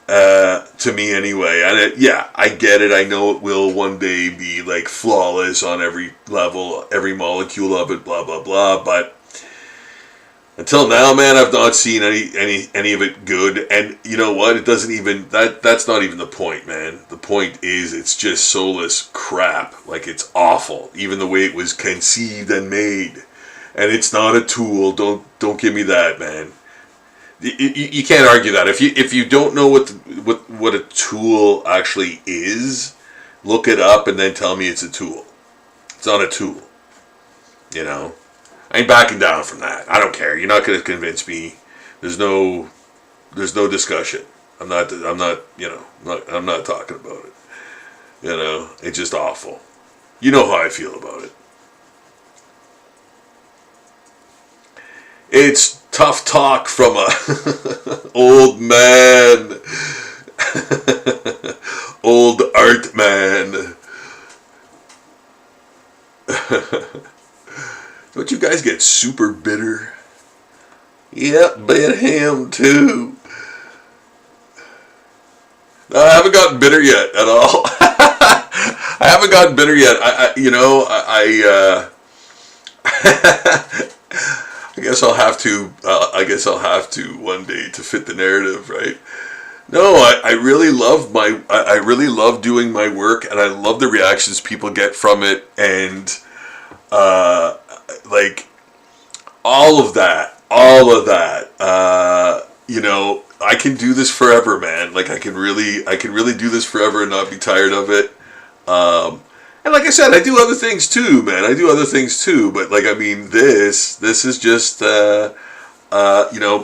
to me anyway. And yeah, I get it. I know it will one day be like flawless on every level, every molecule of it, blah blah blah. But until now, man, I've not seen any of it good. And you know what? It doesn't even that's not even the point, man. The point is it's just soulless crap. Like it's awful, even the way it was conceived and made. And it's not a tool. Don't give me that, man. You can't argue that. If you don't know what a tool actually is, look it up and then tell me it's a tool. It's not a tool. You know, I ain't backing down from that. I don't care. You're not going to convince me. There's no discussion. I'm not. I'm not talking about it. It's just awful. You know how I feel about it. It's tough talk from a old man, old art man. Don't you guys get super bitter? Yep, bet him too. No, I haven't gotten bitter yet at all. I haven't gotten bitter yet. I guess I'll have to. I guess I'll have to one day to fit the narrative, right? No, I really love I really love doing my work, and I love the reactions people get from it, and like all of that, I can do this forever, man. Like I can really do this forever and not be tired of it. And like I said, I do other things too, man. I do other things too, but like I mean, this is just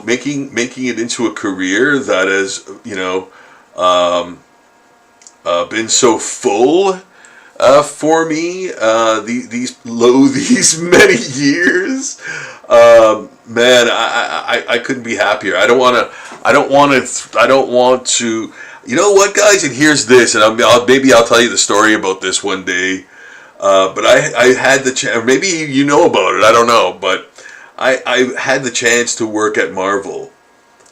making it into a career that has been so full for me these many years. Man, I couldn't be happier. I don't want to. You know what, guys? And here's this, and maybe I'll tell you the story about this one day. But I had the chance. Maybe you know about it. I don't know, but I had the chance to work at Marvel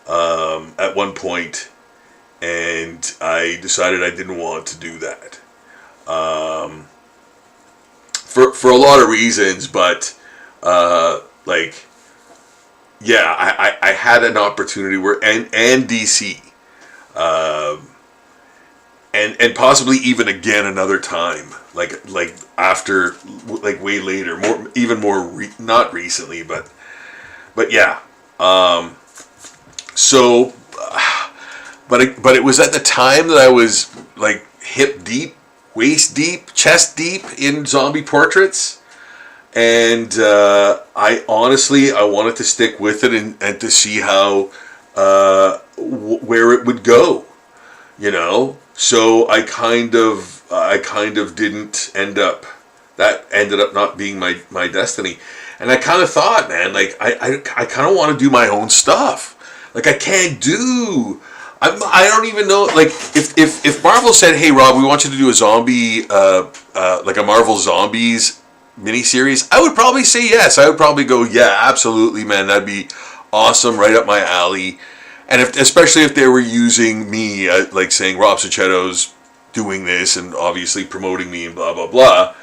at one point, and I decided I didn't want to do that for a lot of reasons. But I had an opportunity where and DC. And possibly even again another time, like after, like way later, not recently, but yeah. So, but it was at the time that I was like hip deep, waist deep, chest deep in zombie portraits, and I honestly wanted to stick with it and to see how where it would go, So I kind of didn't end up. That ended up not being my destiny, and I kind of thought, man, like I kind of want to do my own stuff. Like I can't do. I don't even know. Like if Marvel said, "Hey Rob, we want you to do a zombie, like a Marvel Zombies miniseries," I would probably say yes. I would probably go, yeah, absolutely, man. That'd be awesome, right up my alley. And especially if they were using me, like saying Rob Sacchetto's doing this and obviously promoting me and blah blah blah,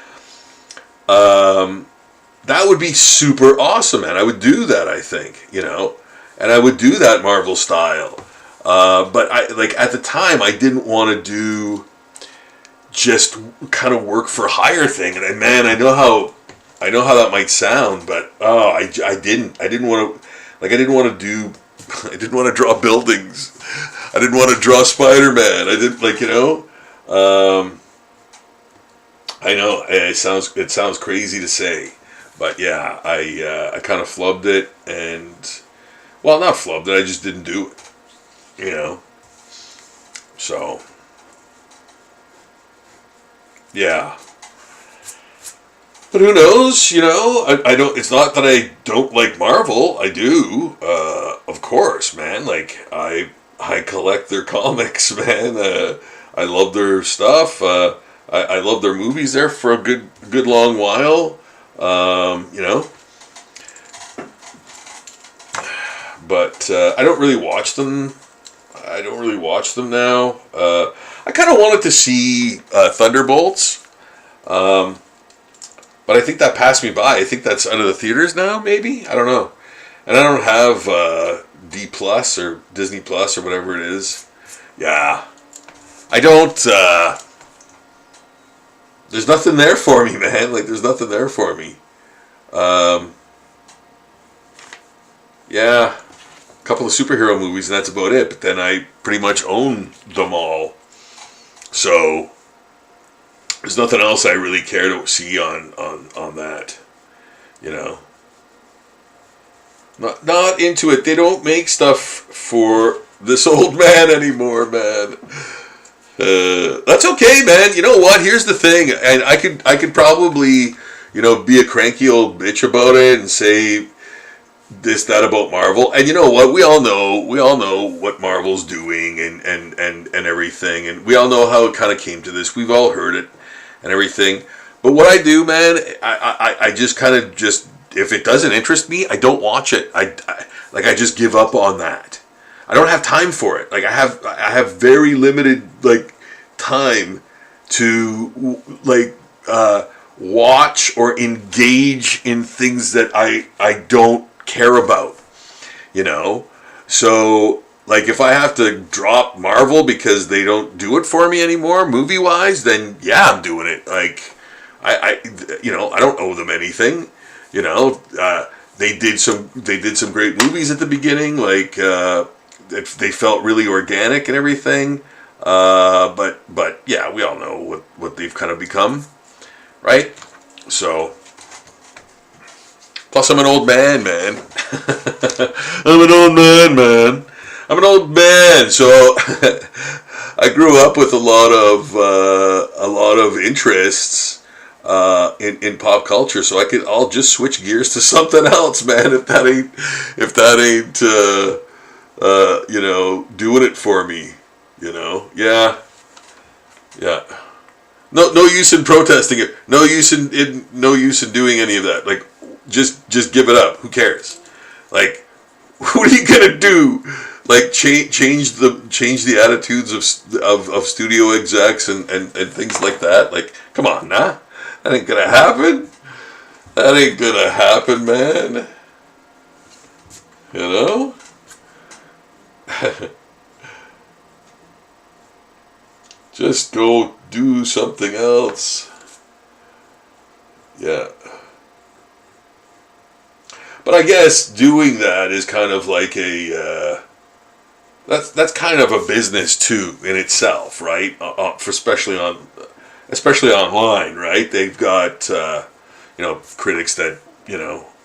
that would be super awesome, man. I would do that, I think, and I would do that Marvel style. But at the time, I didn't want to do just kind of work for hire thing. And man, I know how that might sound, but I didn't want to, like, I didn't want to draw buildings. I didn't want to draw Spider-Man. I didn't, like, I know it sounds crazy to say, but yeah, I kind of flubbed it, and, well, not flubbed it, I just didn't do it, so, yeah. But who knows, I don't, it's not that I don't like Marvel, I do, of course, man, like, I collect their comics, man, I love their stuff, I love their movies there for a good long while, but I don't really watch them. I don't really watch them now. I kind of wanted to see Thunderbolts, but I think that passed me by. I think that's out of the theaters now, maybe? I don't know. And I don't have D Plus or Disney Plus or whatever it is. Yeah. I don't... there's nothing there for me, man. Like, there's nothing there for me. Yeah. A couple of superhero movies, and that's about it. But then I pretty much own them all. So, there's nothing else I really care to see on that. Not into it. They don't make stuff for this old man anymore, man. That's okay, man. You know what? Here's the thing, and I could probably, be a cranky old bitch about it and say this, that about Marvel. And you know what? We all know what Marvel's doing and everything, and we all know how it kind of came to this. We've all heard it and everything. But what I do, man, I just kind of just, if it doesn't interest me, I don't watch it. I just give up on that. I don't have time for it. Like, I have very limited, like, time to, like, watch or engage in things that I don't care about, So, like, if I have to drop Marvel because they don't do it for me anymore, movie-wise, then yeah, I'm doing it. Like, I don't owe them anything. They did some great movies at the beginning, like. They felt really organic and everything, but yeah, we all know what they've kind of become, right? So, plus I'm an old man, man. I'm an old man. I'm an old man. So I grew up with a lot of interests in pop culture. So I'll just switch gears to something else, man. If that ain't. Doing it for me, yeah. No use in protesting it. No use in doing any of that. Like, just give it up. Who cares? Like, what are you gonna do? Like, change the attitudes of studio execs and things like that. Like, come on, nah, that ain't gonna happen. That ain't gonna happen, man. Just go do something else. Yeah. But I guess doing that is kind of like that's kind of a business too in itself, right? Especially online, right? They've got critics that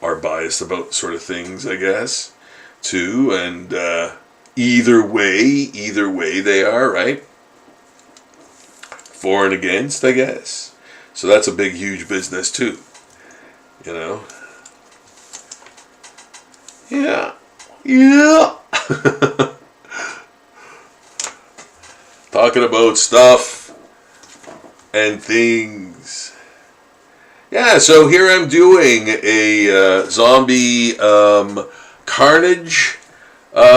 are biased about sort of things, I guess, too, and either way they are, right? For and against, I guess. So that's a big, huge business too. Yeah. Talking about stuff and things. Yeah, so here I'm doing a zombie carnage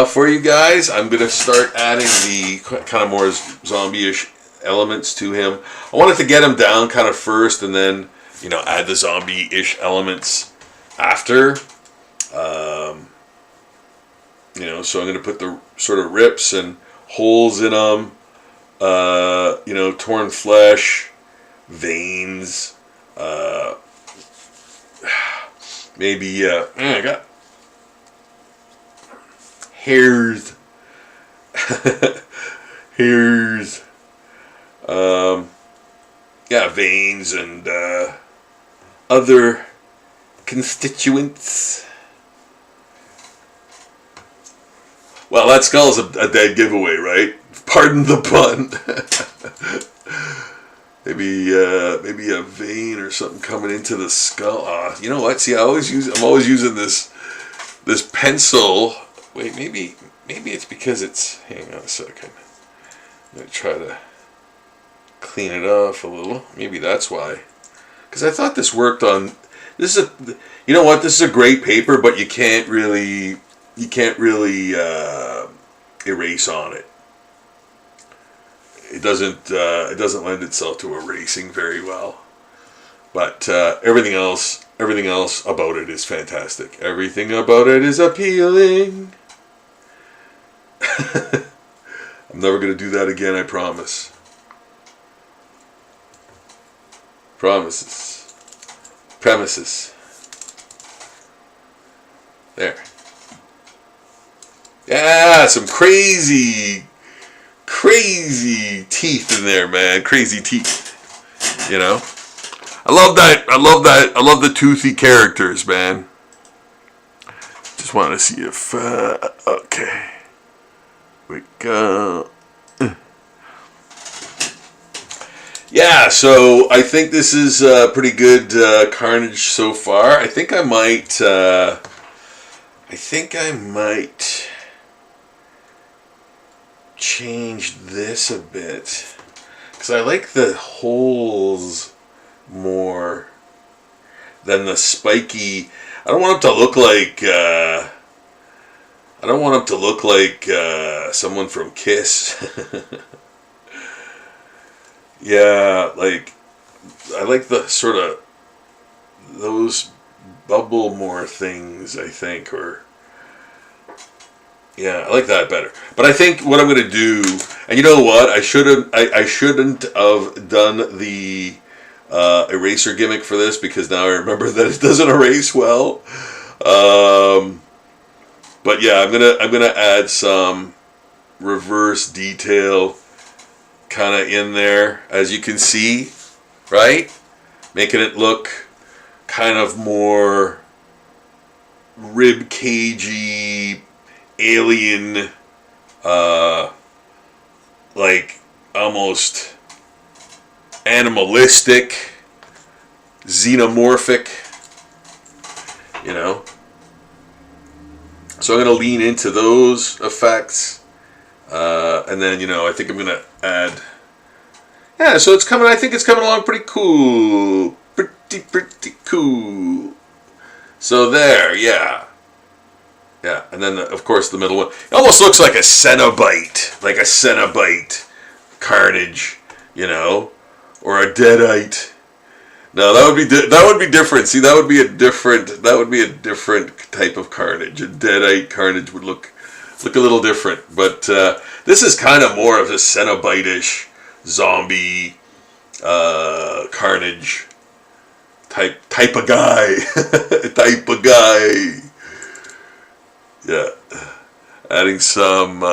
for you guys. I'm going to start adding the kind of more zombie-ish elements to him. I wanted to get him down kind of first and then, add the zombie-ish elements after. So I'm going to put the sort of rips and holes in them, torn flesh, veins, maybe I got hairs, hairs, yeah, veins and other constituents. Well, that skull's a dead giveaway, right? Pardon the pun. Maybe a vein or something coming into the skull. You know what? See, I'm always using this pencil. Wait, maybe it's because it's. Hang on a second. I'm gonna try to clean it off a little. Maybe that's why. Because I thought this worked on. This is a. You know what? This is a great paper, but you can't really erase on it. It doesn't lend itself to erasing very well. But everything else about it is fantastic. Everything about it is appealing. I'm never going to do that again, I promise. Promises. Premises. There. Yeah, some crazy teeth in there, man. Crazy teeth. You know? I love that. I love the toothy characters, man. Just want to see if okay. We go. Yeah, so I think this is pretty good carnage so far. I think I might change this a bit, because I like the holes more than the spiky. I don't want them to look like someone from Kiss. Yeah, like I like the sort of those bubble more things, I think, or yeah, I like that better. But I think what I'm going to do, and you know what, I shouldn't have done the eraser gimmick for this, because now I remember that it doesn't erase well. But yeah, I'm gonna add some reverse detail kind of in there, as you can see, right? Making it look kind of more rib cagey, alien, like almost animalistic, xenomorphic, you know. So I'm going to lean into those effects. And then, you know, I think I'm going to add... Yeah, so it's coming... I think it's coming along pretty cool. Pretty cool. So there, yeah. Yeah, and then, of course, the middle one. It almost looks like a Cenobite. Like a Cenobite carnage, you know? Or a Deadite. No, that would be different. See, that would be a different type of carnage. A Deadite carnage would look a little different. But this is kind of more of a Cenobite-ish zombie carnage type of guy. Type of guy. Yeah. Adding some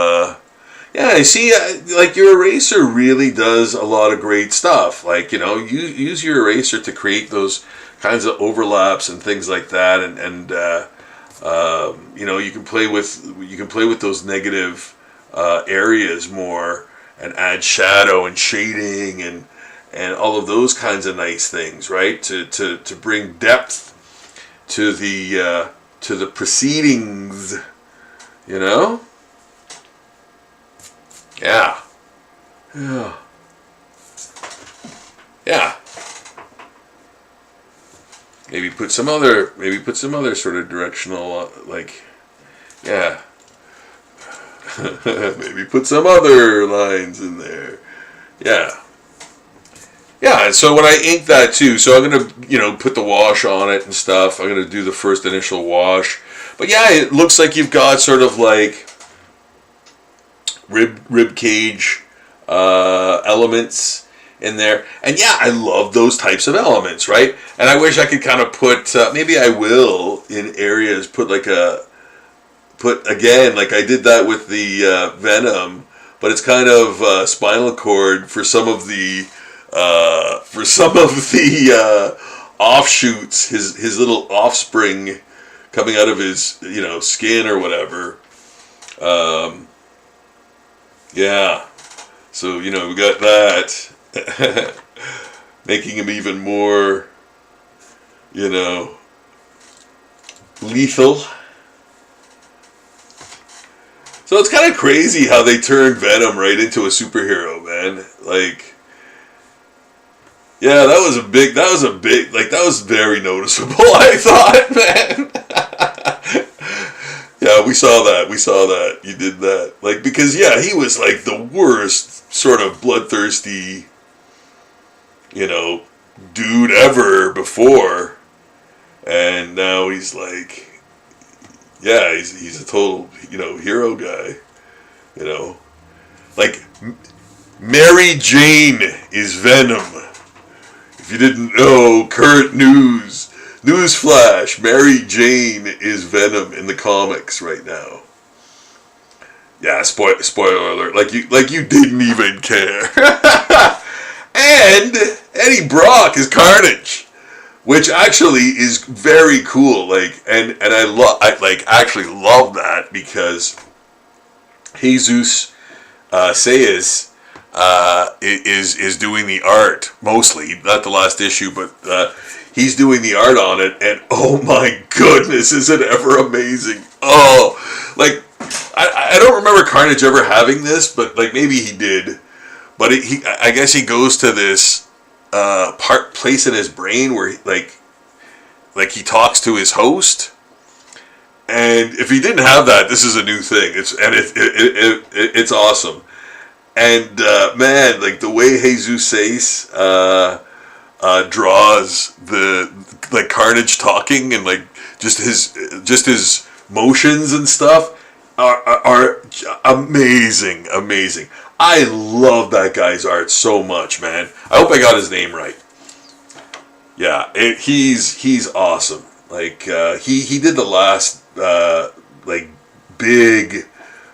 yeah, I see, like, your eraser really does a lot of great stuff. Like, you know, you use your eraser to create those kinds of overlaps and things like that, and you know, you can play with those negative areas more, and add shadow and shading and all of those kinds of nice things, right? To bring depth to the proceedings, you know. Yeah. Yeah. Yeah. Maybe put some other sort of directional, like, yeah. Maybe put some other lines in there. Yeah. Yeah, and so when I ink that too, so I'm going to, you know, put the wash on it and stuff. I'm going to do the first initial wash. But yeah, it looks like you've got sort of like rib cage elements in there. And yeah, I love those types of elements, right? And I wish I could kind of put, maybe I will in areas, put again, like I did that with the Venom, but it's kind of spinal cord for some of the offshoots, his little offspring coming out of his skin or whatever. Yeah, so we got that, making him even more lethal. So it's kind of crazy how they turned Venom right into a superhero, man. Like, yeah, that was very noticeable, I thought, man. Yeah, we saw that. You did that. Like, because, yeah, he was like the worst sort of bloodthirsty, dude ever before. And now he's like, yeah, he's a total, hero guy. Like, Mary Jane is Venom. If you didn't know, current newsflash, Mary Jane is Venom in the comics right now. Yeah, spoiler alert. Like you didn't even care. And Eddie Brock is Carnage, which actually is very cool. Like, and I actually love that because Jesus Sayas is doing the art mostly, not the last issue, but he's doing the art on it, and oh my goodness, is it ever amazing? Oh, like I don't remember Carnage ever having this, but like maybe he did. But I guess he goes to this place in his brain where like he talks to his host. And if he didn't have that, this is a new thing. It's awesome. And man, like the way Jesus Sace draws the like Carnage talking and like just his motions and stuff are amazing. I love that guy's art so much, man. I hope I got his name right. Yeah, he's awesome. Like he did the last like big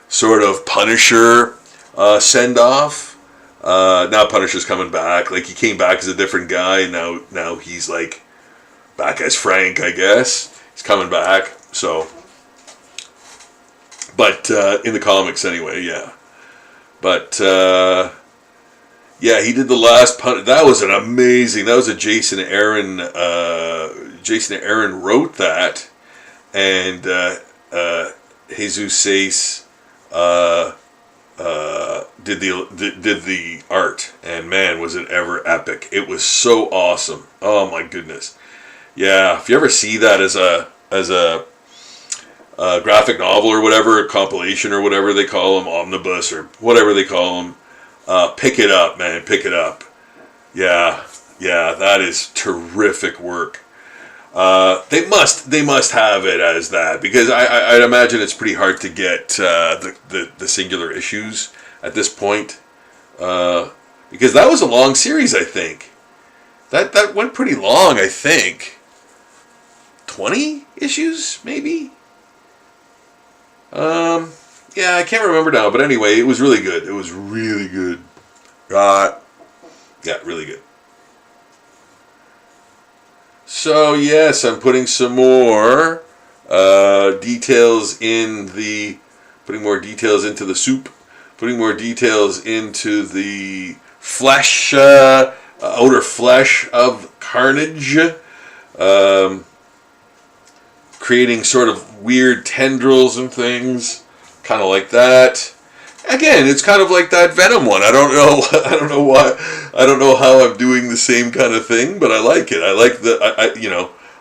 sort of Punisher send off. Now Punisher's coming back. Like he came back as a different guy, and now he's like back as Frank, I guess. He's coming back. So, but in the comics anyway, yeah. But yeah, he did the last Punisher. That was an amazing. That was a Jason Aaron. Jason Aaron wrote that, and Jesus Sace did the art, and man, was it ever epic! It was so awesome. Oh my goodness, yeah. If you ever see that as a graphic novel or whatever, a compilation or whatever they call them, omnibus or whatever they call them, pick it up, man. Pick it up. Yeah, that is terrific work. They must have it as that, because I'd imagine it's pretty hard to get the singular issues at this point, because that was a long series. I think that went pretty long. I think 20 issues maybe. Yeah, I can't remember now, but anyway, it was really good. It was really good. Yeah, really good. So yes, I'm putting some more details putting more details into the soup, putting more details into the flesh, outer flesh of Carnage, creating sort of weird tendrils and things, kind of like that. Again, it's kind of like that Venom one. I don't know why. I don't know how I'm doing the same kind of thing, but I like it. I like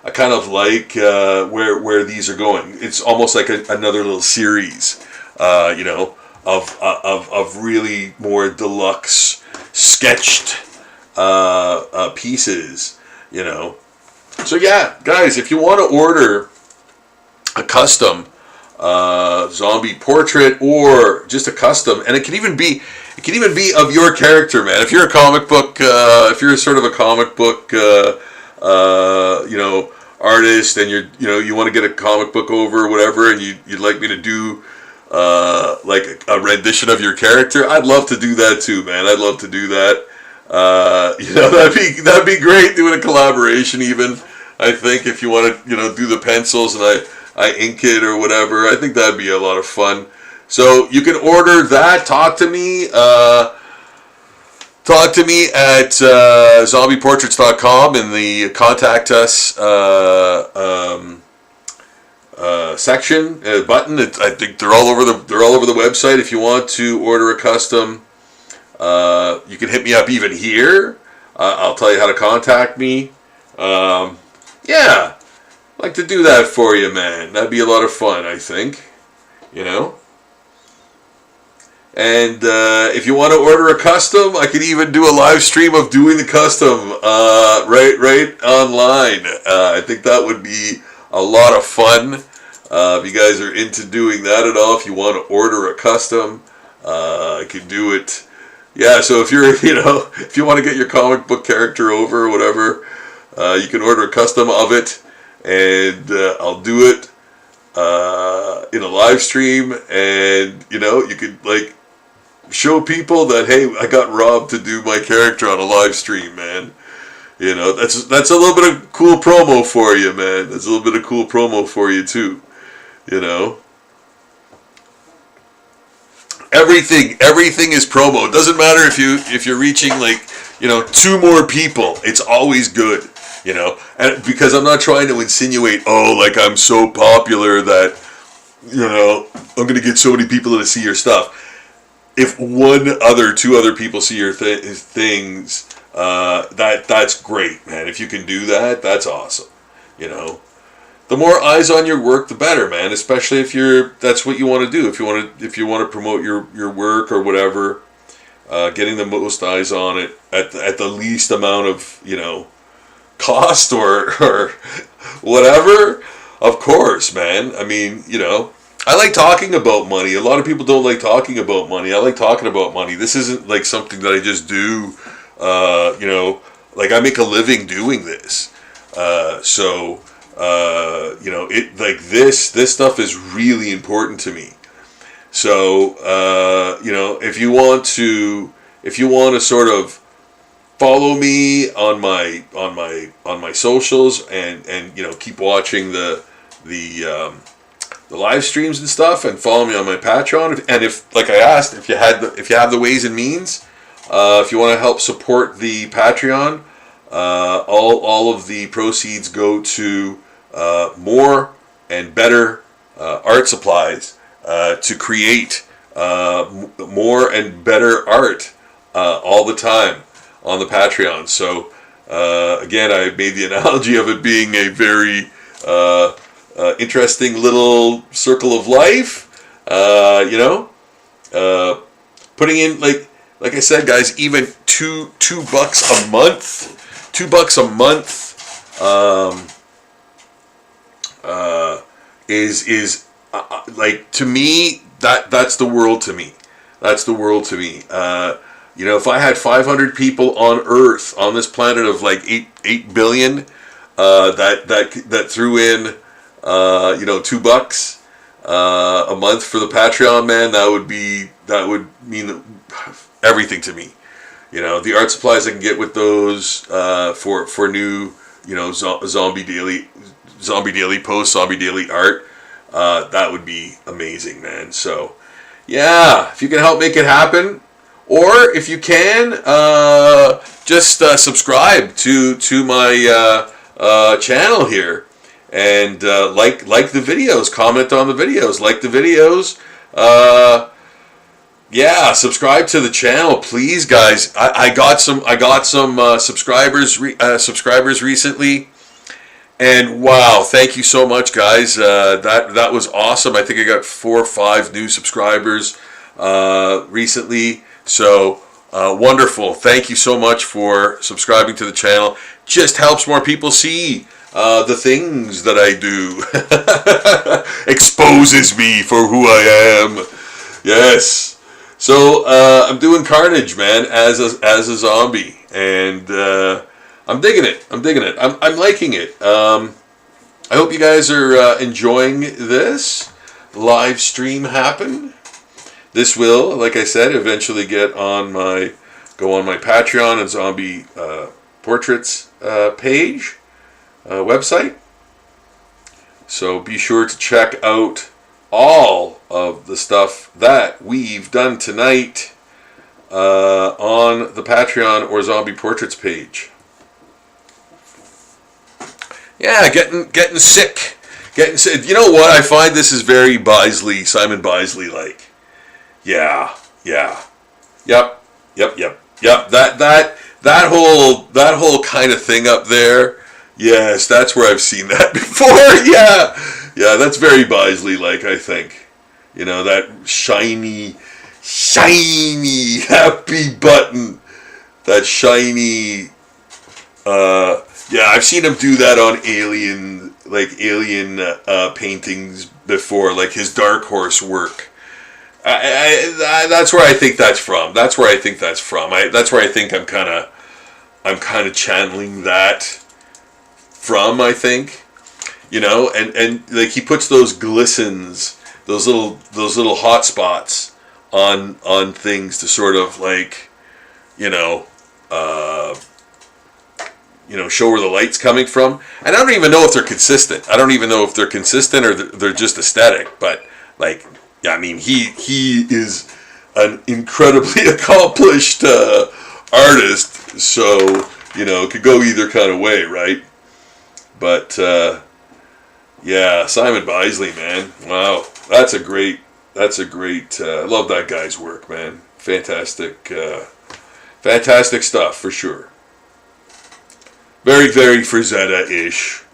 I kind of like where these are going. It's almost like another little series, of really more deluxe sketched pieces, So yeah, guys, if you want to order a custom zombie portrait, or just a custom. And it can even be of your character, man. If you're a comic book, if you're sort of a comic book, artist, and you want to get a comic book over or whatever, and you'd like me to do like a rendition of your character, I'd love to do that too, man. I'd love to do that. That'd be great, doing a collaboration even. I think if you want to, do the pencils and I ink it or whatever, I think that'd be a lot of fun. So you can order that. Talk to me at zombieportraits.com in the contact us section button. I think they're all over the website. If you want to order a custom, you can hit me up even here. I'll tell you how to contact me. Yeah, I'd like to do that for you, man. That'd be a lot of fun, I think. And if you want to order a custom, I could even do a live stream of doing the custom right online. I think that would be a lot of fun. If you guys are into doing that at all, if you want to order a custom, I could do it. Yeah, so if you're, if you want to get your comic book character over or whatever, you can order a custom of it, and I'll do it in a live stream, and you could show people that, hey, I got Rob to do my character on a live stream, man. That's a little bit of cool promo for you, man. That's a little bit of cool promo for you too. Everything is promo. It doesn't matter if you're reaching 2 more people. It's always good, And because I'm not trying to insinuate, I'm so popular that I'm gonna get so many people to see your stuff. If 2 other people see your things, that's great, man. If you can do that, that's awesome. The more eyes on your work, the better, man. Especially if that's what you want to do. If you want to promote your work or whatever, getting the most eyes on it at the least amount of cost or whatever. Of course, man. I mean, I like talking about money. A lot of people don't like talking about money. I like talking about money. This isn't something that I just do. I make a living doing this. This stuff is really important to me. So, if you want to sort of follow me on my socials and keep watching the live streams and stuff, and follow me on my Patreon. And if, like I asked, if you have the ways and means, if you want to help support the Patreon, all of the proceeds go to more and better art supplies to create more and better art all the time on the Patreon. So again, I made the analogy of it being a very interesting little circle of life. Putting in like I said, guys, even $2 a month. $2 a month is to me, that's the world to me. That's the world to me. If I had 500 people on Earth, on this planet of 8 billion, that threw in $2 a month for the Patreon, man, that would mean everything to me. The art supplies I can get with those for new zombie daily posts, zombie daily art, that would be amazing, man. So yeah, if you can help make it happen, or if you can just subscribe to my channel here, and like the videos, comment on the videos, like the videos. Yeah, subscribe to the channel, please, guys. I got some subscribers recently, and wow, thank you so much, guys. That was awesome. I think I got 4 or 5 new subscribers recently. So wonderful. Thank you so much for subscribing to the channel. Just helps more people see the things that I do, exposes me for who I am. Yes. So I'm doing Carnage, man, as a zombie, and I'm digging it. I'm liking it. I hope you guys are enjoying this live stream happen. This will, like I said, eventually go on my Patreon and Zombie Portraits page, website. So be sure to check out all of the stuff that we've done tonight on the Patreon or Zombie Portraits page. Yeah, getting sick. You know what? I find this is very Simon Bisley-like. Yeah. Yep. That whole kind of thing up there. Yes, that's where I've seen that before. Yeah, that's very Bisley-like, I think. You know, that shiny happy button. That shiny. Yeah, I've seen him do that on alien paintings before, like his Dark Horse work. That's where I think that's from. That's where I think I'm kind of channeling that from. I think, you know, and like he puts those glistens, those little hot spots on things to sort of like, show where the light's coming from. And I don't even know if they're consistent. I don't even know if they're consistent or they're just aesthetic. But like, yeah, I mean, he is an incredibly accomplished artist. So, it could go either kind of way, right? But yeah, Simon Bisley, man. Wow, that's a great. I love that guy's work, man. Fantastic stuff for sure. Very, very Frazetta-ish.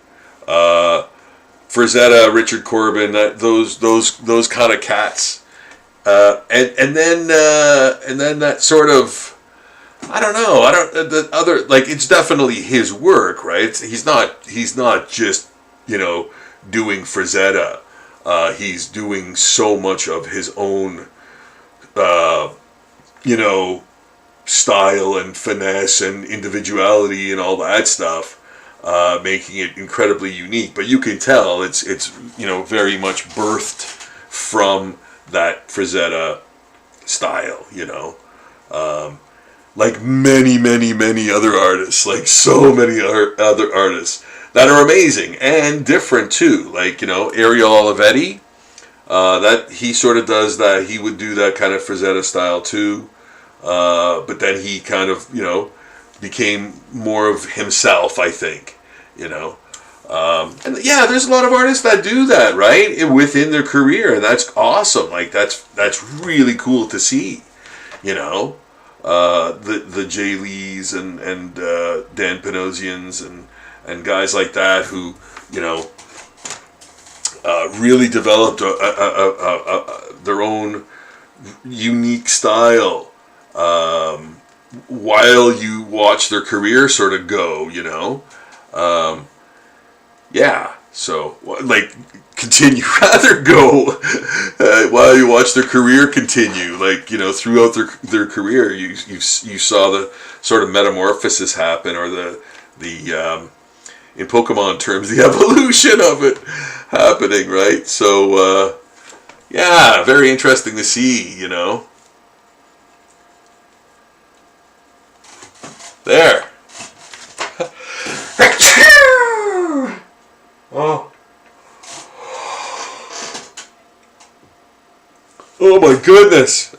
Frazetta, Richard Corbin, those kind of cats, and then that sort of, I don't know, the other, like, it's definitely his work, right? He's not just doing Frazetta. He's doing so much of his own, style and finesse and individuality and all that stuff, making it incredibly unique. But you can tell it's very much birthed from that Frazetta style, like many other artists, like so many other artists that are amazing and different too. Like, Ariel Olivetti, that he sort of does that. He would do that kind of Frazetta style too. But then he kind of, became more of himself, I think, and yeah, there's a lot of artists that do that, right, within their career, and that's awesome. Like, that's really cool to see, the Jay Lees and Dan Panosians and guys like that who, really developed their own unique style. While you watch their career sort of go, yeah, so, like, continue, rather go, while you watch their career continue, like, throughout their career, you saw the sort of metamorphosis happen, or the in Pokemon terms, the evolution of it happening, right? So, yeah, very interesting to see, There. Oh my goodness.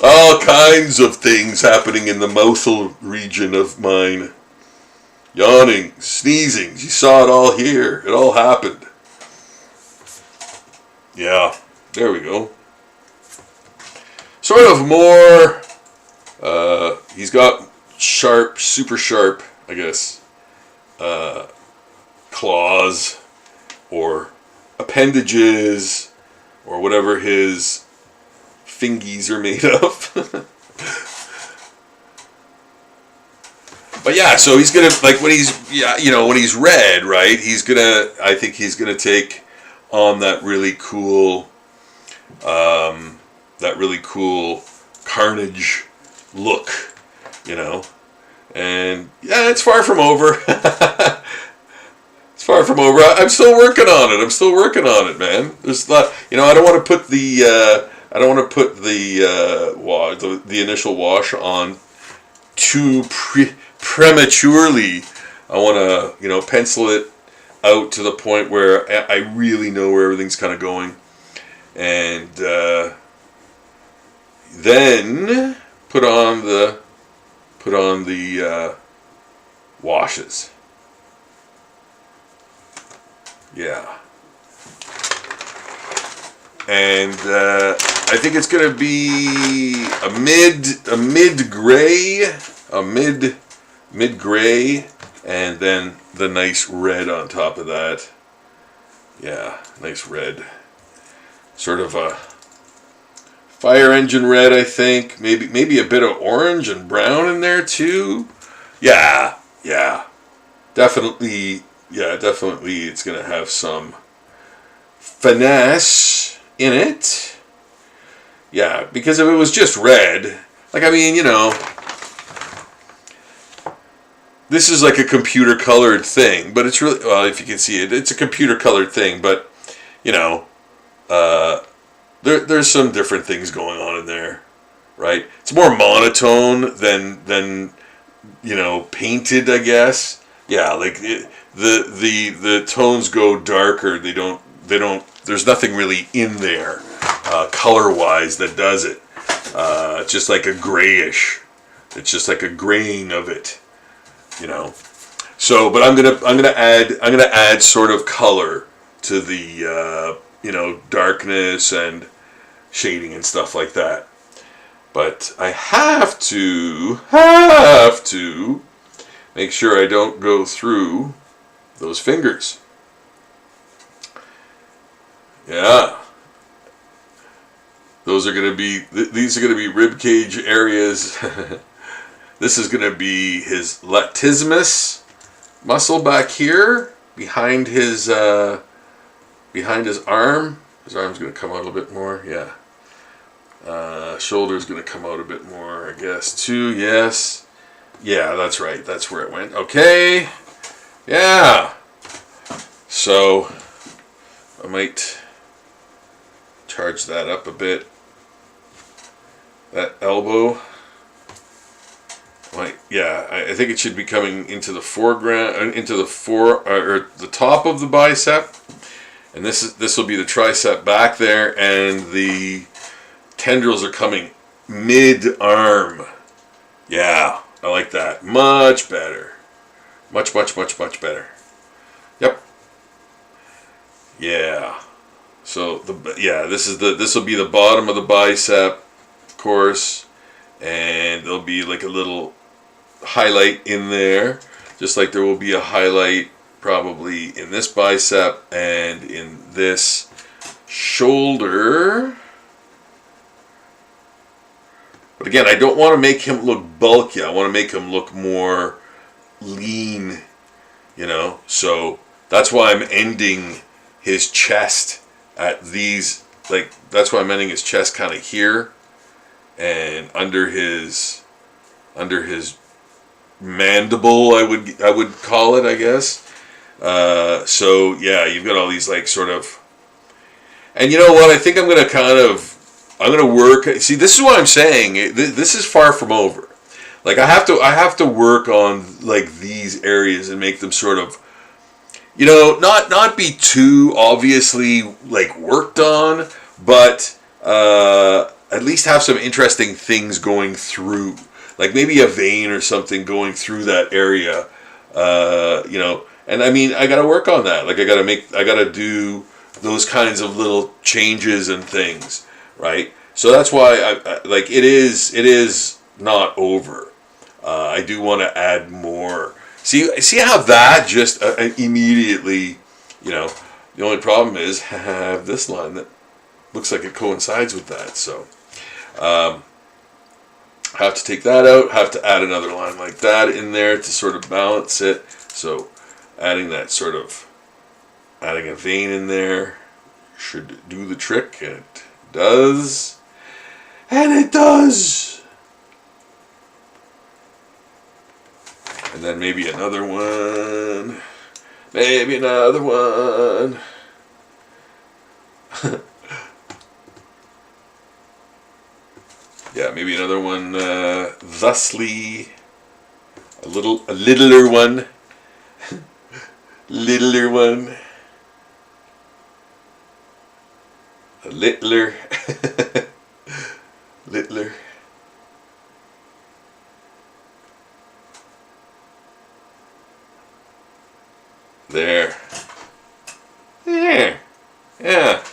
All kinds of things happening in the mouthal region of mine. Yawning, sneezing. You saw it all here. It all happened. Yeah, there we go. Sort of more... he's got super sharp, I guess, claws or appendages or whatever his fingies are made of. But yeah, so he's gonna, like, when he's, yeah, you know, when he's red, right? I think he's gonna take on that really cool, Carnage look, you know. And yeah, it's far from over. It's far from over. I'm still working on it. Man. There's a lot. You know, I don't want to put the the initial wash on too prematurely. I want to, you know, pencil it out to the point where I really know where everything's kind of going, and then put on the washes. Yeah. And I think it's gonna be a mid gray, and then the nice red on top of that. Yeah, nice red. Sort of a fire engine red, I think. Maybe a bit of orange and brown in there too. Yeah. Definitely it's gonna have some finesse in it. Yeah, because if it was just red, like, I mean, you know, this is like a computer colored thing, but it's really, well, if you can see it, it's a computer colored thing, but, you know, there's some different things going on in there, right? It's more monotone than you know, painted, I guess. Yeah, like the tones go darker. They don't. There's nothing really in there, color-wise, that does it. It's just like a grayish. It's just like a graying of it, you know. So, but I'm gonna add sort of color to the you know, darkness and shading and stuff like that. But I have to make sure I don't go through those fingers. Yeah. These are going to be rib cage areas. This is going to be his latissimus muscle back here behind his arm. His arm's going to come out a little bit more. Yeah. Shoulder's going to come out a bit more, I guess, too. Yes. Yeah, that's right. That's where it went. Okay. Yeah. So I might charge that up a bit. That elbow. I think it should be coming into the foreground, into the or the top of the bicep. And this will be the tricep back there, and the tendrils are coming mid-arm. Yeah, I like that. Much better. Much better. Yep. Yeah. So this will be the bottom of the bicep, of course, and there'll be like a little highlight in there, just like there will be a highlight probably in this bicep and in this shoulder. But again, I don't want to make him look bulky. I want to make him look more lean, you know. So that's why I'm ending his chest at these, like, that's why I'm ending his chest kind of here and under his mandible, I would call it, I guess. So yeah, you've got all these like sort of, and you know what? I think I'm gonna work. See, this is what I'm saying. This is far from over. Like I have to work on like these areas and make them sort of, you know, not be too obviously like worked on, but at least have some interesting things going through, like maybe a vein or something going through that area, you know. And I mean, I got to work on that. Like I got to do those kinds of little changes and things, right? So that's why I like it is not over. I do want to add more. See how that just immediately, you know, the only problem is I have this line that looks like it coincides with that. So, Have to take that out. Have to add another line like that in there to sort of balance it. So adding that sort of, adding a vein in there should do the trick, and it does. And it does. And then maybe another one. Maybe another one. Yeah, maybe another one, thusly, a littler one, littler one, a littler, littler. There. Yeah. Yeah.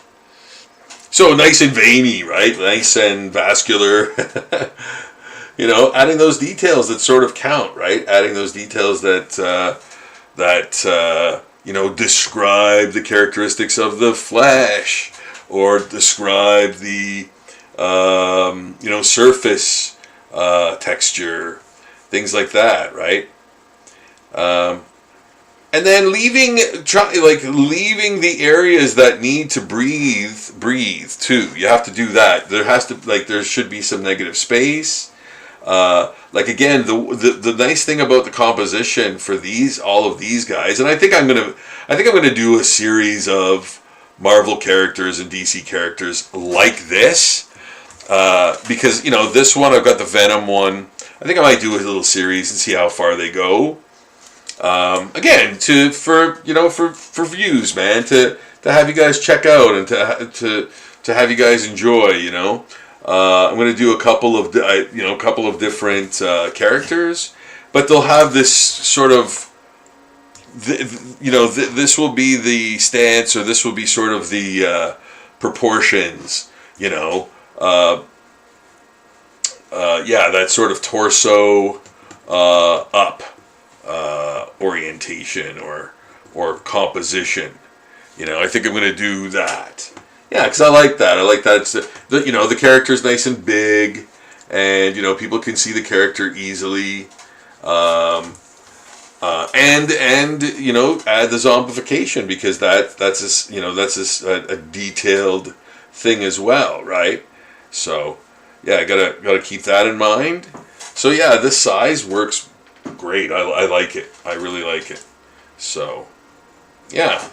So nice and veiny, right? Nice and vascular. You know, adding those details that sort of count, right? Adding those details that you know, describe the characteristics of the flesh, or describe the you know, surface texture, things like that, right? And then leaving the areas that need to breathe too. You have to do that. There should be some negative space. Like again, the nice thing about the composition for all of these guys, and I think I'm gonna do a series of Marvel characters and DC characters like this, because you know, this one, I've got the Venom one. I think I might do a little series and see how far they go. Again, for views, man, to have you guys check out and to have you guys enjoy, you know. I'm going to do a couple of different characters, but they'll have this sort of, this will be the stance, or this will be sort of the proportions, you know. That sort of torso up orientation or composition. You know, I think I'm going to do that. Yeah, because I like that. I like that. It's the character's nice and big, and you know, people can see the character easily. And you know, add the zombification, because that's a detailed thing as well, right? So yeah, I gotta keep that in mind. So yeah, this size works great. I like it. I really like it. So yeah,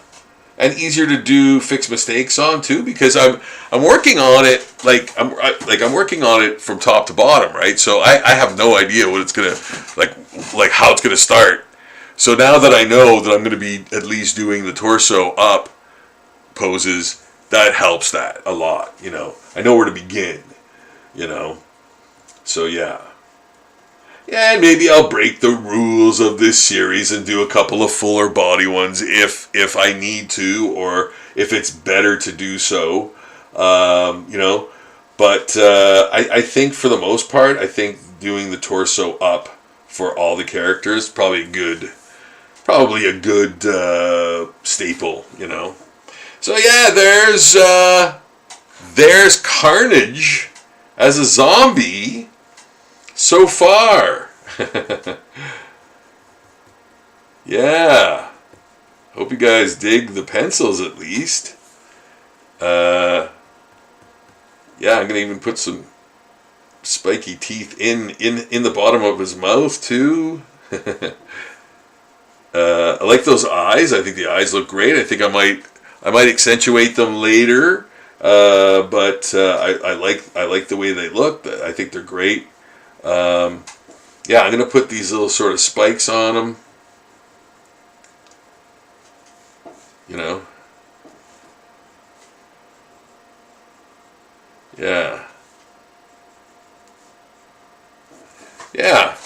and easier to fix mistakes on too, because I'm working on it I'm working on it from top to bottom, right? So I have no idea what it's gonna like how it's gonna start. So now that I know that I'm gonna be at least doing the torso up poses, that helps that a lot. You know, I know where to begin. You know, so yeah. Yeah, and maybe I'll break the rules of this series and do a couple of fuller body ones if I need to, or if it's better to do so. You know, but I think for the most part, I think doing the torso up for all the characters probably a good staple. You know, so yeah, there's Carnage as a zombie. So far. Yeah. Hope you guys dig the pencils at least. Yeah, I'm going to even put some spiky teeth in the bottom of his mouth too. I like those eyes. I think the eyes look great. I think I might accentuate them later. But I like the way they look. I think they're great. Yeah, I'm going to put these little sort of spikes on them. You know. Yeah. Yeah.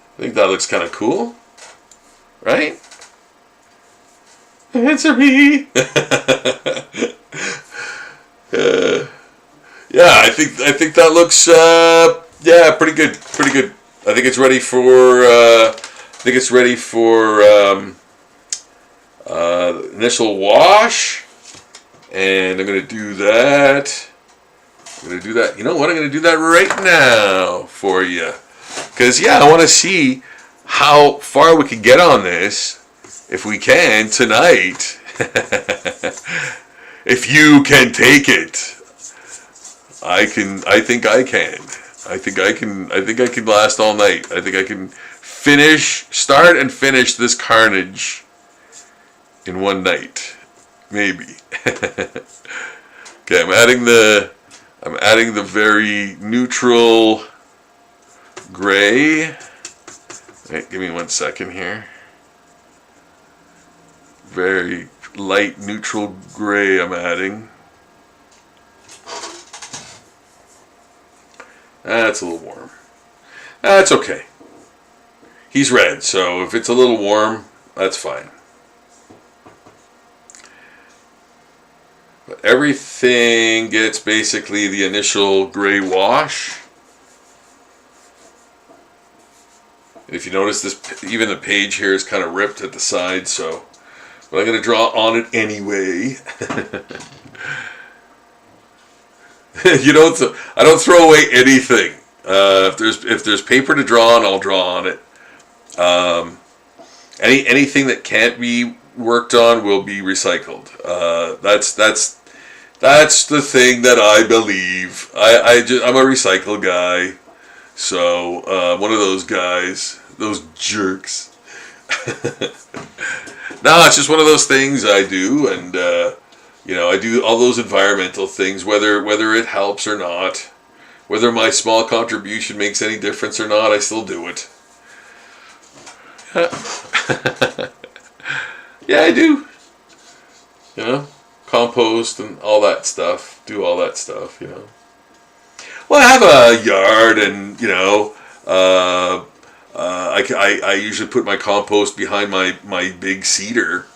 I think that looks kind of cool. Right? Answer me. Yeah, I think that looks pretty good. I think it's ready for initial wash, and I'm gonna do that. I'm going to do that. You know what? I'm going to do that right now for you. Because, yeah, I want to see how far we can get on this, if we can, tonight. If you can take it. I think I can. I think I can last all night. I think I can start and finish this carnage in one night. Maybe. Okay, I'm adding the very neutral gray. Wait, give me 1 second here. Very light neutral gray I'm adding. That's a little warm. That's okay. He's red, so if it's a little warm, that's fine. But everything gets basically the initial gray wash. If you notice, this, even the page here is kind of ripped at the side, so but I'm going to draw on it anyway. I don't throw away anything. If there's paper to draw on, I'll draw on it. Anything that can't be worked on will be recycled. That's the thing that I believe. I'm a recycle guy. So one of those guys, those jerks. No, it's just one of those things I do, and I do all those environmental things, whether it helps or not, whether my small contribution makes any difference or not, I still do it. Yeah, I do. Compost and all that stuff. Do all that stuff. Well, I have a yard, and I usually put my compost behind my big cedar,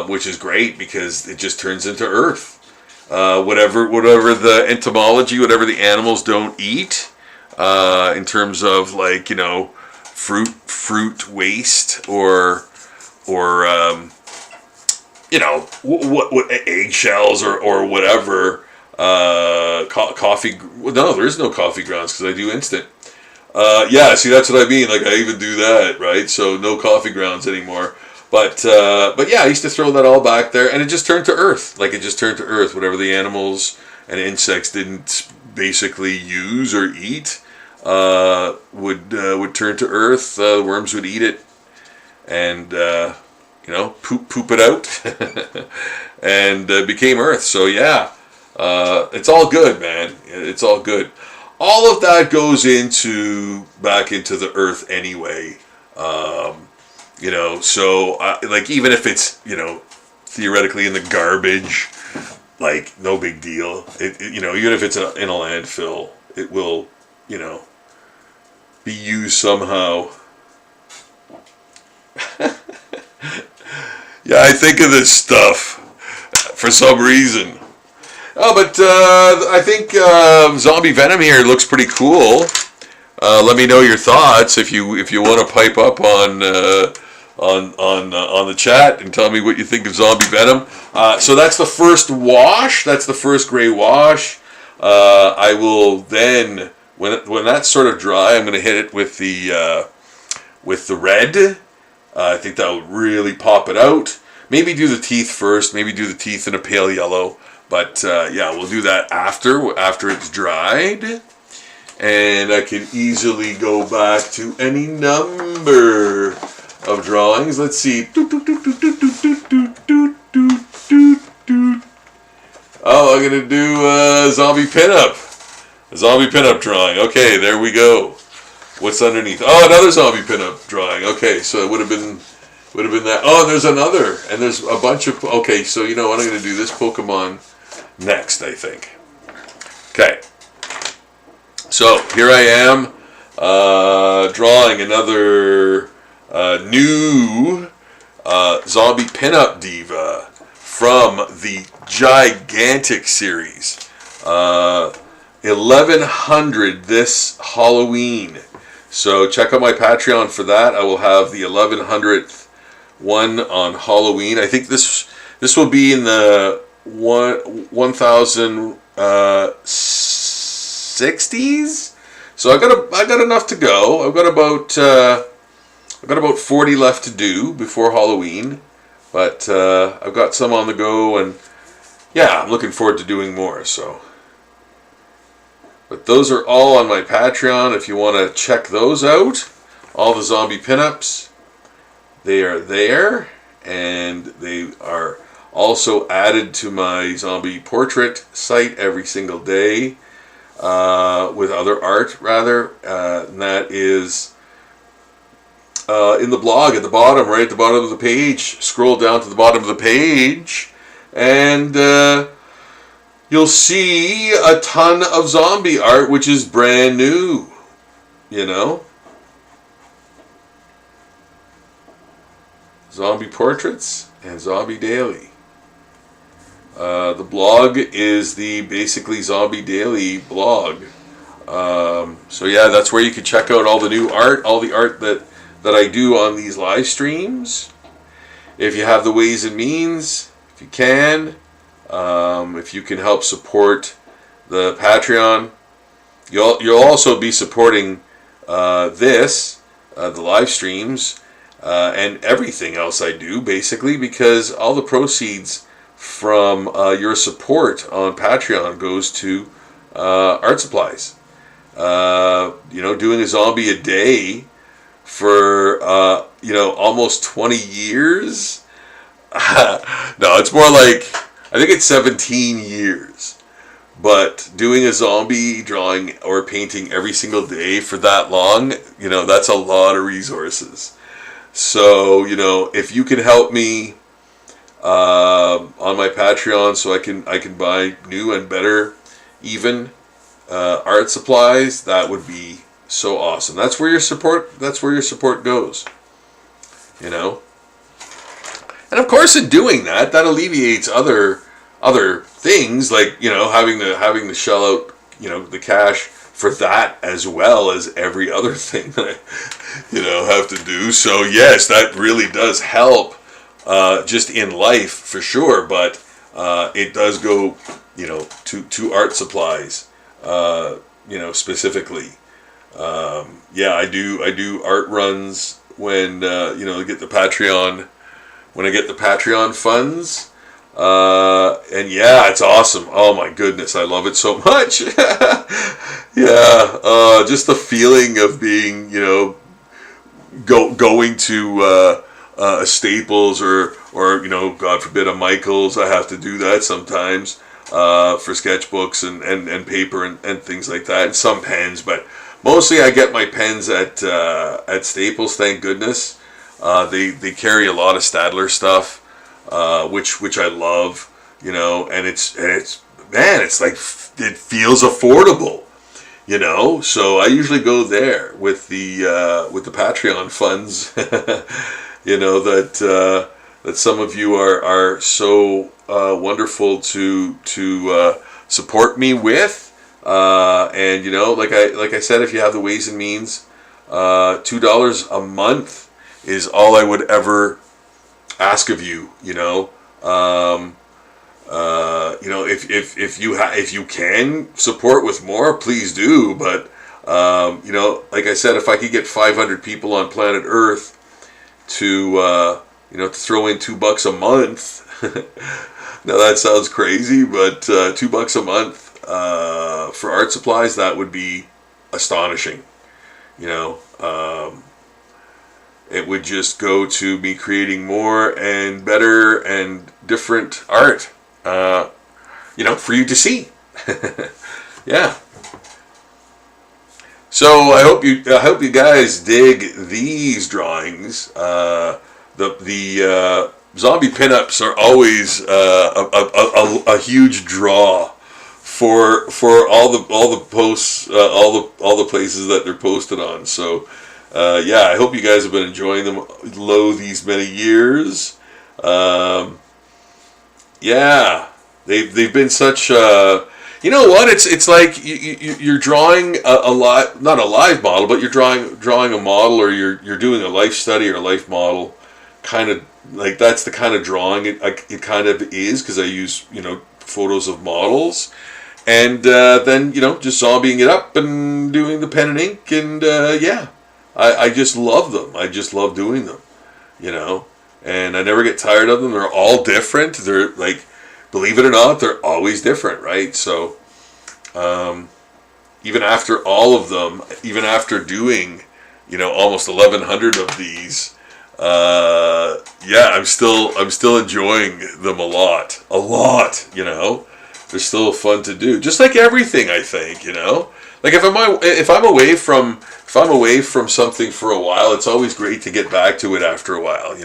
which is great because it just turns into earth. Whatever the entomology, whatever the animals don't eat, in terms of fruit waste or what eggshells or whatever. Coffee. No, there is no coffee grounds because I do instant. Yeah, see, that's what I mean. I even do that, right? So no coffee grounds anymore. But yeah, I used to throw that all back there, and it just turned to earth. It just turned to earth. Whatever the animals and insects didn't basically use or eat would turn to earth. The worms would eat it, and poop it out, and became earth. So yeah, it's all good, man. It's all good. All of that goes back into the earth anyway. So even if it's theoretically in the garbage, no big deal. Even if it's in a landfill, it will be used somehow. Yeah, I think of this stuff for some reason. Oh, but I think Zombie Venom here looks pretty cool. Let me know your thoughts if you want to pipe up on the chat and tell me what you think of Zombie Venom. So that's the first wash. That's the first gray wash. I will then, when that's sort of dry, I'm going to hit it with the red. I think that will really pop it out. Maybe do the teeth first. Maybe do the teeth in a pale yellow. But yeah, we'll do that after it's dried. And I can easily go back to any number of drawings. Let's see. Oh, I'm going to do Zombie Pinup. A Zombie Pinup drawing. Okay, there we go. What's underneath? Oh, another Zombie Pinup drawing. Okay, so it would have been that. Oh, and there's another. And there's a bunch of... Okay, so you know what? I'm going to do this Pokemon next, I think. Okay. So here I am drawing another new Zombie Pinup Diva from the gigantic series. 1100 this Halloween. So check out my Patreon for that. I will have the 1100th one on Halloween. I think this will be in the 1000 60s. So I got enough to go. I've got about 40 left to do before Halloween, but I've got some on the go, and yeah, I'm looking forward to doing more. So, but those are all on my Patreon. If you want to check those out, all the zombie pinups, they are there, and they are also added to my zombie portrait site every single day, with other art rather, and that is in the blog at the bottom, right at the bottom of the page. Scroll down to the bottom of the page, and you'll see a ton of zombie art, which is brand new, you know. Zombie portraits and zombie daily. The blog is the basically Zombie Daily blog. So yeah, that's where you can check out all the new art, all the art that I do on these live streams. If you have the ways and means, if you can help support the Patreon, you'll also be supporting the live streams, and everything else I do, basically, because all the proceeds from your support on Patreon goes to art supplies. Doing a zombie a day for almost 20 years. No, it's more like, I think it's 17 years. But doing a zombie drawing or painting every single day for that long, that's a lot of resources. So, if you can help me on my Patreon, so I can buy new and better even art supplies, that would be so awesome. That's where your support goes. And of course, in doing that alleviates other things, like having to shell out the cash for that, as well as every other thing that I have to do. So yes, that really does help, just in life for sure. But it does go to art supplies, specifically. I do art runs when I get the Patreon funds. And yeah, it's awesome. Oh my goodness, I love it so much. Yeah, just the feeling of being, going to a Staples or God forbid a Michael's. I have to do that sometimes for sketchbooks and paper and things like that, and some pens, but mostly I get my pens at Staples. Thank goodness. They carry a lot of Stadler stuff. Which I love, and it's like, it feels affordable, so I usually go there with the Patreon funds, that some of you are so wonderful to support me with, and like I said, if you have the ways and means, $2 a month is all I would ever ask of you. If you can support with more, please do. But like I said, if I could get 500 people on planet Earth to to throw in $2 a month, now that sounds crazy, but $2 a month for art supplies, that would be astonishing. It would just go to me creating more and better and different art, for you to see. Yeah. So I hope you guys dig these drawings. The zombie pinups are always a huge draw for all the posts, all the places that they're posted on. So. I hope you guys have been enjoying them these many years. They've been such. It's like you're drawing a lot, not a live model, but you're drawing a model, or you're doing a life study or a life model, kind of like that's the kind of drawing it kind of is, because I use photos of models, and then just zombieing it up and doing the pen and ink, and yeah, I just love them. I just love doing them, and I never get tired of them. They're all different. They're like, believe it or not, they're always different, right? So even after all of them, even after doing almost 1,100 of these, yeah, I'm still enjoying them a lot. They're still fun to do, just like everything, I think. Like if I'm away from something for a while, it's always great to get back to it after a while.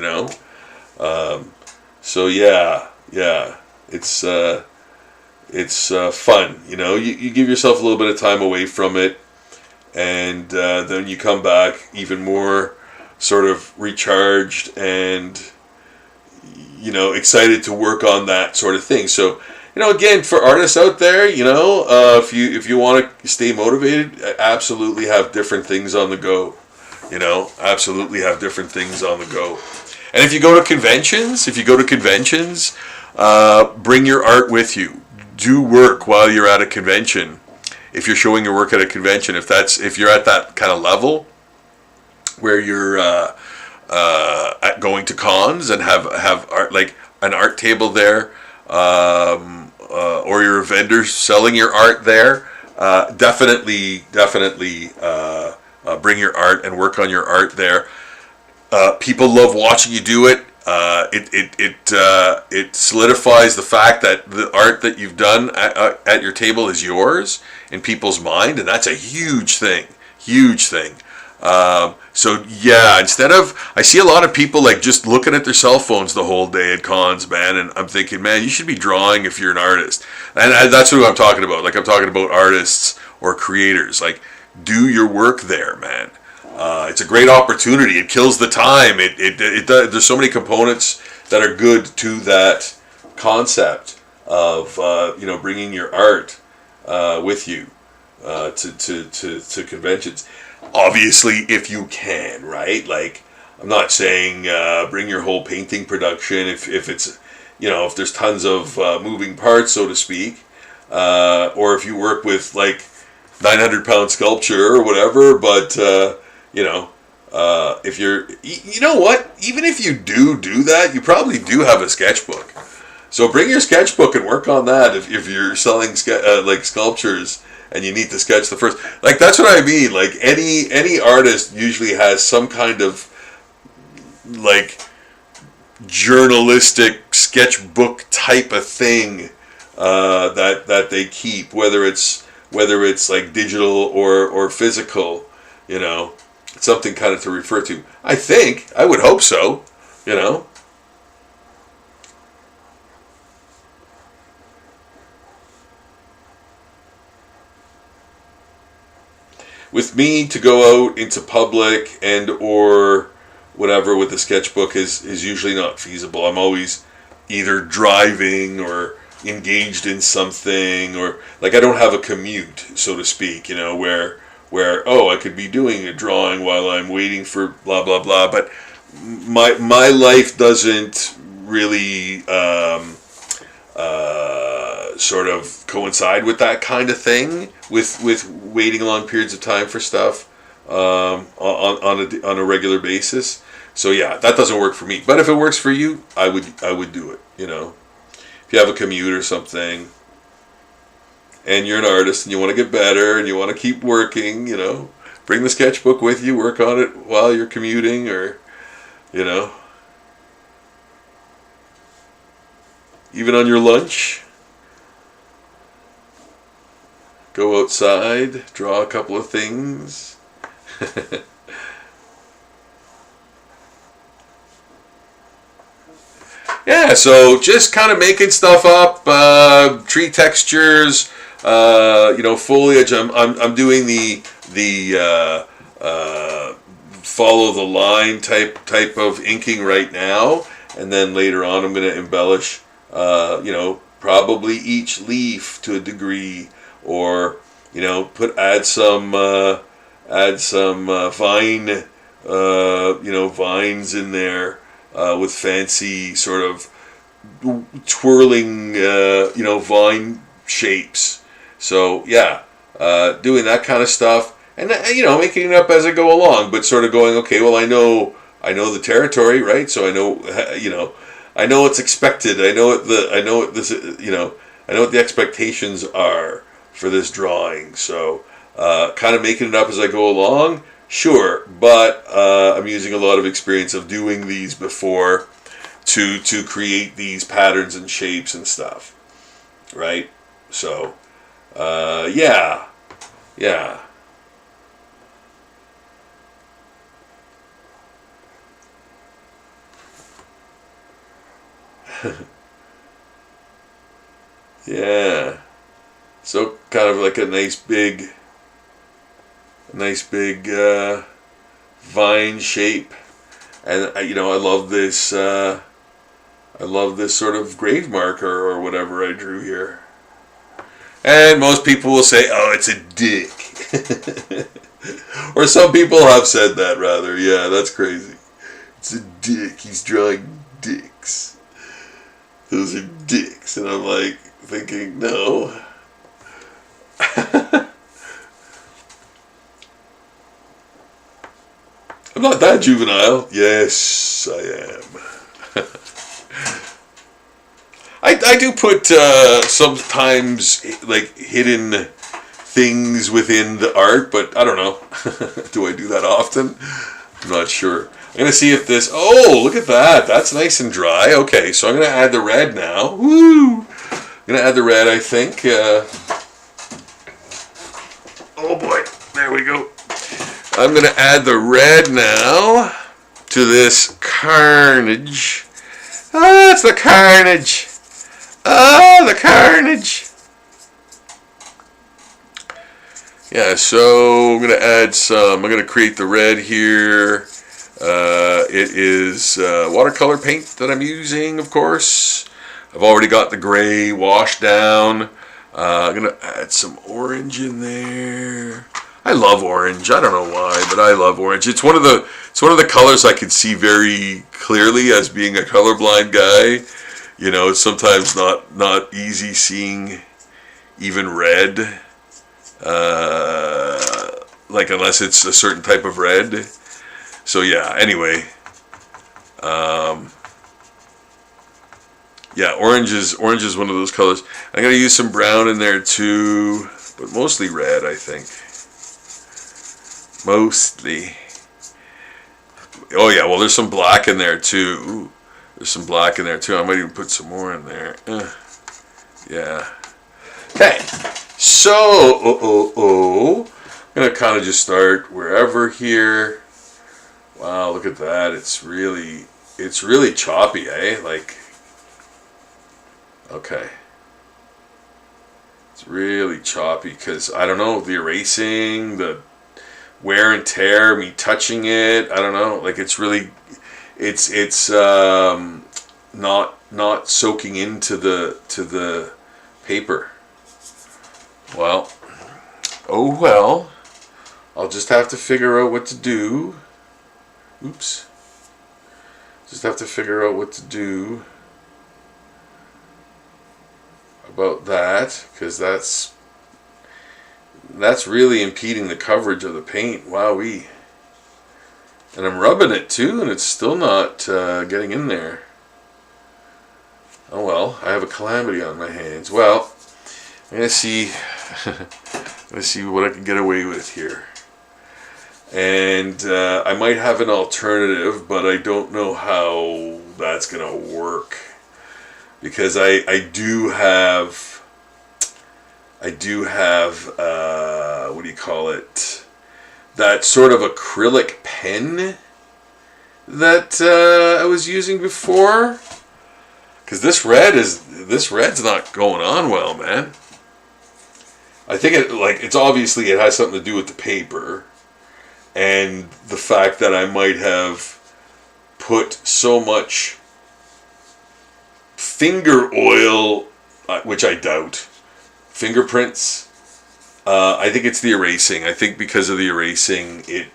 So yeah, it's fun. You give yourself a little bit of time away from it, and then you come back even more sort of recharged and excited to work on that sort of thing. So again, for artists out there, if you want to stay motivated, absolutely have different things on the go. Absolutely have different things on the go. And if you go to conventions, bring your art with you. Do work while you're at a convention. If you're showing your work at a convention, if you're at that kind of level where you're going to cons and have art, like an art table there, or you're a vendor selling your art there, definitely bring your art and work on your art there. People love watching you do it. It solidifies the fact that the art that you've done at your table is yours in people's mind, and that's a huge thing. So yeah, I see a lot of people like just looking at their cell phones the whole day at cons, man, and I'm thinking, man, you should be drawing if you're an artist, and that's what I'm talking about. Like, I'm talking about artists or creators. Like, do your work there, man. It's a great opportunity. It kills the time. There's so many components that are good to that concept of bringing your art with you to conventions. Obviously, if you can, right? Like, I'm not saying bring your whole painting production if it's if there's tons of moving parts, so to speak, or if you work with like 900-pound sculpture or whatever, but if you're, even if you do that, you probably do have a sketchbook. So bring your sketchbook and work on that if you're selling like sculptures and you need to sketch the first. Like, that's what I mean. Like, any artist usually has some kind of like journalistic sketchbook type of thing that they keep, whether it's like digital or physical. It's something kind of to refer to. I would hope so. With me, to go out into public and or whatever with the sketchbook is usually not feasible. I'm always either driving or engaged in something, or like I don't have a commute, so to speak, where I could be doing a drawing while I'm waiting for blah blah blah. But my life doesn't really sort of coincide with that kind of thing, with waiting long periods of time for stuff on a regular basis. So yeah, that doesn't work for me. But if it works for you, I would do it. If you have a commute or something, and you're an artist and you want to get better and you want to keep working, bring the sketchbook with you, work on it while you're commuting, or even on your lunch. Go outside, draw a couple of things. Yeah, so just kind of making stuff up, tree textures, foliage. I'm doing the follow the line type of inking right now, and then later on I'm going to embellish, probably each leaf to a degree, or add some vine, vines in there with fancy sort of twirling, vine shapes, So yeah, doing that kind of stuff, and making it up as I go along, but sort of going, okay, well, I know the territory, right? So I know, I know what's expected. I know what this, I know what the expectations are for this drawing. So kind of making it up as I go along, sure, but I'm using a lot of experience of doing these before to create these patterns and shapes and stuff, right? So yeah. Yeah. So kind of like a nice big vine shape, and I love this. I love this sort of grave marker or whatever I drew here. And most people will say, "Oh, it's a dick," or some people have said that rather. Yeah, that's crazy. It's a dick. He's drawing dicks. Those are dicks, and I'm like thinking, no. I'm not that juvenile. Yes, I am. I do put sometimes like hidden things within the art, but I don't know. Do I do that often? I'm not sure. I'm going to see if this... Oh, look at that. That's nice and dry. Okay, so I'm going to add the red now. Woo! I'm going to add the red, I think. Oh boy. There we go. I'm going to add the red now to this carnage. Ah, it's the carnage. Oh, the carnage. Yeah, so I'm going to add some. I'm going to create the red here. It is watercolor paint that I'm using, of course. I've already got the gray washed down. I'm going to add some orange in there. I love orange. I don't know why, but I love orange. It's one of the colors I can see very clearly as being a colorblind guy. It's sometimes not easy seeing even red, like unless it's a certain type of red. So yeah. Anyway, yeah, orange is one of those colors. I'm gonna use some brown in there too, but mostly red, I think. Mostly. Oh yeah, well there's some black in there too. Ooh, there's some black in there too. I might even put some more in there. Yeah. Okay. So, I'm gonna kind of just start wherever here. Wow, look at that. It's really choppy, eh? Like, okay. It's really choppy because I don't know, the erasing, the wear and tear, me touching it, I don't know, like it's not soaking into the paper. Well, oh well, I'll just have to figure out what to do. Oops. Just have to figure out what to do about that, because that's really impeding the coverage of the paint. Wowee. And I'm rubbing it too, and it's still not getting in there. Oh well, I have a calamity on my hands. Well, I'm gonna see. Let's see what I can get away with here. And I might have an alternative, but I don't know how that's gonna work, because I do have what do you call it? That sort of acrylic pen that I was using before. Because this red's not going on well, man. I think it has something to do with the paper and the fact that I might have put so much finger oil, which I doubt, fingerprints. I think it's the erasing. I think because of the erasing, it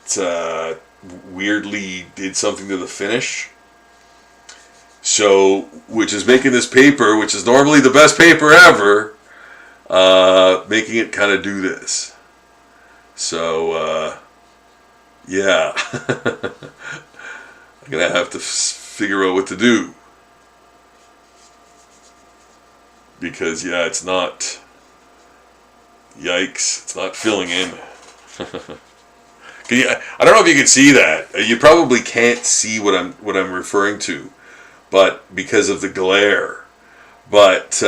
weirdly did something to the finish. So, which is making this paper, which is normally the best paper ever, making it kind of do this. So, yeah. I'm going to have to figure out what to do. Because, yeah, it's not... Yikes, it's not filling in. I don't know if you can see that. You probably can't see what I'm referring to, but because of the glare. But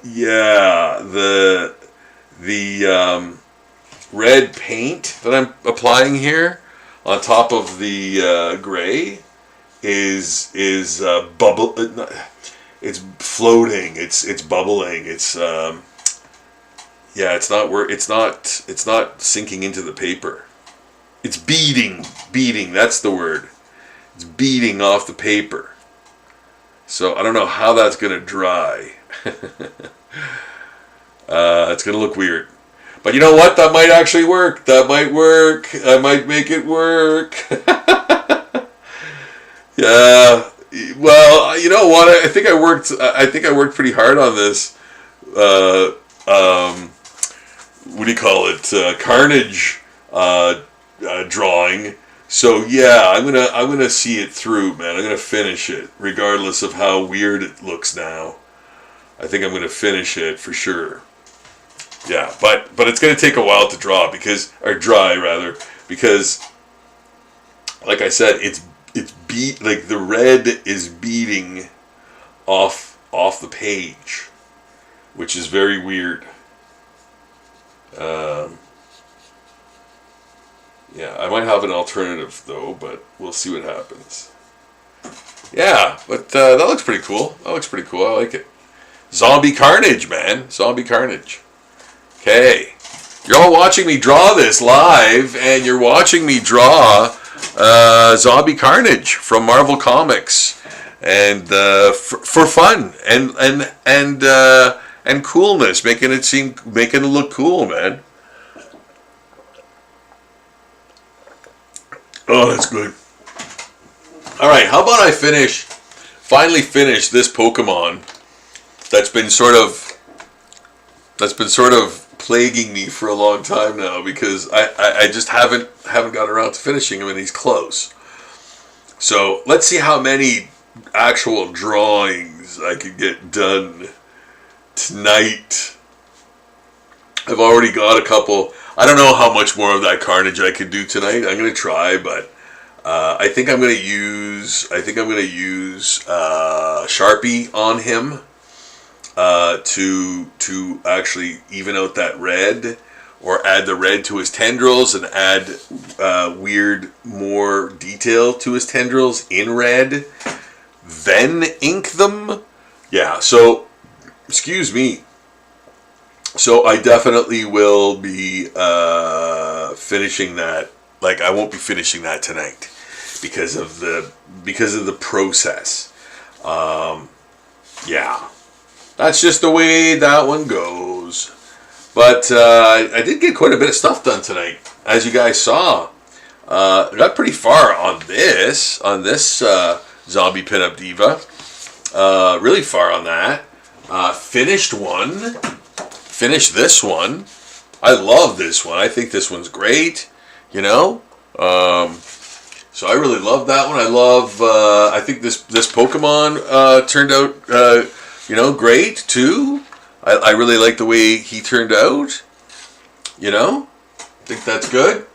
yeah, the red paint that I'm applying here on top of the gray is bubble. It's floating. It's bubbling. It's yeah. It's not sinking into the paper. It's beading. That's the word. It's beading off the paper. So I don't know how that's gonna dry. It's gonna look weird. But you know what? That might actually work. That might work. I might make it work. Yeah. Well, you know what? I think I worked pretty hard on this. What do you call it? Carnage drawing. So yeah, I'm gonna see it through, man. I'm gonna finish it, regardless of how weird it looks now. I think I'm gonna finish it for sure. Yeah, but it's gonna take a while to dry, because like I said, it's like the red is beading off the page, which is very weird. Yeah, I might have an alternative though, but we'll see what happens. Yeah, but that looks pretty cool. I like it. Zombie Carnage, man. Zombie Carnage. Okay. You're all watching me draw this live, and you're watching me draw Zombie Carnage from Marvel Comics, and for fun and coolness, making it look cool, man. Oh, that's good. All right, how about I finally finish this Pokemon that's been sort of plaguing me for a long time now, because I just haven't gotten around to finishing him, and he's close. So let's see how many actual drawings I can get done tonight. I've already got a couple. I don't know how much more of that Carnage I could do tonight. I'm gonna try, but I think I'm gonna use Sharpie on him to actually even out that red, or add the red to his tendrils and add weird more detail to his tendrils in red. Then ink them. Yeah. So, excuse me. So I definitely will be finishing that. Like, I won't be finishing that tonight because of the process. Yeah, that's just the way that one goes. But I did get quite a bit of stuff done tonight, as you guys saw. I got pretty far on this Zombie Pinup Diva. Really far on that. Finished this one. I love this one. I think this one's great. You know, so I really love that one. I think this Pokemon turned out great too. I really like the way he turned out. You know, think that's good.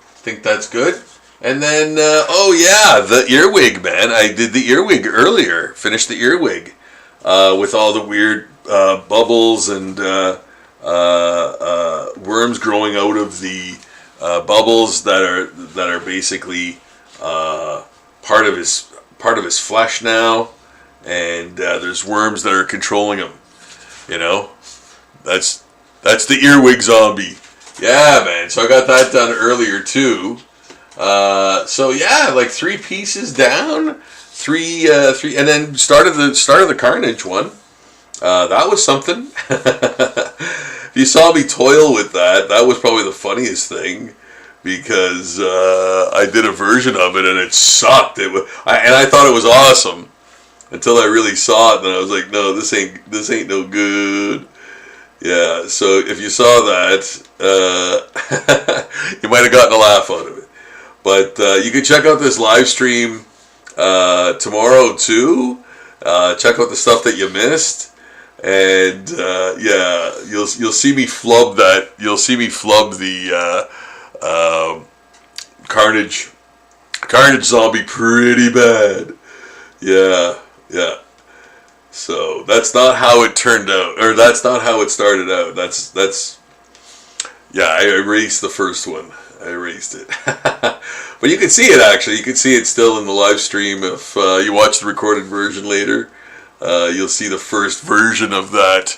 And then the earwig, man. I did the earwig earlier. Finished the earwig with all the weird bubbles and worms growing out of the bubbles that are basically part of his flesh now, and there's worms that are controlling him. You know, that's the earwig zombie. Yeah, man. So I got that done earlier too. So yeah, like 3 pieces down, three, and then started the Carnage one. That was something. If you saw me toil with that was probably the funniest thing, because I did a version of it and it sucked. And I thought it was awesome until I really saw it, and I was like, no, this ain't no good. Yeah, so if you saw that, you might have gotten a laugh out of it. But you can check out this live stream tomorrow too. Check out the stuff that you missed, and yeah, you'll see me flub that. You'll see me flub the Carnage zombie pretty bad. Yeah, yeah. So that's not how it turned out, or that's not how it started out. That's yeah. I erased the first one. I erased it. But you can see it actually. You can see it still in the live stream. If you watch the recorded version later, you'll see the first version of that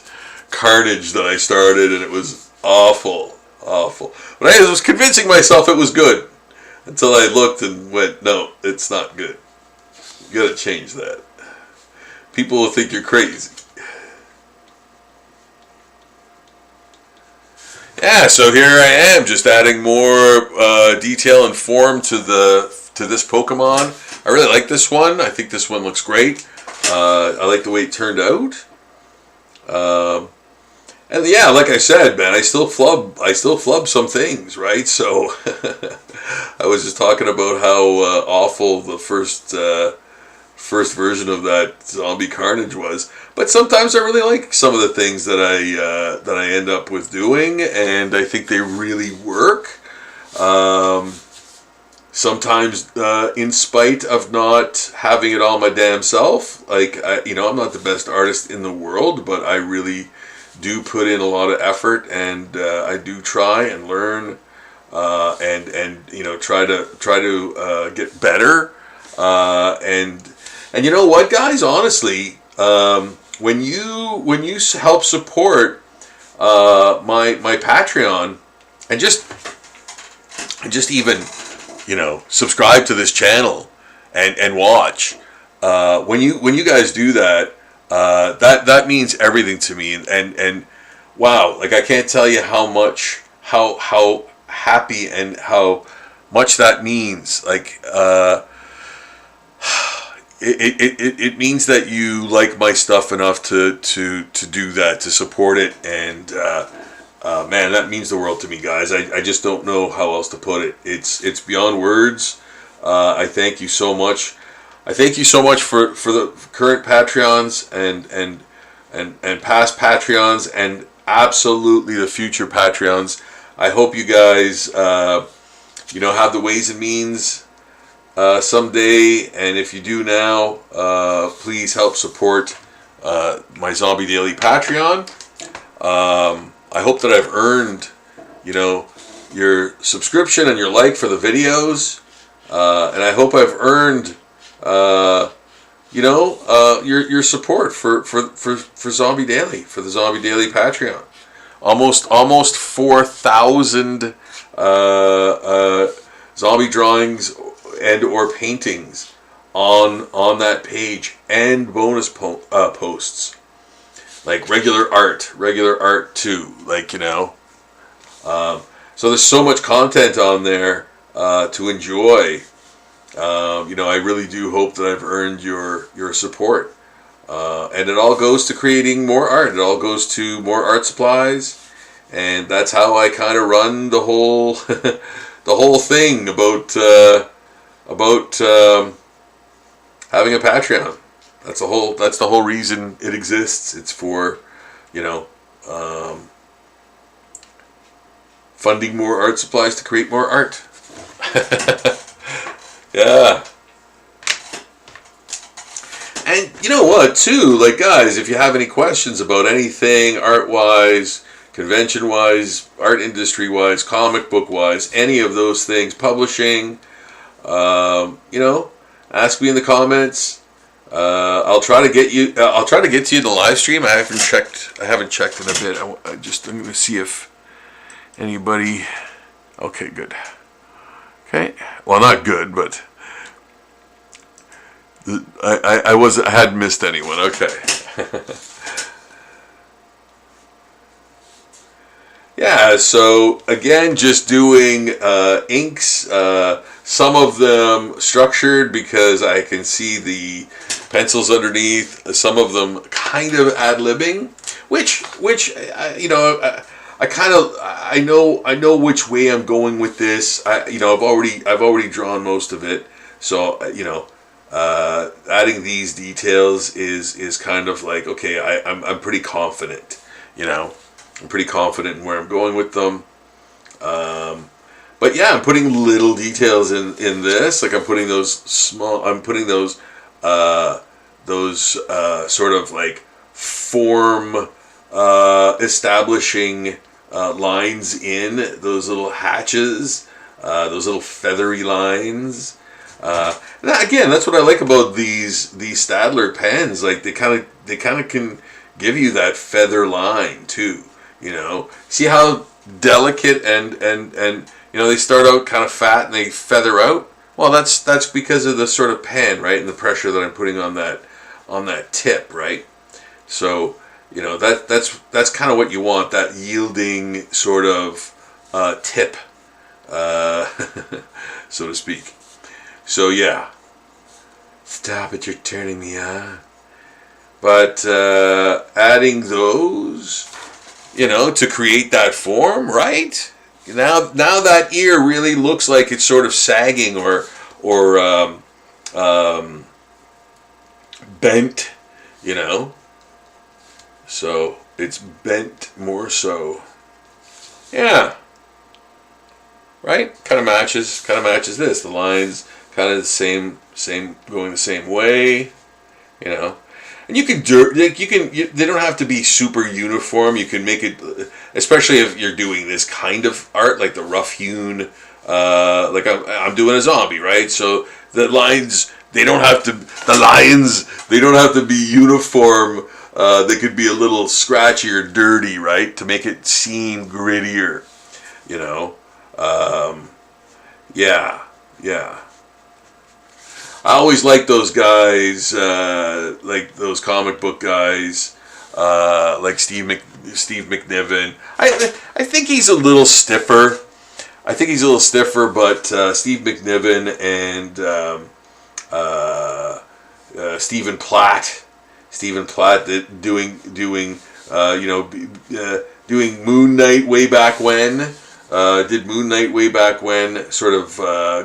Carnage that I started, and it was awful, awful. But I was convincing myself it was good until I looked and went, no, it's not good. You gotta change that. People will think you're crazy. Yeah, so here I am, just adding more detail and form to this Pokemon. I really like this one. I think this one looks great. I like the way it turned out. And yeah, like I said, man, I still flub some things, right? So I was just talking about how awful the first version of that Zombie Carnage was, but sometimes I really like some of the things that I end up with doing, and I think they really work. Sometimes in spite of not having it all my damn self, like I'm not the best artist in the world, but I really do put in a lot of effort, and I do try and learn, and try to get better, and you know what, guys? Honestly, when you help support my Patreon, and just even subscribe to this channel and watch, when you guys do that, that means everything to me, and wow, like I can't tell you how happy and how much that means. Like it means that you like my stuff enough to do that, to support it, and man, that means the world to me, guys. I just don't know how else to put it. It's beyond words. I thank you so much. I thank you so much for the current Patreons and past Patreons, and absolutely the future Patreons. I hope you guys have the ways and means someday, and if you do now, please help support my Zombie Daily Patreon. I hope that I've earned your subscription and your like for the videos, and I hope I've earned your support for Zombie Daily, for the Zombie Daily Patreon. Almost 4,000 zombie drawings and or paintings on that page, and bonus posts, like regular art too, so there's so much content on there to enjoy. I really do hope that I've earned your support, and it all goes to creating more art. It all goes to more art supplies, and that's how I kind of run the whole the whole thing about having a Patreon. That's the whole reason it exists. It's for funding more art supplies to create more art. Yeah. And you know what, too? Like, guys, if you have any questions about anything art-wise, convention-wise, art industry-wise, comic book-wise, any of those things, publishing, ask me in the comments. I'll try to get you. I'll try to get to you in the live stream. I haven't checked in a bit. I'm going to see if anybody. Okay, good. Okay, well, not good, but I hadn't missed anyone. Okay. Yeah. So again, just doing inks, Some of them structured because I can see the pencils underneath. Some of them kind of ad-libbing, which I know which way I'm going with this. I've already drawn most of it, so adding these details is kind of like, okay, I'm pretty confident. I'm pretty confident in where I'm going with them. But yeah, I'm putting little details in this. Like I'm putting those sort of like form establishing lines in those little hatches, those little feathery lines. Again, that's what I like about these Staedtler pens. Like they kind of can give you that feather line too. See how delicate and they start out kind of fat and they feather out. Well, that's because of the sort of pen, right, and the pressure that I'm putting on that tip, right. So that's kind of what you want, that yielding sort of tip, so to speak. So yeah, stop it! You're turning me on. But adding those, to create that form, right? Now that ear really looks like it's sort of sagging or bent, So it's bent more so. Yeah. Right? Kind of matches this. The lines kind of the same going the same way, And you can they don't have to be super uniform. You can make it, especially if you're doing this kind of art, like the rough hewn, like I'm doing a zombie, right? So the lines, they don't have to be uniform. They could be a little scratchy or dirty, right? To make it seem grittier, Yeah. I always like those guys, like those comic book guys, like Steve McNiven. I think he's a little stiffer. But Steve McNiven and Stephen Platt, doing Moon Knight way back when. Did Moon Knight way back when. Sort of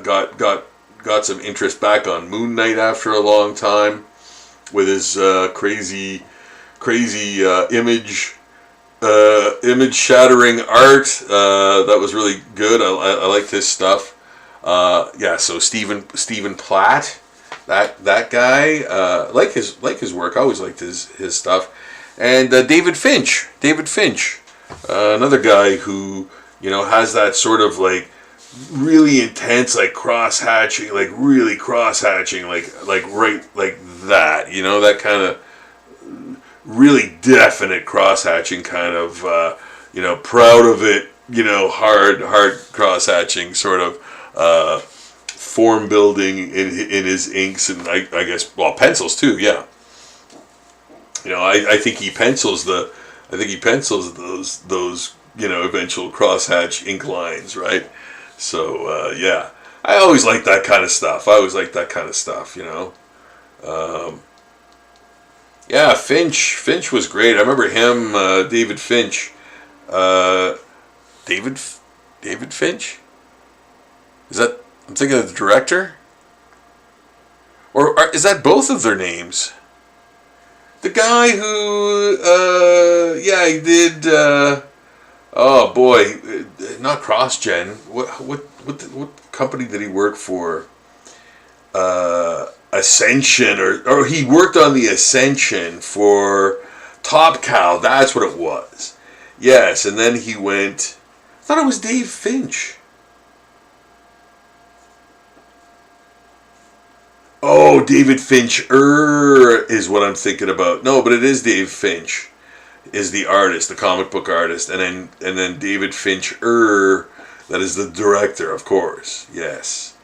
got some interest back on Moon Knight after a long time with his crazy image shattering art. That was really good. I liked his stuff. So Stephen Platt, that guy, like his work. I always liked his stuff. And David Finch, another guy who has that sort of like really intense, like cross hatching, like right like that, that kind of really definite cross hatching kind of, proud of it, hard cross hatching sort of form building in his inks and I guess pencils too, yeah. I think he pencils those eventual crosshatch ink lines, right? So yeah, I always like that kind of stuff. Yeah, Finch was great. I remember him, David Finch. David Finch? Is that, I'm thinking of the director? Or is that both of their names? The guy who, he did, oh boy, not CrossGen. What company did he work for? Ascension, or he worked on the Ascension for Top Cow. That's what it was. Yes, and then he went. I thought it was Dave Finch. Oh, David Fincher is what I'm thinking about. No, but it is Dave Finch, is the artist, the comic book artist, and then David Fincher, that is the director, of course. Yes.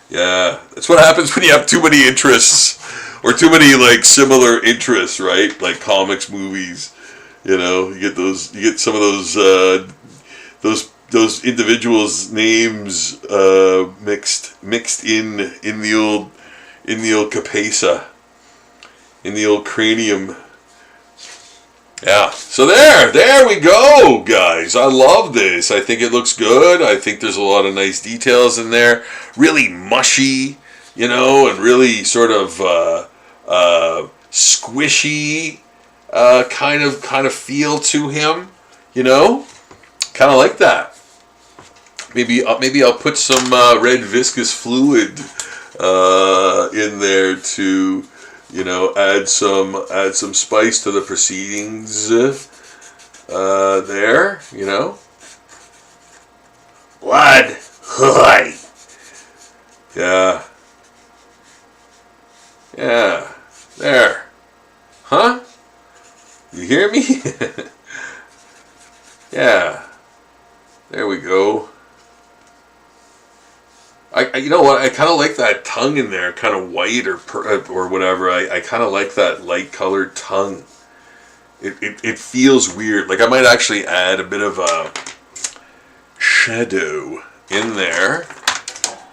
Yeah, that's what happens when you have too many interests, or too many like similar interests, right? Like comics, movies, you get some of those those individuals' names mixed in the old capesa, in the old cranium. Yeah, so there we go, guys. I love this. I think it looks good. I think there's a lot of nice details in there. Really mushy, and really sort of squishy kind of feel to him. Kind of like that. Maybe I'll put some red viscous fluid in there to, add some spice to the proceedings. There, Blood. Hi. Yeah. Yeah. There. Huh? You hear me? Yeah. There we go. You know what? I kind of like that tongue in there, kind of white or whatever. I kind of like that light colored tongue. It feels weird. Like I might actually add a bit of a shadow in there.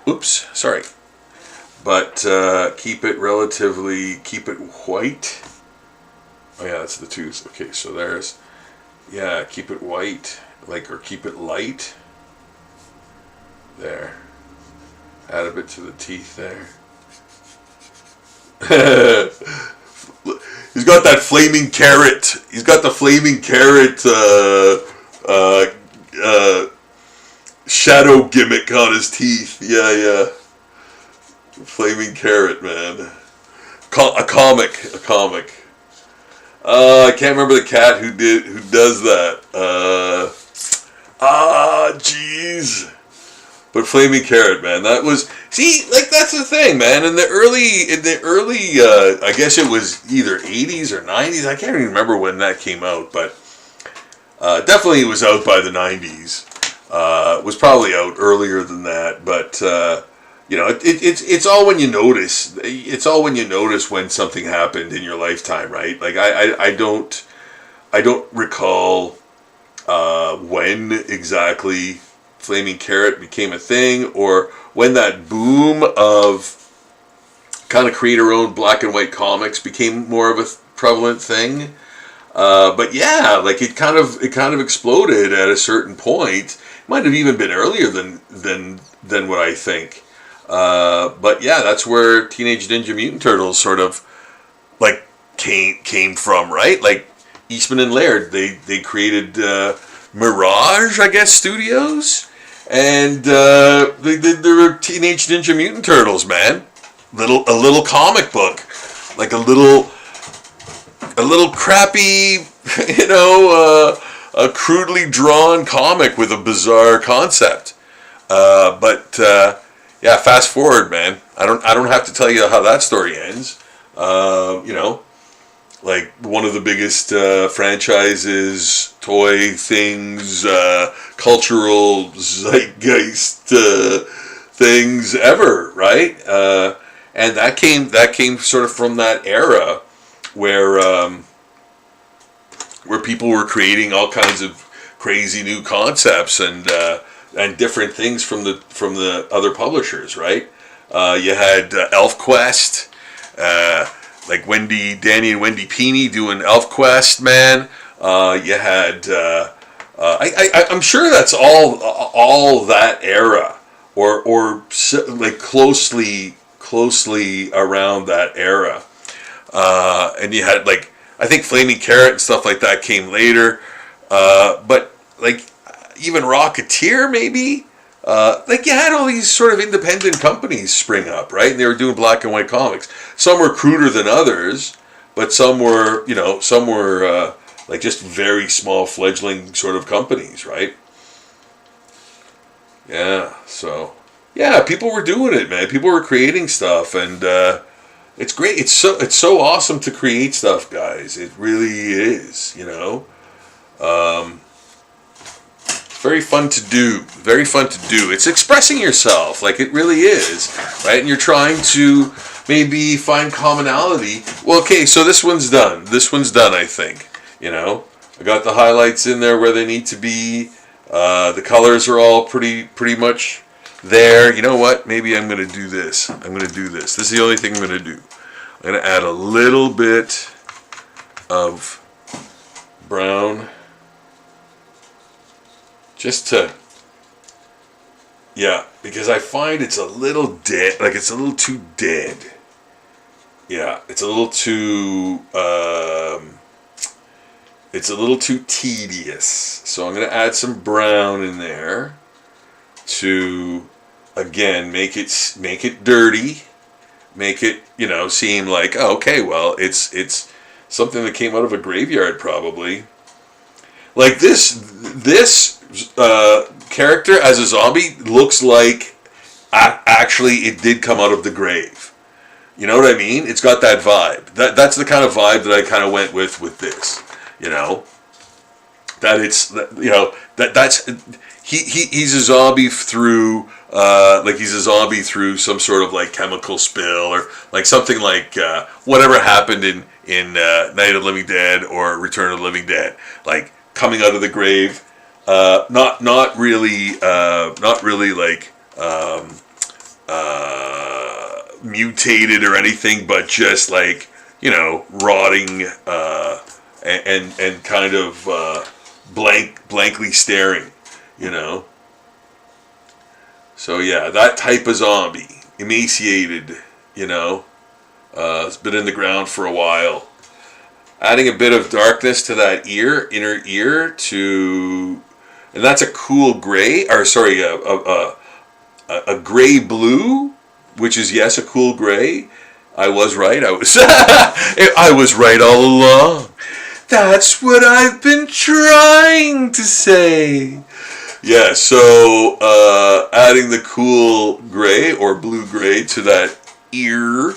Oops, sorry. But keep it white. Oh yeah, that's the tooth. Okay, so there's, yeah, keep it white, or keep it light. There. Add a bit to the teeth there. He's got that flaming carrot. He's got the flaming carrot shadow gimmick on his teeth. Yeah. Flaming carrot, man. A comic. I can't remember the cat who does that. Jeez. But flaming carrot, man, that was, that's the thing, man. In the early, I guess it was either 80s or 90s. I can't even remember when that came out, but definitely it was out by the 90s. It was probably out earlier than that, but it's all when you notice. It's all when you notice when something happened in your lifetime, right? Like I don't recall when exactly flaming carrot became a thing, or when that boom of kind of create our own black and white comics became more of a prevalent thing. But yeah, it kind of exploded at a certain point. It might have even been earlier than what I think. But yeah, that's where Teenage Ninja Mutant Turtles sort of came from, right? Like Eastman and Laird, they created Mirage, I guess, Studios. And they were Teenage Ninja Mutant Turtles, man. A little comic book, like a little crappy, a crudely drawn comic with a bizarre concept. But yeah, fast forward, man. I don't have to tell you how that story ends. Like one of the biggest franchises, toy things, cultural zeitgeist things ever, right? And that came sort of from that era where people were creating all kinds of crazy new concepts and different things from the other publishers, right? You had ElfQuest. Like Danny and Wendy Peeney doing ElfQuest, man. You had, I'm sure that's all that era, or like closely around that era. And you had I think Flaming Carrot and stuff like that came later, but even Rocketeer maybe. You had all these sort of independent companies spring up, right? And they were doing black and white comics. Some were cruder than others, but some were just very small fledgling sort of companies, right? Yeah, so yeah, people were doing it, man. People were creating stuff, and it's great. It's so awesome to create stuff, guys. It really is, Very fun to do. It's expressing yourself, it really is, right? And you're trying to maybe find commonality. Well, okay, so this one's done. I think. I got the highlights in there where they need to be. The colors are all pretty much there. You know what? Maybe I'm going to do this. I'm going to do this. This is the only thing I'm going to do. I'm going to add a little bit of brown just to, yeah, because I find it's a little dead, like it's a little too dead. Yeah, it's a little too tedious. So I'm going to add some brown in there to, again, make it dirty, make it, you know, seem like, oh, okay, well, it's something that came out of a graveyard probably. Like this character as a zombie looks like actually it did come out of the grave. You know what I mean? It's got that vibe. That's the kind of vibe that I kind of went with this. You know, that it's, you know, that's he's a zombie through he's a zombie through some sort of like chemical spill or like something like whatever happened in Night of the Living Dead or Return of the Living Dead, like coming out of the grave, not really like mutated or anything, but just like, you know, rotting and kind of blankly staring, you know. So yeah, that type of zombie, emaciated, you know, it's been in the ground for a while. Adding a bit of darkness to that inner ear to, and that's a cool gray, or sorry, a gray blue, which is, yes, a cool gray. I was right. I was right all along. That's what I've been trying to say. Yeah, so adding the cool gray or blue gray to that ear,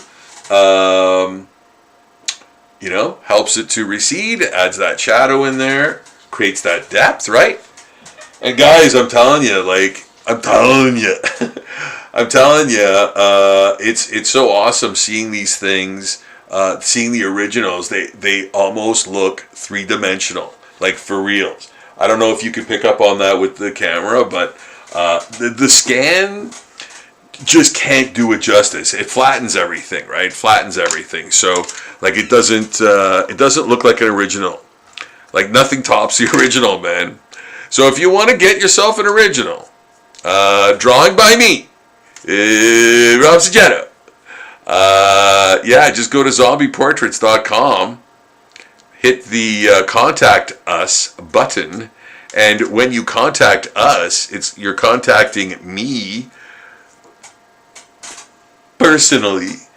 you know, helps it to recede, adds that shadow in there, creates that depth, right? And guys, I'm telling you, it's so awesome seeing these things, seeing the originals. They almost look three-dimensional, like for reals. I don't know if you can pick up on that with the camera, but the scan just can't do it justice. It flattens everything, right? It flattens everything. So like it doesn't look like an original. Like nothing tops the original, man. So if you want to get yourself an original, drawing by me, Rob Saggetto. Yeah, just go to zombieportraits.com, hit the contact us button, and when you contact us, you're contacting me personally,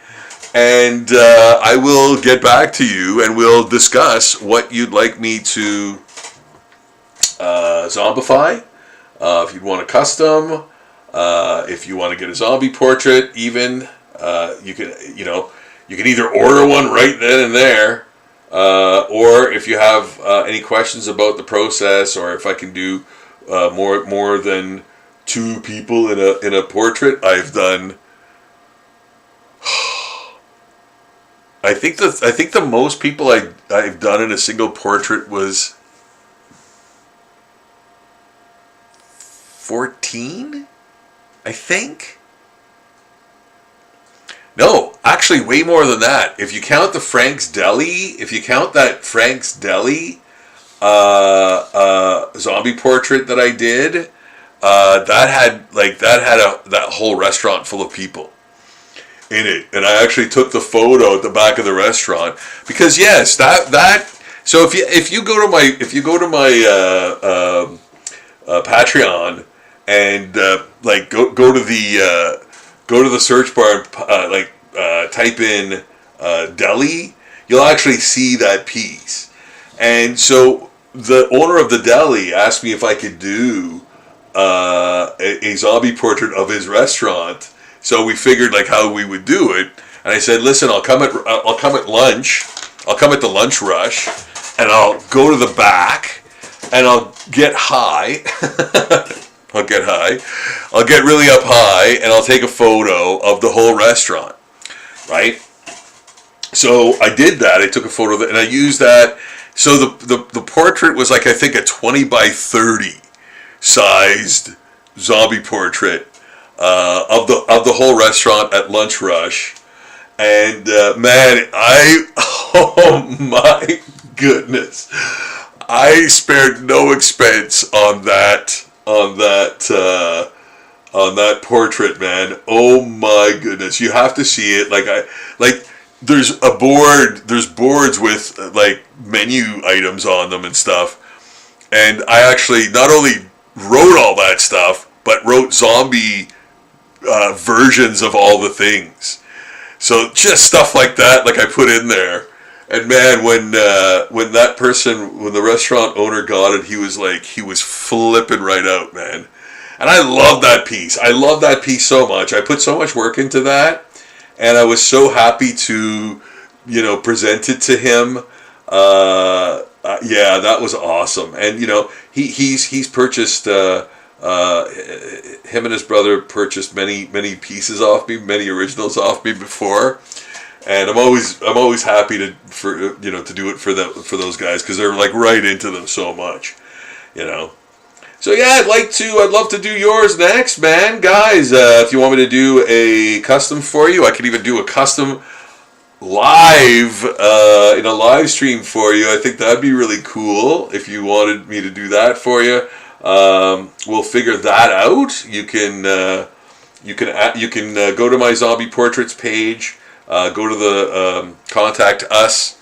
and I will get back to you and we'll discuss what you'd like me to zombify. If you'd want a custom, if you want to get a zombie portrait, even you can either order one right then and there, or if you have any questions about the process, or if I can do more than two people in a portrait. I've done. I think the most people I've done in a single portrait was 14, I think. No, actually way more than that. If you count the Frank's Deli, zombie portrait that I did, that had that whole restaurant full of people in it, and I actually took the photo at the back of the restaurant because yes, that. So if you go to my Patreon and go to the search bar and type in deli, you'll actually see that piece. And so the owner of the deli asked me if I could do a zombie portrait of his restaurant. So we figured like how we would do it, and I said, "Listen, I'll come at lunch. I'll come at the lunch rush, and I'll go to the back, and I'll get high. I'll get really up high, and I'll take a photo of the whole restaurant, right?" So I did that. I took a photo of it, and I used that. So the portrait was like, I think, a 20 by 30 sized zombie portrait of the whole restaurant at lunch rush. And man, oh my goodness, I spared no expense on that portrait, man. Oh my goodness, you have to see it. There's boards with like menu items on them and stuff. And I actually not only wrote all that stuff, but wrote zombie versions of all the things. So just stuff like that, like I put in there. And man, when the restaurant owner got it, he was flipping right out, man. And I love that piece. I love that piece so much. I put so much work into that, and I was so happy to, present it to him. Yeah, that was awesome. And he's purchased. Him and his brother purchased many pieces off me, many originals off me before, and I'm always happy to do it for those guys, because they're like right into them so much, So yeah, I'd love to do yours next, man, guys. If you want me to do a custom for you, I could even do a custom live in a live stream for you. I think that'd be really cool if you wanted me to do that for you. We'll figure that out. You can go to my Zombie Portraits page, go to the contact us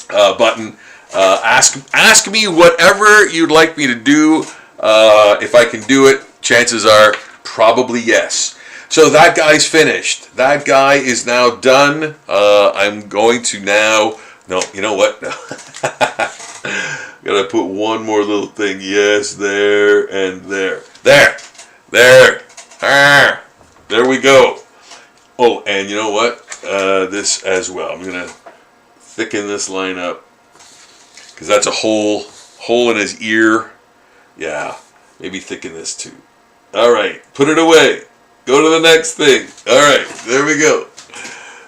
button, ask me whatever you'd like me to do. If I can do it, chances are probably yes. So that guy's finished. That guy is now done. I'm going to now. No, you know what? Gotta put one more little thing. Yes, there and there. There. There we go. Oh, and you know what? This as well. I'm gonna thicken this line up, because that's a hole in his ear. Yeah, maybe thicken this too. All right, put it away. Go to the next thing. All right, there we go.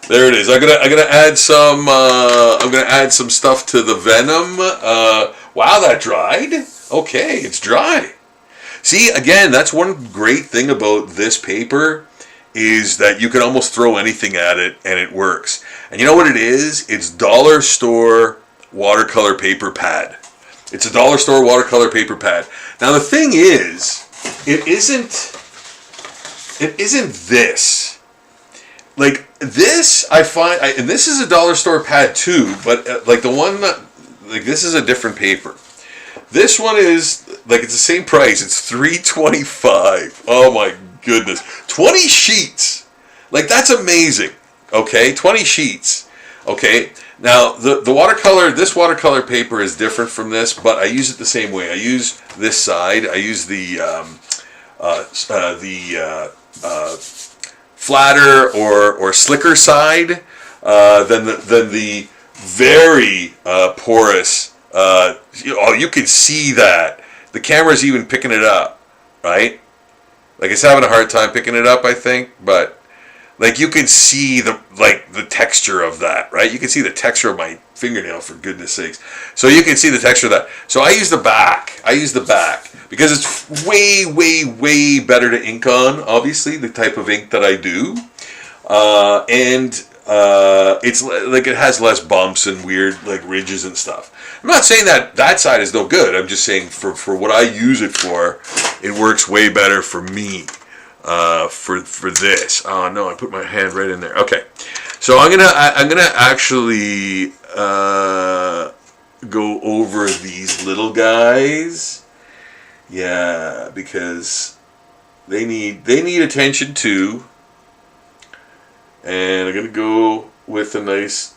There it is. I'm gonna add some. I'm gonna add some stuff to the venom. Wow, that dried. Okay, it's dry. See, again, that's one great thing about this paper, is that you can almost throw anything at it and it works. And you know what it is? It's dollar store watercolor paper pad. It's a dollar store watercolor paper pad. Now the thing is, it isn't this. Like this, I find, and this is a dollar store pad too, but like the one that, like this is a different paper. This one is like, it's the same price. It's $3.25. Oh my goodness, 20 sheets. Like that's amazing. Okay, 20 sheets. Okay, now the watercolor, this watercolor paper is different from this, but I use it the same way. I use this side. I use the flatter or slicker side than the very porous. You can see that the camera's even picking it up, right? Like it's having a hard time picking it up, I think, but like you can see the texture of that, right? You can see the texture of my fingernail, for goodness sakes. So you can see the texture of that. So I use the back. Because it's way, way, way better to ink on, obviously, the type of ink that I do. It's like it has less bumps and weird like ridges and stuff. I'm not saying that side is no good. I'm just saying for what I use it for, it works way better for me. For this. Oh no, I put my hand right in there. Okay, so I'm gonna actually go over these little guys. Yeah, because they need attention too. And I'm gonna go with the nice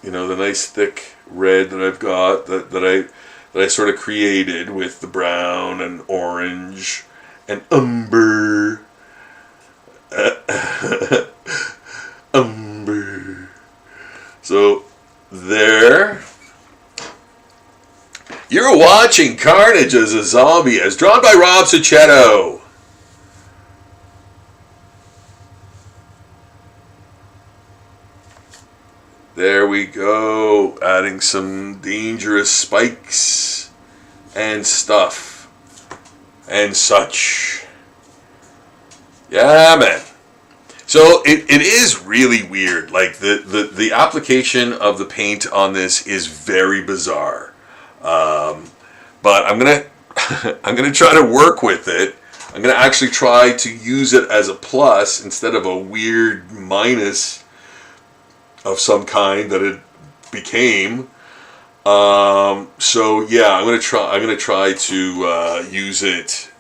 thick red that I've got that I sort of created with the brown and orange and umber. Umber. So there. You're watching Carnage as a Zombie, as drawn by Rob Cicchetto. There we go, adding some dangerous spikes and stuff. and such. Yeah, man. So it is really weird. Like the application of the paint on this is very bizarre. But I'm gonna I'm gonna try to work with it. I'm gonna actually try to use it as a plus instead of a weird minus of some kind that it became. So yeah, I'm gonna try to use it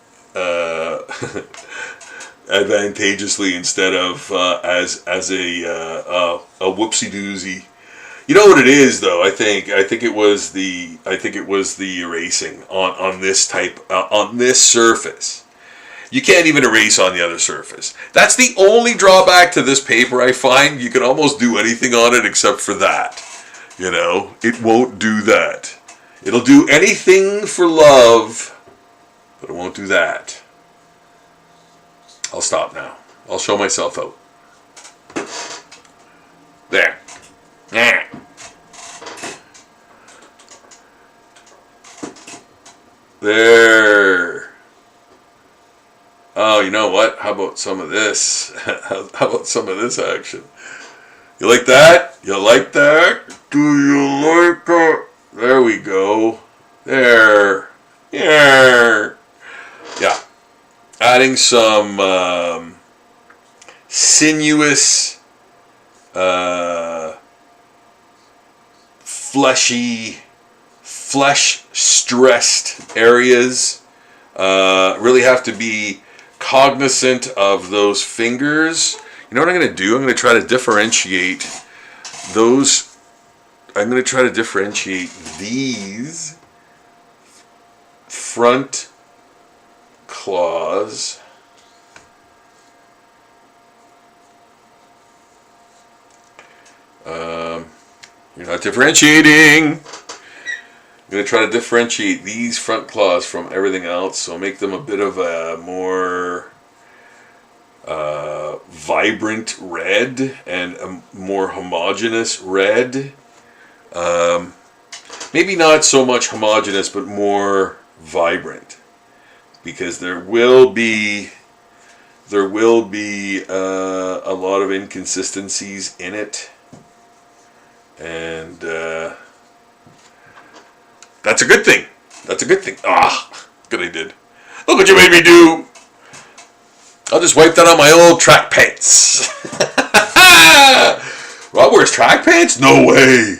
advantageously instead of as a whoopsie doozy. You know what it is though? I think it was the erasing on this type on this surface. You can't even erase on the other surface. That's the only drawback to this paper I find. You can almost do anything on it except for that. You know, it won't do that. It'll do anything for love, but it won't do that. I'll stop now. I'll show myself out. There. There. Oh, you know what? How about some of this? How about some of this action? You like that? You like that? Do you like that? There we go. There. Yeah. Yeah. Adding some sinuous, fleshy, flesh-stressed areas. Really have to be cognizant of those fingers. You know what I'm going to do? I'm going to try to differentiate those. I'm going to try to differentiate these front claws. You're not differentiating. I'm going to try to differentiate these front claws from everything else, so make them a bit of a more vibrant red and a more homogeneous red. Maybe not so much homogeneous, but more vibrant, because there will be a lot of inconsistencies in it, and that's a good thing. That's a good thing. Good I did. Look what you made me do. I'll just wipe that on my old track pants. Rob wears track pants? No way.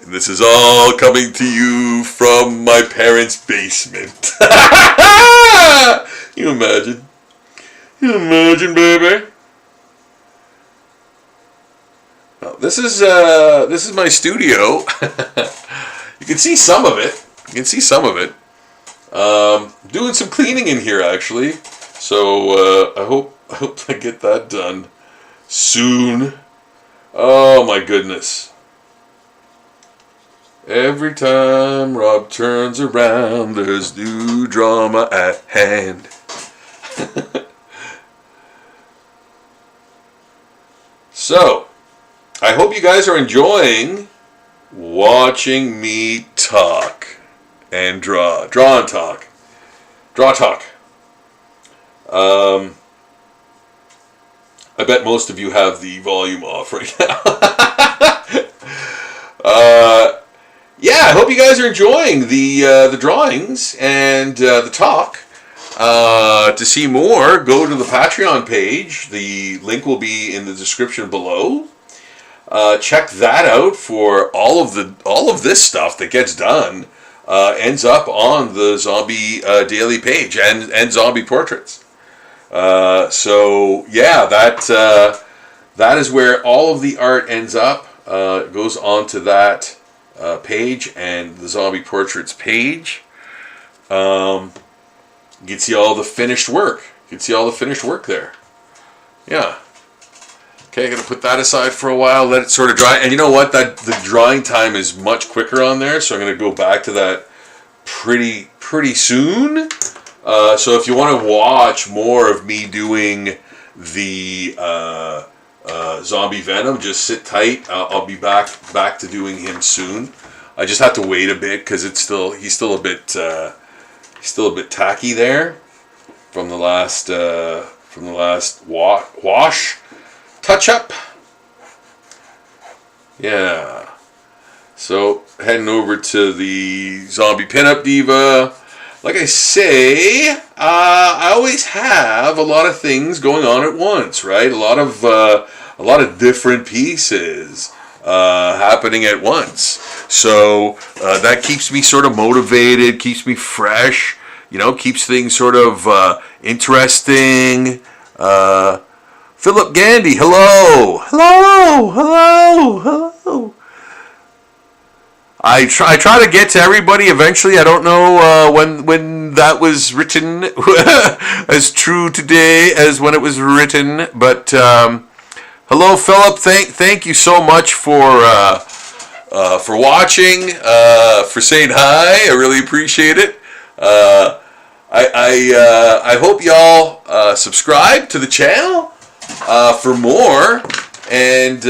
And this is all coming to you from my parents' basement. You imagine? You imagine, baby? Well, this is my studio. You can see some of it. Doing some cleaning in here actually. So I hope I get that done soon. Oh my goodness. Every time Rob turns around, there's new drama at hand. So, I hope you guys are enjoying watching me talk and draw. Draw and talk. Draw talk. I bet most of you have the volume off right now. Yeah, I hope you guys are enjoying the drawings and the talk. To see more, go to the Patreon page. The link will be in the description below. Check that out for all of this stuff that gets done. Ends up on the Zombie Daily page and Zombie Portraits. So yeah, that is where all of the art ends up. It goes on to that page and the Zombie Portraits page. You can see all the finished work. You can see all the finished work there. Yeah. Okay, I'm going to put that aside for a while, let it sort of dry. And you know what? The drying time is much quicker on there, so I'm going to go back to that pretty soon. So if you want to watch more of me doing the Zombie Venom, just sit tight. I'll be back to doing him soon. I just have to wait a bit because he's still a bit tacky there from the last wash touch up. Yeah. So heading over to the Zombie Pinup Diva. Like I say, I always have a lot of things going on at once, right? A lot of different pieces happening at once. So that keeps me sort of motivated, keeps me fresh, keeps things sort of interesting. Philip Gandy, hello. I try to get to everybody eventually. I don't know when that was written as true today as when it was written. But hello, Philip. Thank you so much for watching, for saying hi. I really appreciate it. I hope y'all subscribe to the channel for more, and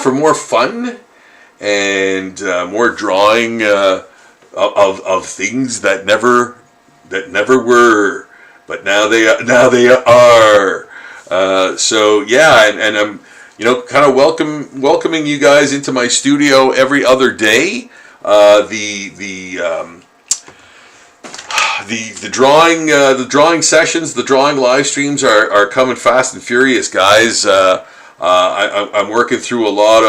for more fun and more drawing of things that never were, but now they are. So yeah, and I'm kind of welcoming you guys into my studio every other day. The drawing sessions, the drawing live streams are coming fast and furious, guys. I'm working through a lot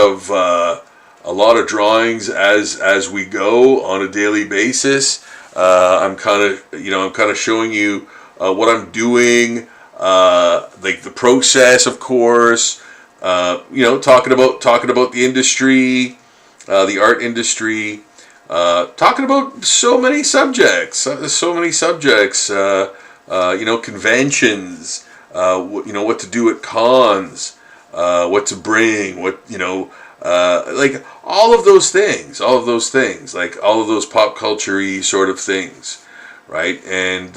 of drawings as we go on a daily basis. I'm kind of showing you what I'm doing, like the process, of course. Talking about the industry, the art industry. Talking about so many subjects, conventions, what to do at cons, what to bring, like all of those things, like all of those pop culture-y sort of things, right? And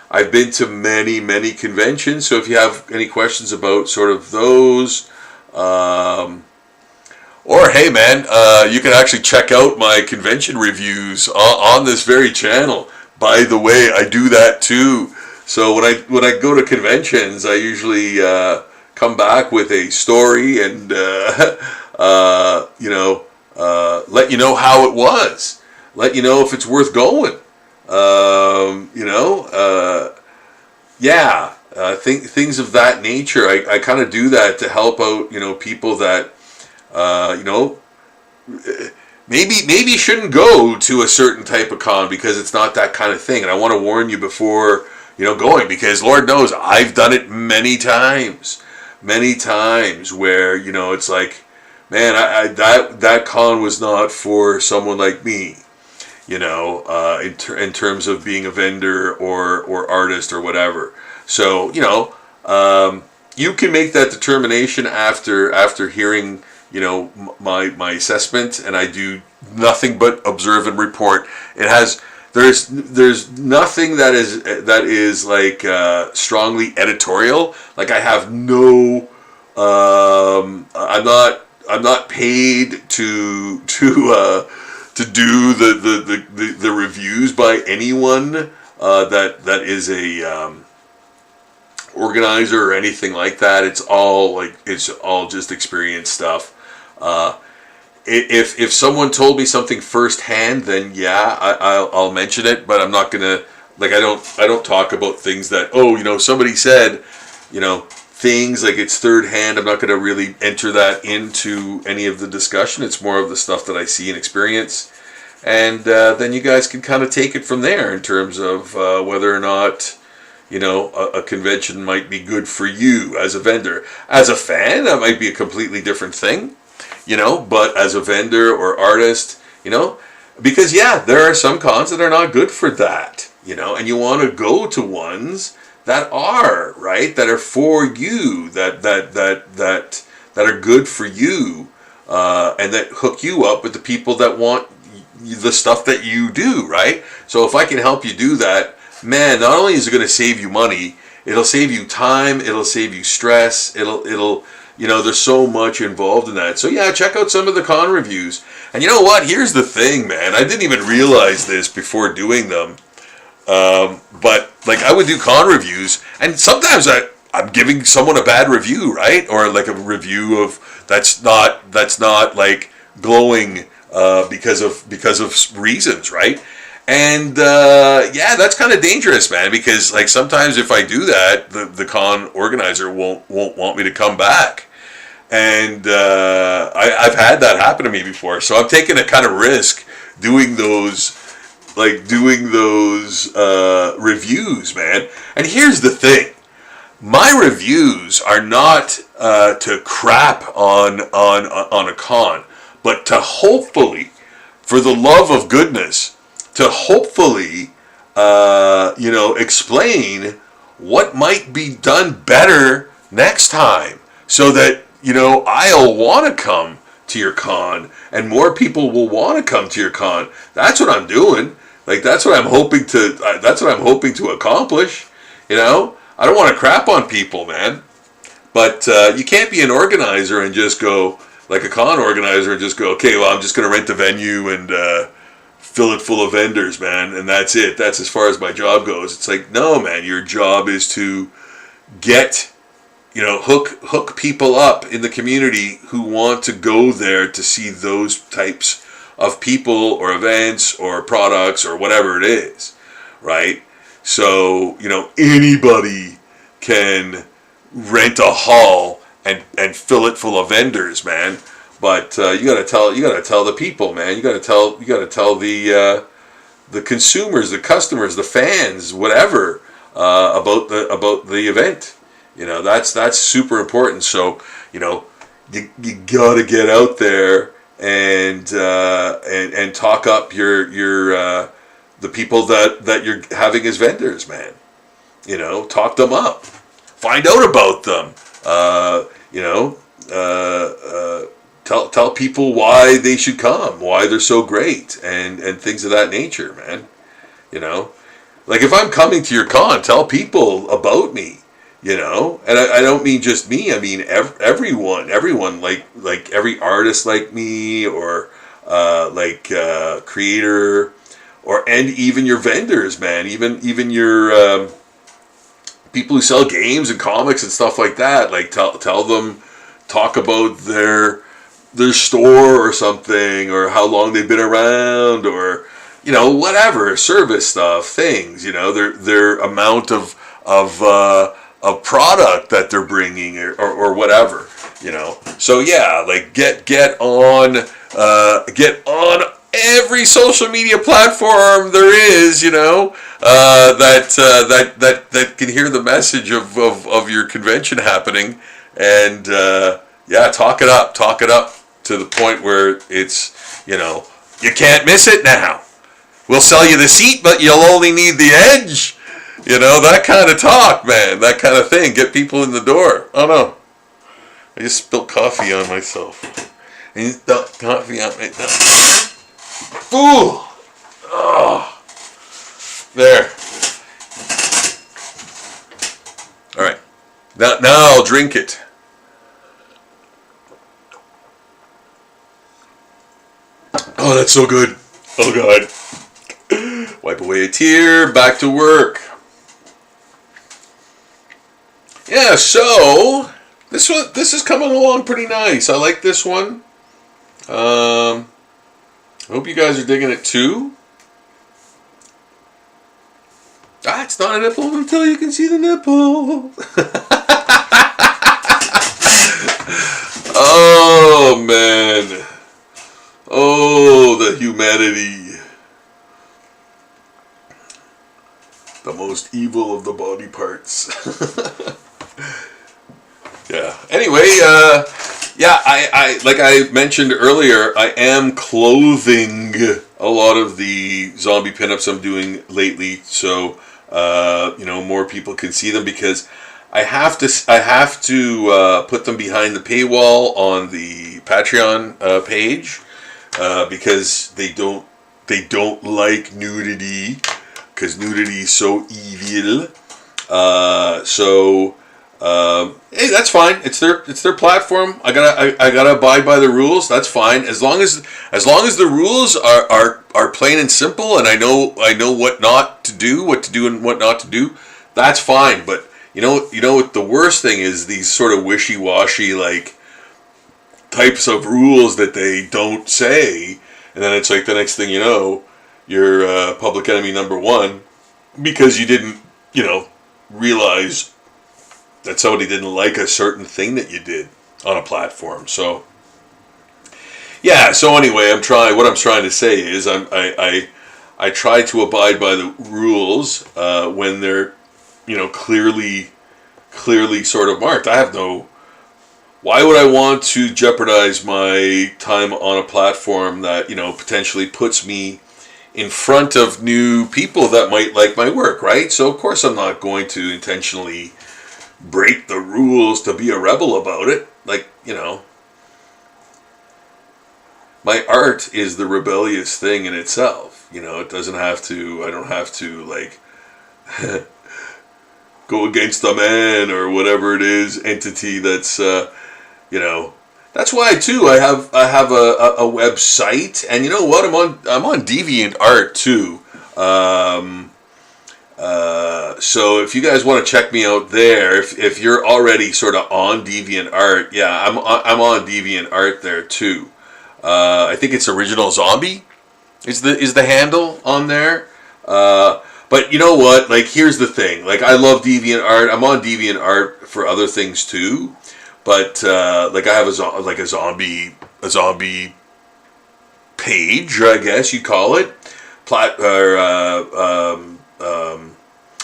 I've been to many conventions, so if you have any questions about sort of those, or hey man, you can actually check out my convention reviews on this very channel. By the way, I do that too. So when I go to conventions, I usually come back with a story and let you know how it was, let you know if it's worth going. Things of that nature. I kind of do that to help out people that maybe shouldn't go to a certain type of con because it's not that kind of thing. And I want to warn you before going, because Lord knows I've done it many times where it's like, man, that con was not for someone like me, in terms of being a vendor or artist or whatever. So you can make that determination after hearing my assessment, and I do nothing but observe and report. There's nothing that is like strongly editorial. Like I have no I'm not paid to do the reviews by anyone that is a organizer or anything like that. It's all just experience stuff. If someone told me something firsthand, then yeah, I'll mention it. But I'm not gonna I don't talk about things that somebody said, things like it's third hand. I'm not gonna really enter that into any of the discussion. It's more of the stuff that I see and experience, and then you guys can kind of take it from there in terms of whether or not a convention might be good for you as a vendor. As a fan, that might be a completely different thing. But as a vendor or artist, because yeah, there are some cons that are not good for that, and you want to go to ones that are, right, that are for you, that are good for you, and that hook you up with the people that want the stuff that you do, right? So if I can help you do that, man, not only is it going to save you money, it'll save you time, it'll save you stress, it'll there's so much involved in that. So yeah, check out some of the con reviews. And you know what? Here's the thing, man. I didn't even realize this before doing them. But like I would do con reviews, and sometimes I'm giving someone a bad review, right? Or like a review of that's not like glowing because of reasons, right? And yeah, that's kind of dangerous, man. Because like sometimes if I do that, the con organizer won't want me to come back. And I've had that happen to me before, so I'm taking a kind of risk doing those reviews, man. And here's the thing: my reviews are not to crap on a con, but to hopefully, for the love of goodness, to hopefully explain what might be done better next time, so that I'll want to come to your con, and more people will want to come to your con. That's what I'm doing. Like that's what I'm hoping to accomplish. I don't want to crap on people, man. But you can't be an organizer and just go like a con organizer and just go, okay, well, I'm just going to rent the venue and fill it full of vendors, man, and that's it. That's as far as my job goes. It's like, no, man, your job is to get hook people up in the community who want to go there to see those types of people or events or products or whatever it is, right? So, anybody can rent a hall and fill it full of vendors, man. But you gotta tell the people, man. You gotta tell the consumers, the customers, the fans, whatever, about the event. That's super important. So you gotta get out there and talk up your the people that you're having as vendors, man. Talk them up, find out about them. Tell people why they should come, why they're so great, and things of that nature, man. Like if I'm coming to your con, tell people about me. And I don't mean just me. I mean everyone, like every artist like me, or creator, and even your vendors, man. Even your people who sell games and comics and stuff like that. Like tell them, talk about their store or something, or how long they've been around, or whatever service stuff, things. Their amount of product that they're bringing, or whatever, So yeah, like get on every social media platform there is, that can hear the message of your convention happening, and yeah, talk it up to the point where it's you can't miss it now. We'll sell you the seat, but you'll only need the edge. That kind of talk, man. That kind of thing. Get people in the door. Oh, no. I just spilled coffee on myself. And you spilled coffee on myself. Ooh. Oh. There. All right. Now I'll drink it. Oh, that's so good. Oh, God. Wipe away a tear. Back to work. Yeah, so this is coming along pretty nice. I like this one. I hope you guys are digging it too. It's not a nipple until you can see the nipple. Oh man. Oh, the humanity. The most evil of the body parts. Yeah. Anyway, I like I mentioned earlier, I am clothing a lot of the zombie pinups I'm doing lately, so more people can see them, because I have to put them behind the paywall on the Patreon page, because they don't like nudity, because nudity is so evil. So Hey, that's fine. It's their platform. I gotta abide by the rules. That's fine. As long as the rules are plain and simple, and I know what not to do, what to do and what not to do. That's fine. But you know what the worst thing is, these sort of wishy-washy like types of rules that they don't say, and then it's like the next thing you know, you're public enemy number one because you didn't realize that somebody didn't like a certain thing that you did on a platform. So yeah. So anyway, what I'm trying to say is I try to abide by the rules when they're clearly sort of marked. I have no. Why would I want to jeopardize my time on a platform that potentially puts me in front of new people that might like my work, right? So of course I'm not going to intentionally break the rules to be a rebel about it. Like, my art is the rebellious thing in itself. It doesn't have to, I don't have to like go against the man or whatever it is, entity that's, that's why too I have a website, and you know what, I'm on DeviantArt too. So if you guys want to check me out there, if you're already sort of on DeviantArt, yeah, I'm on DeviantArt there too. I think it's Original Zombie is the handle on there. But you know what? Like, here's the thing. Like, I love DeviantArt. I'm on DeviantArt for other things too. But like, I have a zombie page, I guess you call it,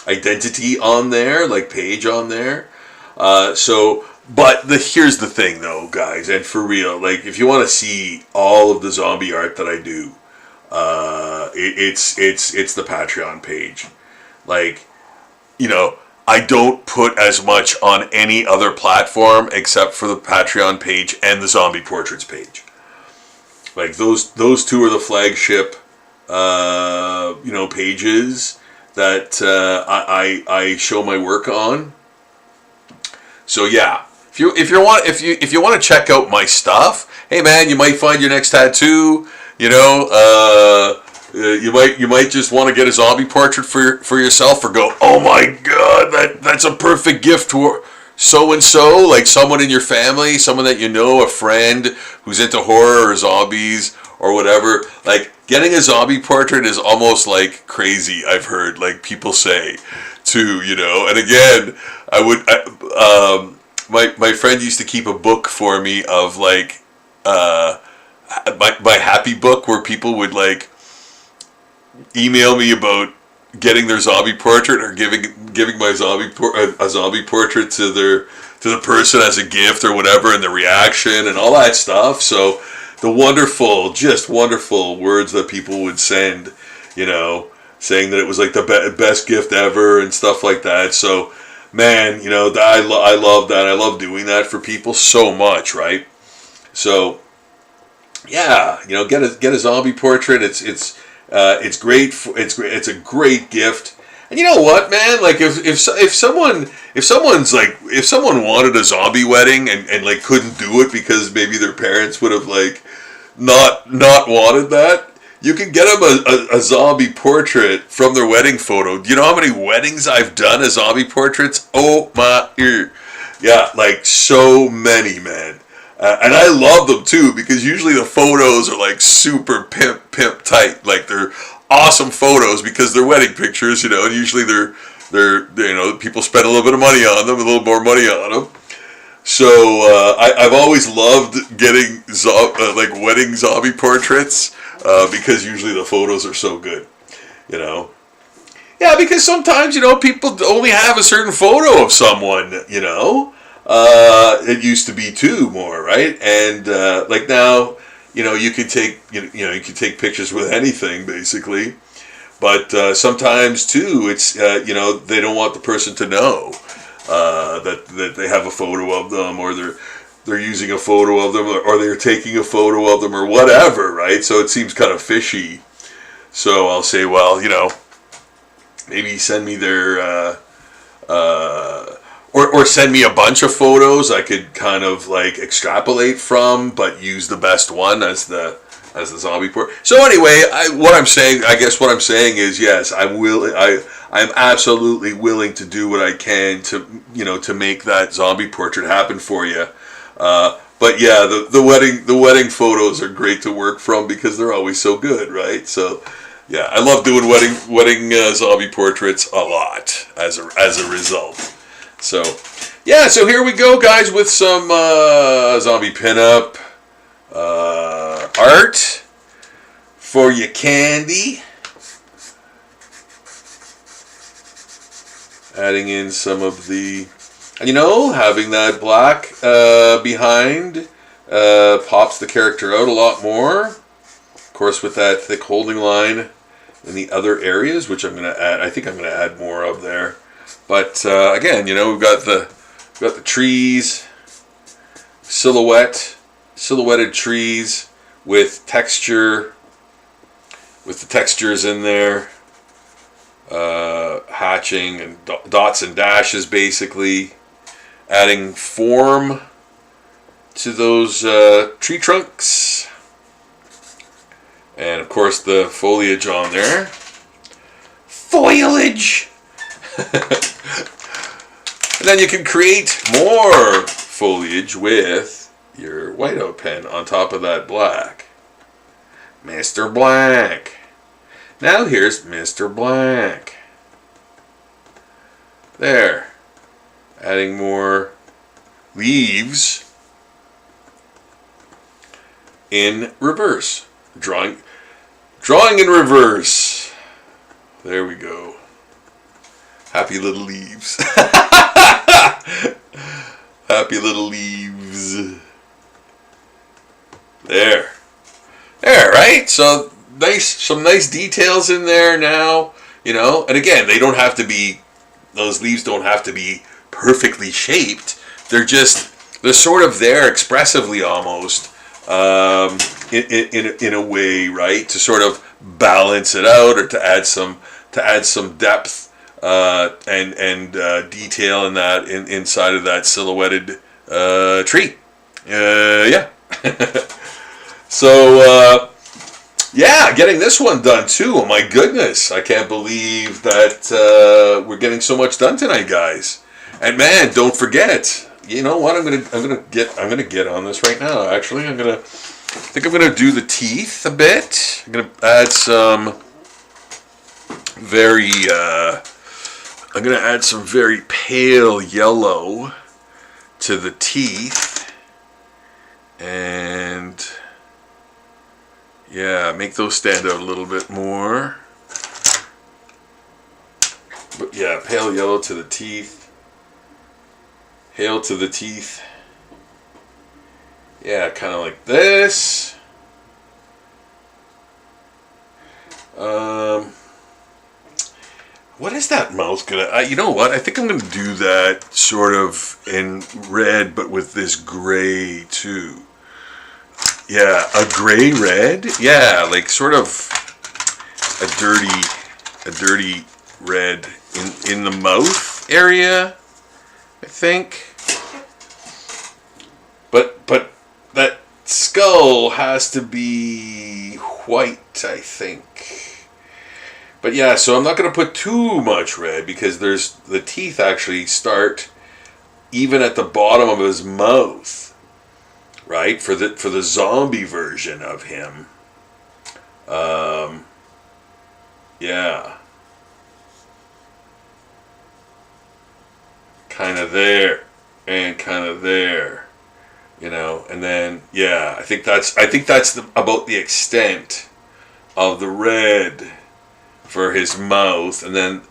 identity on there, like page on there. But here's the thing, though, guys, and for real, like, if you want to see all of the zombie art that I do, it's the Patreon page. Like, I don't put as much on any other platform except for the Patreon page and the Zombie Portraits page. Like, those two are the flagship, pages that I show my work on. So yeah, if you want to check out my stuff, hey man, you might find your next tattoo. You might just want to get a zombie portrait for yourself, or go, oh my god, that's a perfect gift to so and so, like someone in your family, someone that you know, a friend who's into horror or zombies or whatever. Like, getting a zombie portrait is almost like crazy, I've heard, like, people say too, and again, my friend used to keep a book for me of like my happy book, where people would like email me about getting their zombie portrait, or giving my a zombie portrait to the person as a gift or whatever, and the reaction and all that stuff. So the just wonderful words that people would send, saying that it was like the best gift ever and stuff like that. So man, I love that. I love doing that for people so much, right? So yeah, get a zombie portrait. It's great. It's a great gift. And you know what, man? Like, if someone wanted a zombie wedding and like couldn't do it because maybe their parents would have like not wanted that, you can get them a zombie portrait from their wedding photo. Do you know how many weddings I've done as zombie portraits? Oh my ear. Yeah, like so many, man. And I love them too, because usually the photos are like super pimp tight. Like, they're awesome photos because they're wedding pictures, and usually they're people spend a little bit of money on them, a little more money on them. So I've always loved getting like wedding zombie portraits because usually the photos are so good, Yeah, because sometimes people only have a certain photo of someone, It used to be too more, right? And like now, you can take you can take pictures with anything basically, but sometimes too, it's they don't want the person to know that they have a photo of them, or they're using a photo of them, or they're taking a photo of them, or whatever, right? So it seems kind of fishy. So I'll say, well, maybe send me their or or send me a bunch of photos I could kind of like extrapolate from, but use the best one as the zombie portrait. So anyway, what I'm saying is yes, I'm absolutely willing to do what I can to to make that zombie portrait happen for you. But yeah, the wedding photos are great to work from because they're always so good, right? So yeah, I love doing wedding zombie portraits a lot as a result. So yeah, so here we go, guys, with some zombie pinup art for your candy. Adding in some of the, having that black behind pops the character out a lot more. Of course, with that thick holding line in the other areas, which I'm going to add. I think I'm going to add more of there. But again, we've got the trees, silhouetted trees with texture, with the textures in there, hatching and dots and dashes, basically adding form to those tree trunks, and of course the foliage on there. Foliage. And then you can create more foliage with your whiteout pen on top of that black. Mr. Black. Now here's Mr. Black. There. Adding more leaves in reverse. Drawing in reverse. There we go. Happy little leaves. Happy little leaves. There, right? So some nice details in there now, And again, those leaves don't have to be perfectly shaped. They're sort of there expressively almost, in a way, right? To sort of balance it out, or to add some depth and detail in that inside of that silhouetted tree. Yeah. So getting this one done too. Oh my goodness, I can't believe that we're getting so much done tonight, guys. And man, don't forget. You know what? I'm gonna get on this right now. Actually, I'm gonna do the teeth a bit. I'm gonna add some very pale yellow to the teeth, and make those stand out a little bit more. But yeah, pale yellow to the teeth. Hail to the teeth. Yeah, kind of like this. What is that mouth gonna? You know what? I think I'm gonna do that sort of in red, but with this gray too. Yeah, a gray red. Yeah, like sort of a dirty red in the mouth area, I think. But that skull has to be white, I think. But yeah, so I'm not going to put too much red because the teeth actually start even at the bottom of his mouth, right? For the zombie version of him. Yeah. Kind of there and kind of there, and then I think that's about the extent of the red for his mouth, and then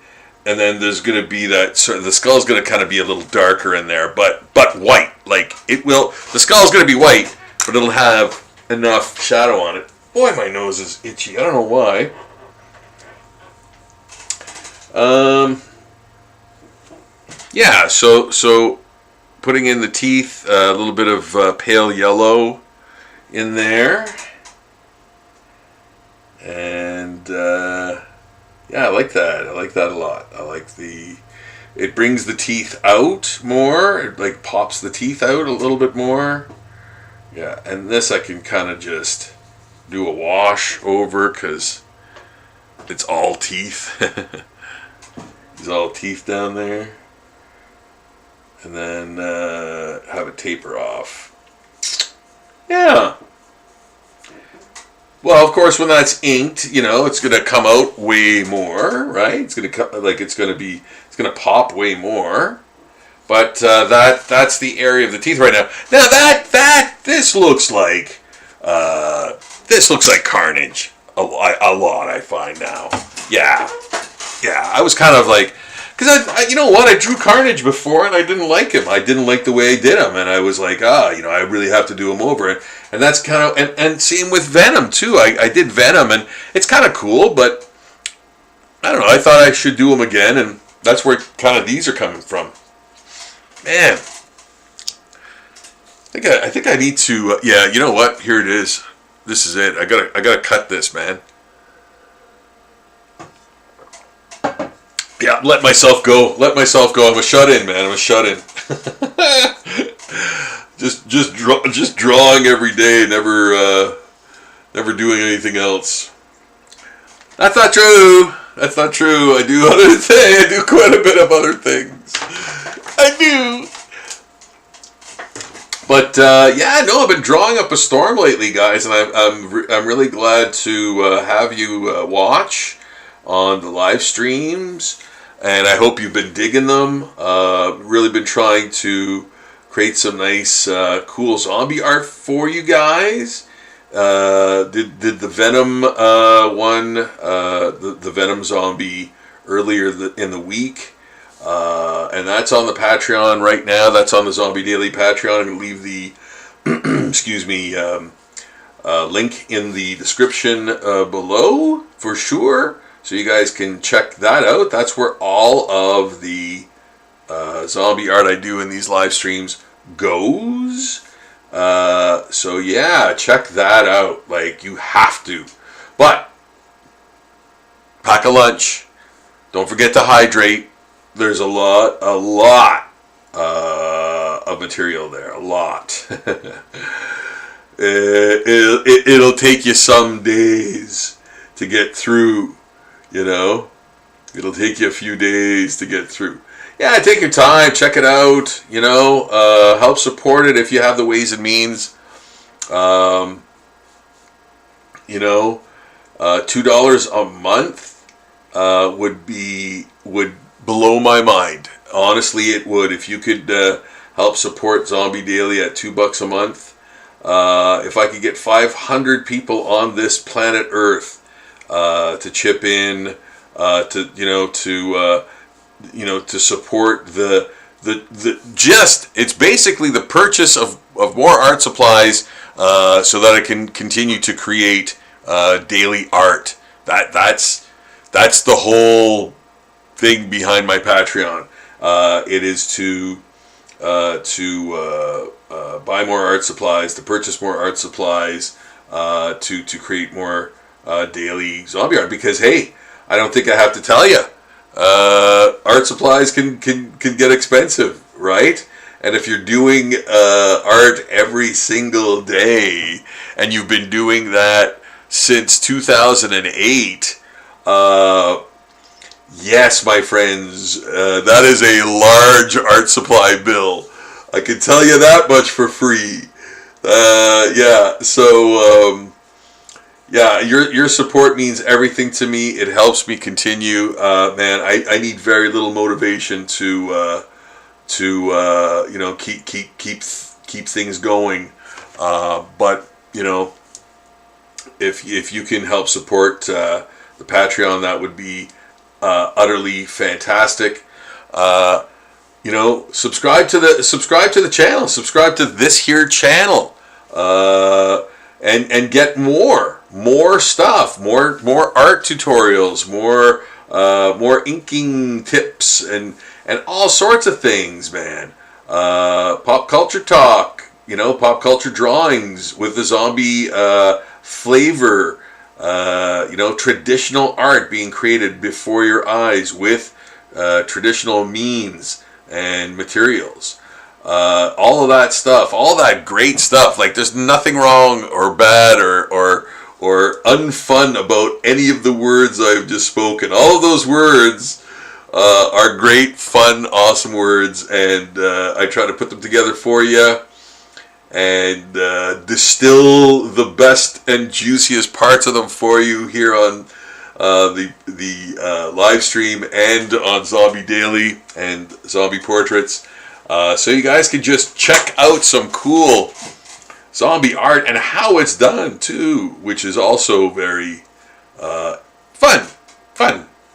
there's going to be that sort of, the skull's going to kind of be a little darker in there, but white. Like the skull's going to be white, but it'll have enough shadow on it. Boy, my nose is itchy. I don't know why. Yeah, so putting in the teeth, a little bit of pale yellow in there, and I like that. I like that a lot. I like the it brings the teeth out more. It like pops the teeth out a little bit more. Yeah, and this I can kind of just do a wash over because it's all teeth. It's all teeth down there. And then have it taper off. Yeah. Well, of course, when that's inked, it's going to come out way more, right? It's going to pop way more. But that's the area of the teeth right now. Now this looks like carnage a lot. I find now. Yeah. I was kind of like, because I you know what, I drew Carnage before and I didn't like him. I didn't like the way I did him, and I was like, I really have to do him over. And that's kind of, and same with Venom too. I did Venom, and it's kind of cool, but I don't know. I thought I should do him again, and that's where kind of these are coming from. Man, I think I need to. Yeah, you know what? Here it is. This is it. I gotta cut this, man. Yeah, let myself go. I'm a shut-in, man. I'm a shut-in. just drawing every day, never doing anything else. That's not true. I do other things. I do quite a bit of other things. I do. But I've been drawing up a storm lately, guys, and I'm really glad to have you watch on the live streams, and I hope you've been digging them. Really been trying to create some nice, cool zombie art for you guys. Did the Venom one, the Venom zombie earlier in the week, and that's on the Patreon right now. That's on the Zombie Daily Patreon. I'm going to leave the link in the description below for sure, so you guys can check that out. That's where all of the zombie art I do in these live streams goes. So yeah, check that out. Like, you have to. But pack a lunch. Don't forget to hydrate. There's a lot of material there. A lot. It'll take you some days to get through. It'll take you a few days to get through. Yeah, take your time, check it out, help support it if you have the ways and means. $2 a month would blow my mind. Honestly, it would. If you could help support Zombie Daily at $2 a month, if I could get 500 people on this planet Earth to chip in, to support it's basically the purchase of more art supplies, so that I can continue to create daily art. That's the whole thing behind my Patreon. It is to buy more art supplies, to purchase more art supplies, to create more daily zombie art. Because hey, I don't think I have to tell you, art supplies can get expensive, right? And if you're doing art every single day, and you've been doing that since 2008, yes, my friends, that is a large art supply bill. I can tell you that much for free. Your support means everything to me. It helps me continue. Man, I need very little motivation to keep things going. But if you can help support the Patreon, that would be utterly fantastic. Subscribe to the channel. Subscribe to this here channel, and get more stuff, more art tutorials, more inking tips, and all sorts of things, man. Pop culture talk, pop culture drawings with the zombie flavor, traditional art being created before your eyes with traditional means and materials. All of that stuff, all that great stuff. Like, there's nothing wrong or bad or unfun about any of the words I've just spoken. All of those words are great, fun, awesome words, and I try to put them together for you and distill the best and juiciest parts of them for you here on the live stream and on Zombie Daily and Zombie Portraits. So you guys can just check out some cool zombie art and how it's done too, which is also very fun.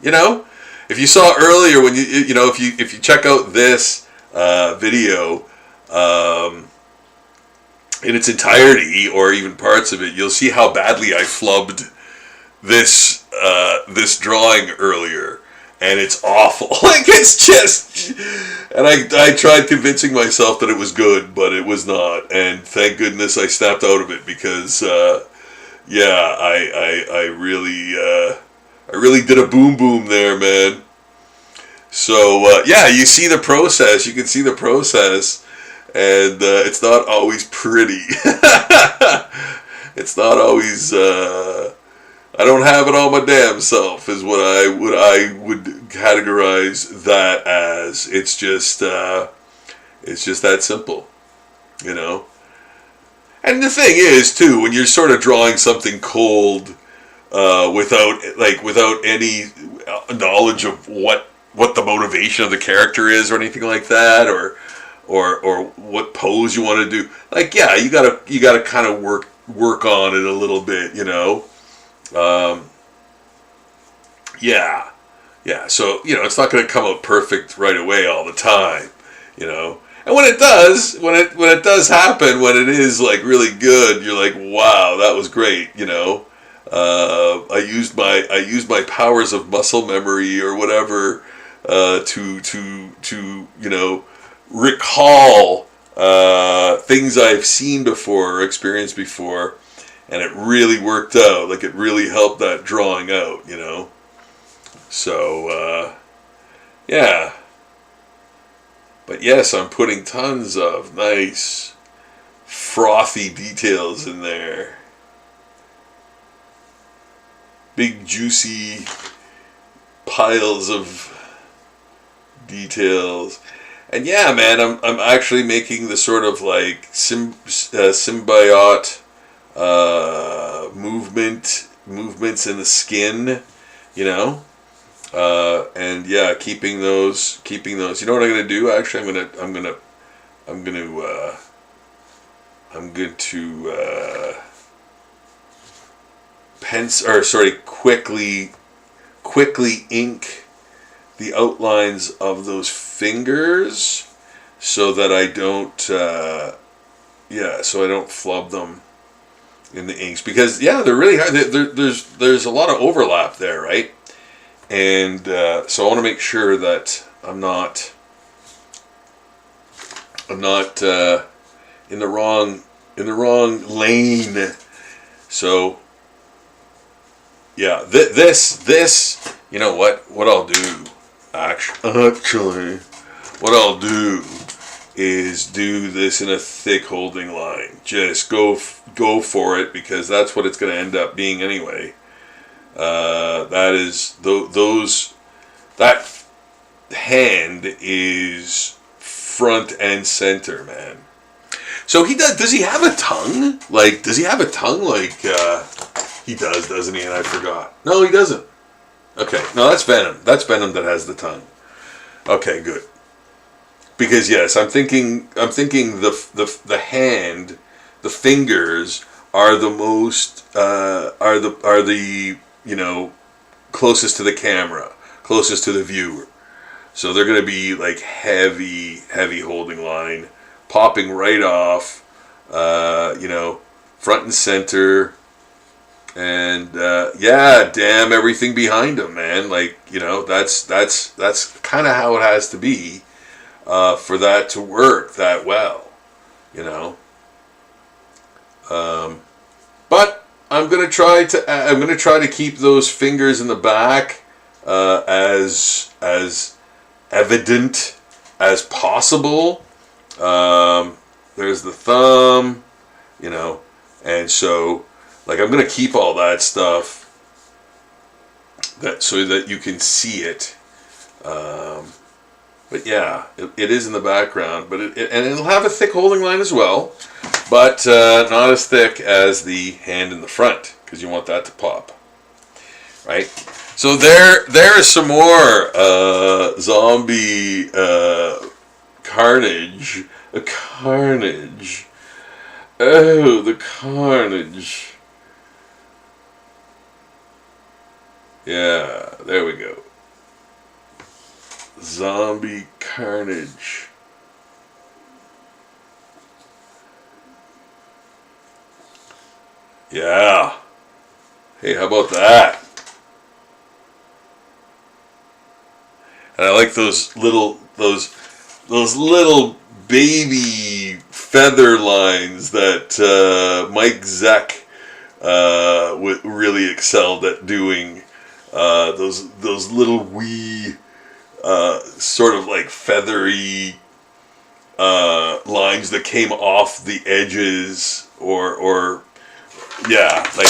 You know, if you saw earlier when if you check out this video in its entirety or even parts of it, you'll see how badly I flubbed this drawing earlier, and it's awful. Like, it's just, and I tried convincing myself that it was good, but it was not, and thank goodness I snapped out of it because I really did a boom there, man. So you see the process. You can see the process, and it's not always pretty. It's not always. I don't have it all my damn self, is what I would categorize that as. It's just that simple, you know. And the thing is, too, when you're sort of drawing something cold, without any knowledge of what the motivation of the character is or anything like that, or what pose you want to do, like, yeah, you gotta kind of work on it a little bit, you know. So, you know, it's not going to come out perfect right away all the time, you know. And when it does, when it does happen, when it is like really good, you're like, wow, that was great, you know. I used my powers of muscle memory or whatever to you know, recall things I've seen before or experienced before. And it really worked out. Like, it really helped that drawing out, you know. So, yeah. But yes, I'm putting tons of nice, frothy details in there. Big, juicy piles of details. And yeah, man, I'm actually making the sort of like symbiote movements in the skin, you know, and yeah, keeping those. You know what I'm gonna do? Actually, I'm going to quickly ink the outlines of those fingers so that I don't flub them in the inks, because they're really hard. There's a lot of overlap there, right? And so I want to make sure that I'm not in the wrong lane. So yeah, this you know what I'll do actually what I'll do is do this in a thick holding line. Just go for it, because that's what it's going to end up being anyway. That hand is front and center, man. So he does he have a tongue? Like, does he have a tongue? Like, he does, doesn't he? And I forgot. No, he doesn't. Okay, no, that's Venom. That's Venom that has the tongue. Okay, good. Because yes, I'm thinking the hand, the fingers are the most are the you know, closest to the camera, closest to the viewer. So they're going to be like heavy holding line, popping right off, you know, front and center, and damn everything behind them, man. Like, you know, that's kind of how it has to be. For that to work that well, you know. But I'm gonna try to keep those fingers in the back as evident as possible. There's the thumb, you know, and so like I'm gonna keep all that stuff so that you can see it. But yeah, it is in the background, but and it'll have a thick holding line as well, but not as thick as the hand in the front, because you want that to pop, right? So there is some more zombie carnage. Carnage. Oh, the carnage. Yeah, there we go. Zombie carnage. Yeah. Hey, how about that? And I like those little baby feather lines that Mike Zeck really excelled at doing. Those little wee sort of like feathery lines that came off the edges, or yeah, like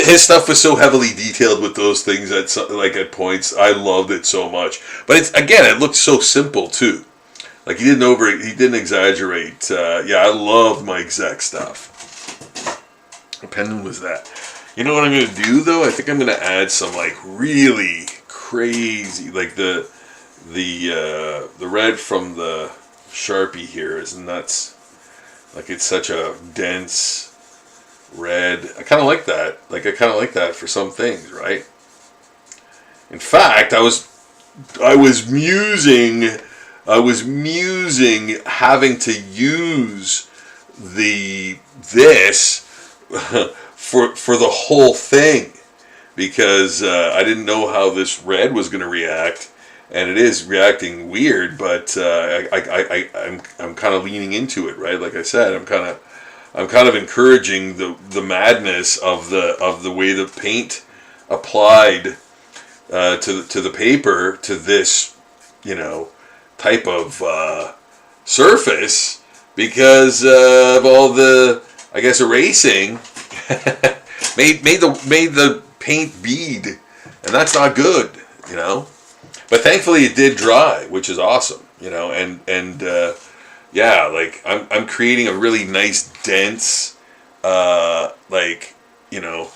his stuff was so heavily detailed with those things at points. I loved it so much, but it looked so simple too. Like he didn't exaggerate. Yeah, I love Mike Zeck stuff. What pen was that? You know what I'm gonna do though? I think I'm gonna add some like really crazy, like the red from the Sharpie here is nuts. Like it's such a dense red. I kind of like that. Like I kind of like that for some things, right? In fact, I was musing having to use this for the whole thing, because I didn't know how this red was going to react, and it is reacting weird, but I'm kind of leaning into it, right? Like I said, I'm kind of encouraging the madness of the way the paint applied to the paper to this, you know, type of surface, because of all the, I guess, erasing made the paint bead, and that's not good, you know. But thankfully it did dry, which is awesome, you know. And yeah, like I'm creating a really nice dense, like, you know,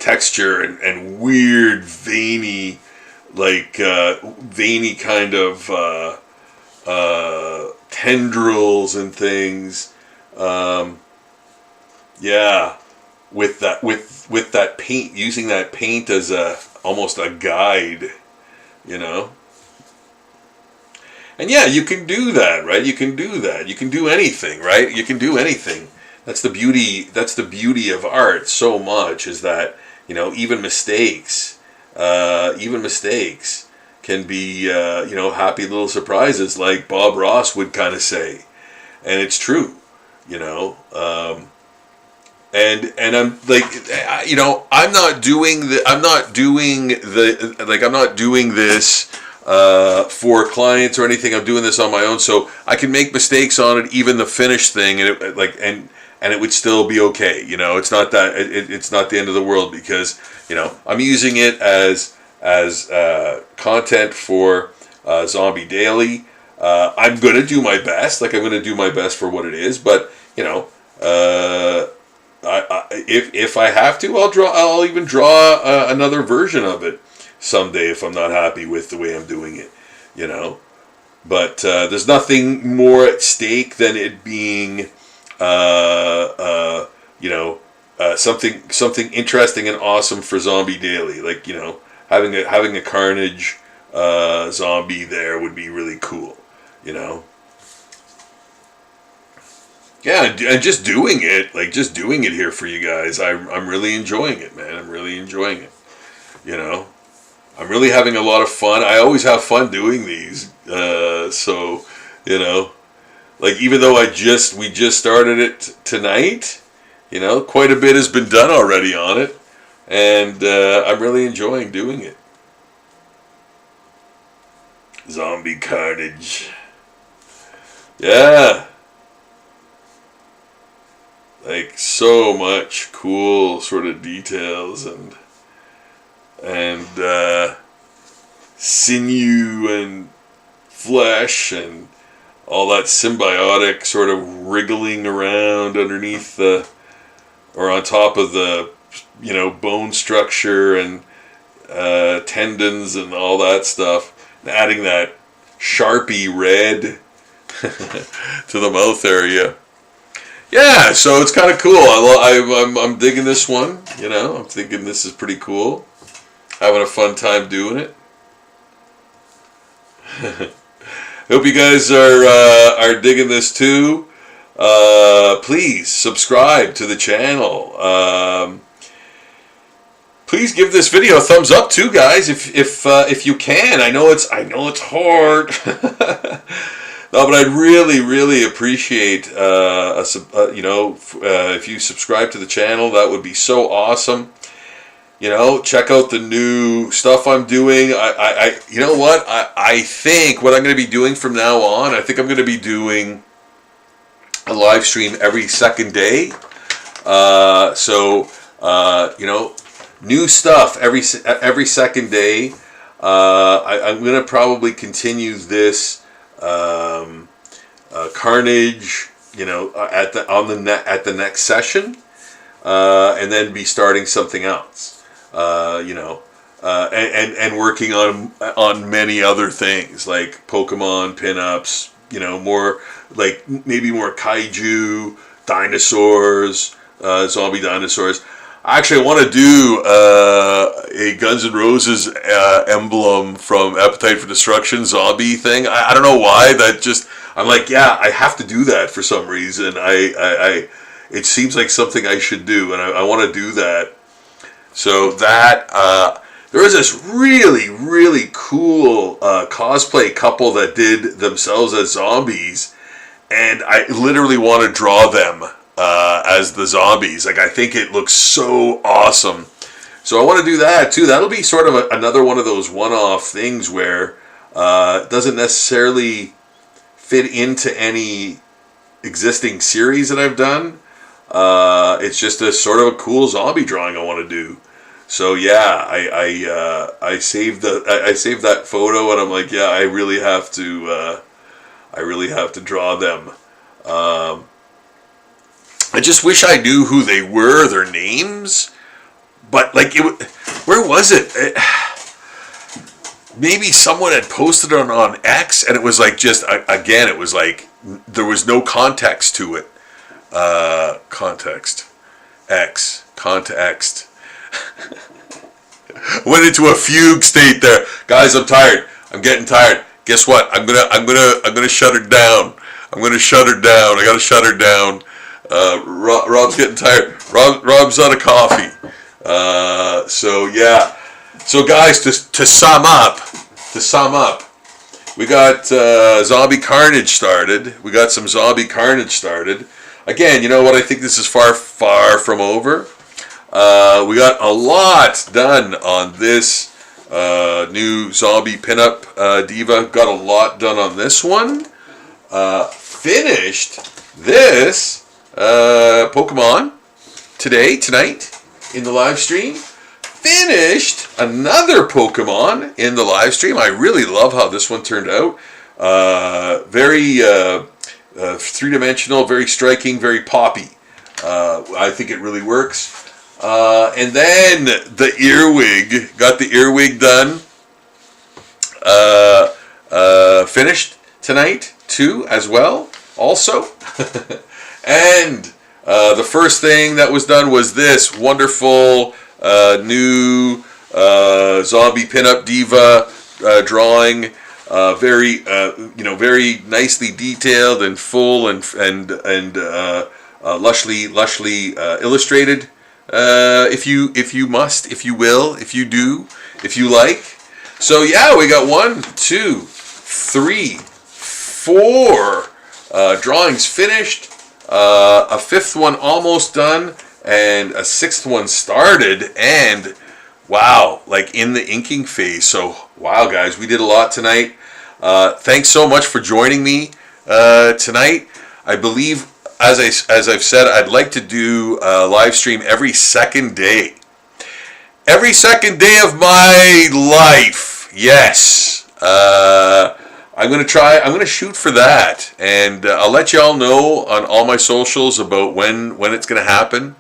texture and weird veiny, like veiny kind of tendrils and things. Yeah, with that paint, using that paint as almost a guide, you know. And yeah, you can do that, right? You can do that. You can do anything, right? You can do anything. That's the beauty. That's the beauty of art. So much is that, you know, even mistakes can be, you know, happy little surprises, like Bob Ross would kind of say, and it's true, you know. And I'm like, you know, I'm not doing this for clients or anything. I'm doing this on my own, so I can make mistakes on it, even the finished thing, and it would still be okay. You know, it's not that it's not the end of the world, because, you know, I'm using it as content for Zombie Daily. I'm gonna do my best. Like, I'm gonna do my best for what it is, but, you know, if I have to, I'll even draw another version of it someday if I'm not happy with the way I'm doing it, you know. But there's nothing more at stake than it being, you know, something interesting and awesome for Zombie Daily. Like, you know, having a Carnage zombie there would be really cool, you know. Yeah, and just doing it here for you guys, I'm really enjoying it, man. I'm really enjoying it, you know. I'm really having a lot of fun. I always have fun doing these, so, you know, like, even though we just started it tonight, you know, quite a bit has been done already on it, and I'm really enjoying doing it. Zombie Carnage. Yeah. Like, so much cool sort of details and sinew and flesh and all that symbiotic sort of wriggling around underneath or on top of the, bone structure and tendons and all that stuff. And adding that Sharpie red to the mouth area. Yeah, so it's kind of cool. I'm digging this one. I'm thinking this is pretty cool. Having a fun time doing it. Hope you guys are digging this too. Please subscribe to the channel. Please give this video a thumbs up too, guys, if you can. I know it's hard. No, but I'd really appreciate if you subscribe to the channel. That would be so awesome. Check out the new stuff I'm doing. You know what? I think what I'm going to be doing from now on, I think I'm going to be doing a live stream every second day. New stuff every second day. I'm going to probably continue this Carnage, at the next session, and then be starting something else, and working on many other things like Pokemon pinups, more like maybe more kaiju, dinosaurs, zombie dinosaurs. Actually, I want to do a Guns N' Roses emblem from Appetite for Destruction zombie thing. I don't know why. I'm like, yeah, I have to do that for some reason. It seems like something I should do, and I want to do that. So that there was this really cool cosplay couple that did themselves as zombies, and I literally want to draw them as the zombies. Like, I think it looks so awesome. So I want to do that too. That'll be sort of another one of those one-off things where it doesn't necessarily fit into any existing series that I've done. It's just a sort of a cool zombie drawing I want to do. So yeah, I saved that photo, and I'm like, yeah, I really have to draw them. I just wish I knew who they were, their names, but like, where was it? Maybe someone had posted it on X, and it was like, just again, it was like there was no context to it. Context. Went into a fugue state there, guys. I'm tired. I'm getting tired. Guess what? I'm gonna shut her down. I gotta shut her down. Rob's getting tired. Rob's out of coffee. So yeah. So guys, to sum up, we got Zombie Carnage started. We got some Zombie Carnage started. Again, you know what? I think this is far from over. We got a lot done on this new Zombie Pinup Diva. Got a lot done on this one. Finished this Pokemon tonight in the live stream. Finished another Pokemon in the live stream. I really love how this one turned out. Very three-dimensional, very striking, very poppy. I think it really works. And then the earwig, got the earwig done. Finished tonight too, as well, also. And the first thing that was done was this wonderful new Zombie Pinup Diva drawing. Very very nicely detailed and full and lushly illustrated. If you must, if you will, if you do, if you like. So yeah, we got 1, 2, 3, 4 drawings finished. A 5th one almost done, and a 6th one started, and wow, like in the inking phase. So wow, guys, we did a lot tonight. Thanks so much for joining me tonight. I believe, as I've said, I'd like to do a live stream every second day. Every second day of my life. Yes. I'm going to try. I'm going to shoot for that. And I'll let you all know on all my socials about when it's going to happen.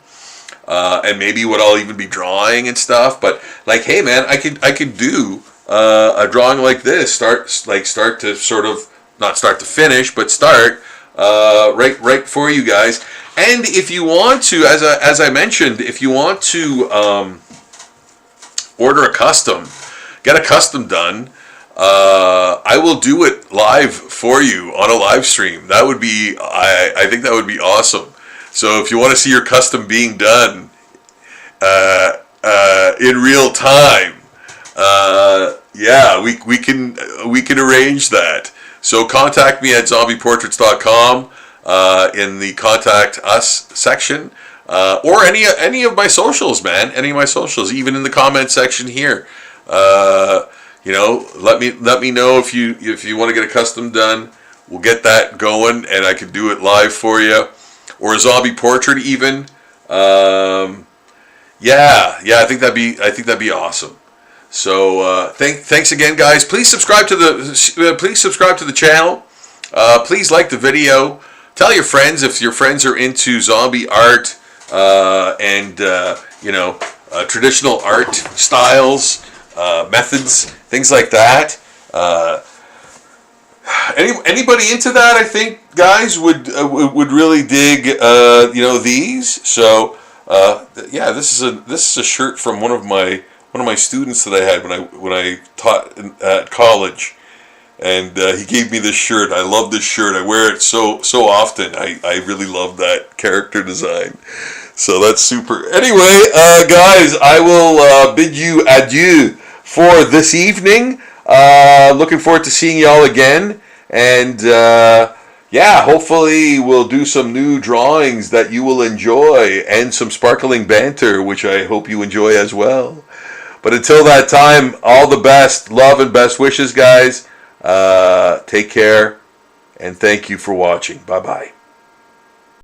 And maybe what I'll even be drawing and stuff. But like, hey man, I could do a drawing like this. Start to sort of, not start to finish, but start right for you guys. And if you want to, as I mentioned, if you want to order a custom, get a custom done, I will do it live for you on a live stream. That would be, I think that would be awesome. So if you want to see your custom being done in real time, yeah, we can arrange that. So contact me at zombieportraits.com in the contact us section, or any of my socials, man. Any of my socials, even in the comment section here. You know, let me know if you want to get a custom done. We'll get that going, and I can do it live for you, or a zombie portrait even. Yeah, I think that'd be awesome. So thanks again, guys. Please subscribe to the channel. Please like the video. Tell your friends if your friends are into zombie art and traditional art styles, methods, things like that. Anybody into that, I think, guys, would really dig these. So yeah, this is a shirt from one of my students that I had when I taught at college, and he gave me this shirt. I love this shirt. I wear it so often. I really love that character design. So that's super. Anyway, guys, I will bid you adieu for this evening. Looking forward to seeing y'all again, and yeah, hopefully we'll do some new drawings that you will enjoy, and some sparkling banter, which I hope you enjoy as well. But until that time, all the best, love and best wishes, guys. Take care, and thank you for watching. Bye-bye.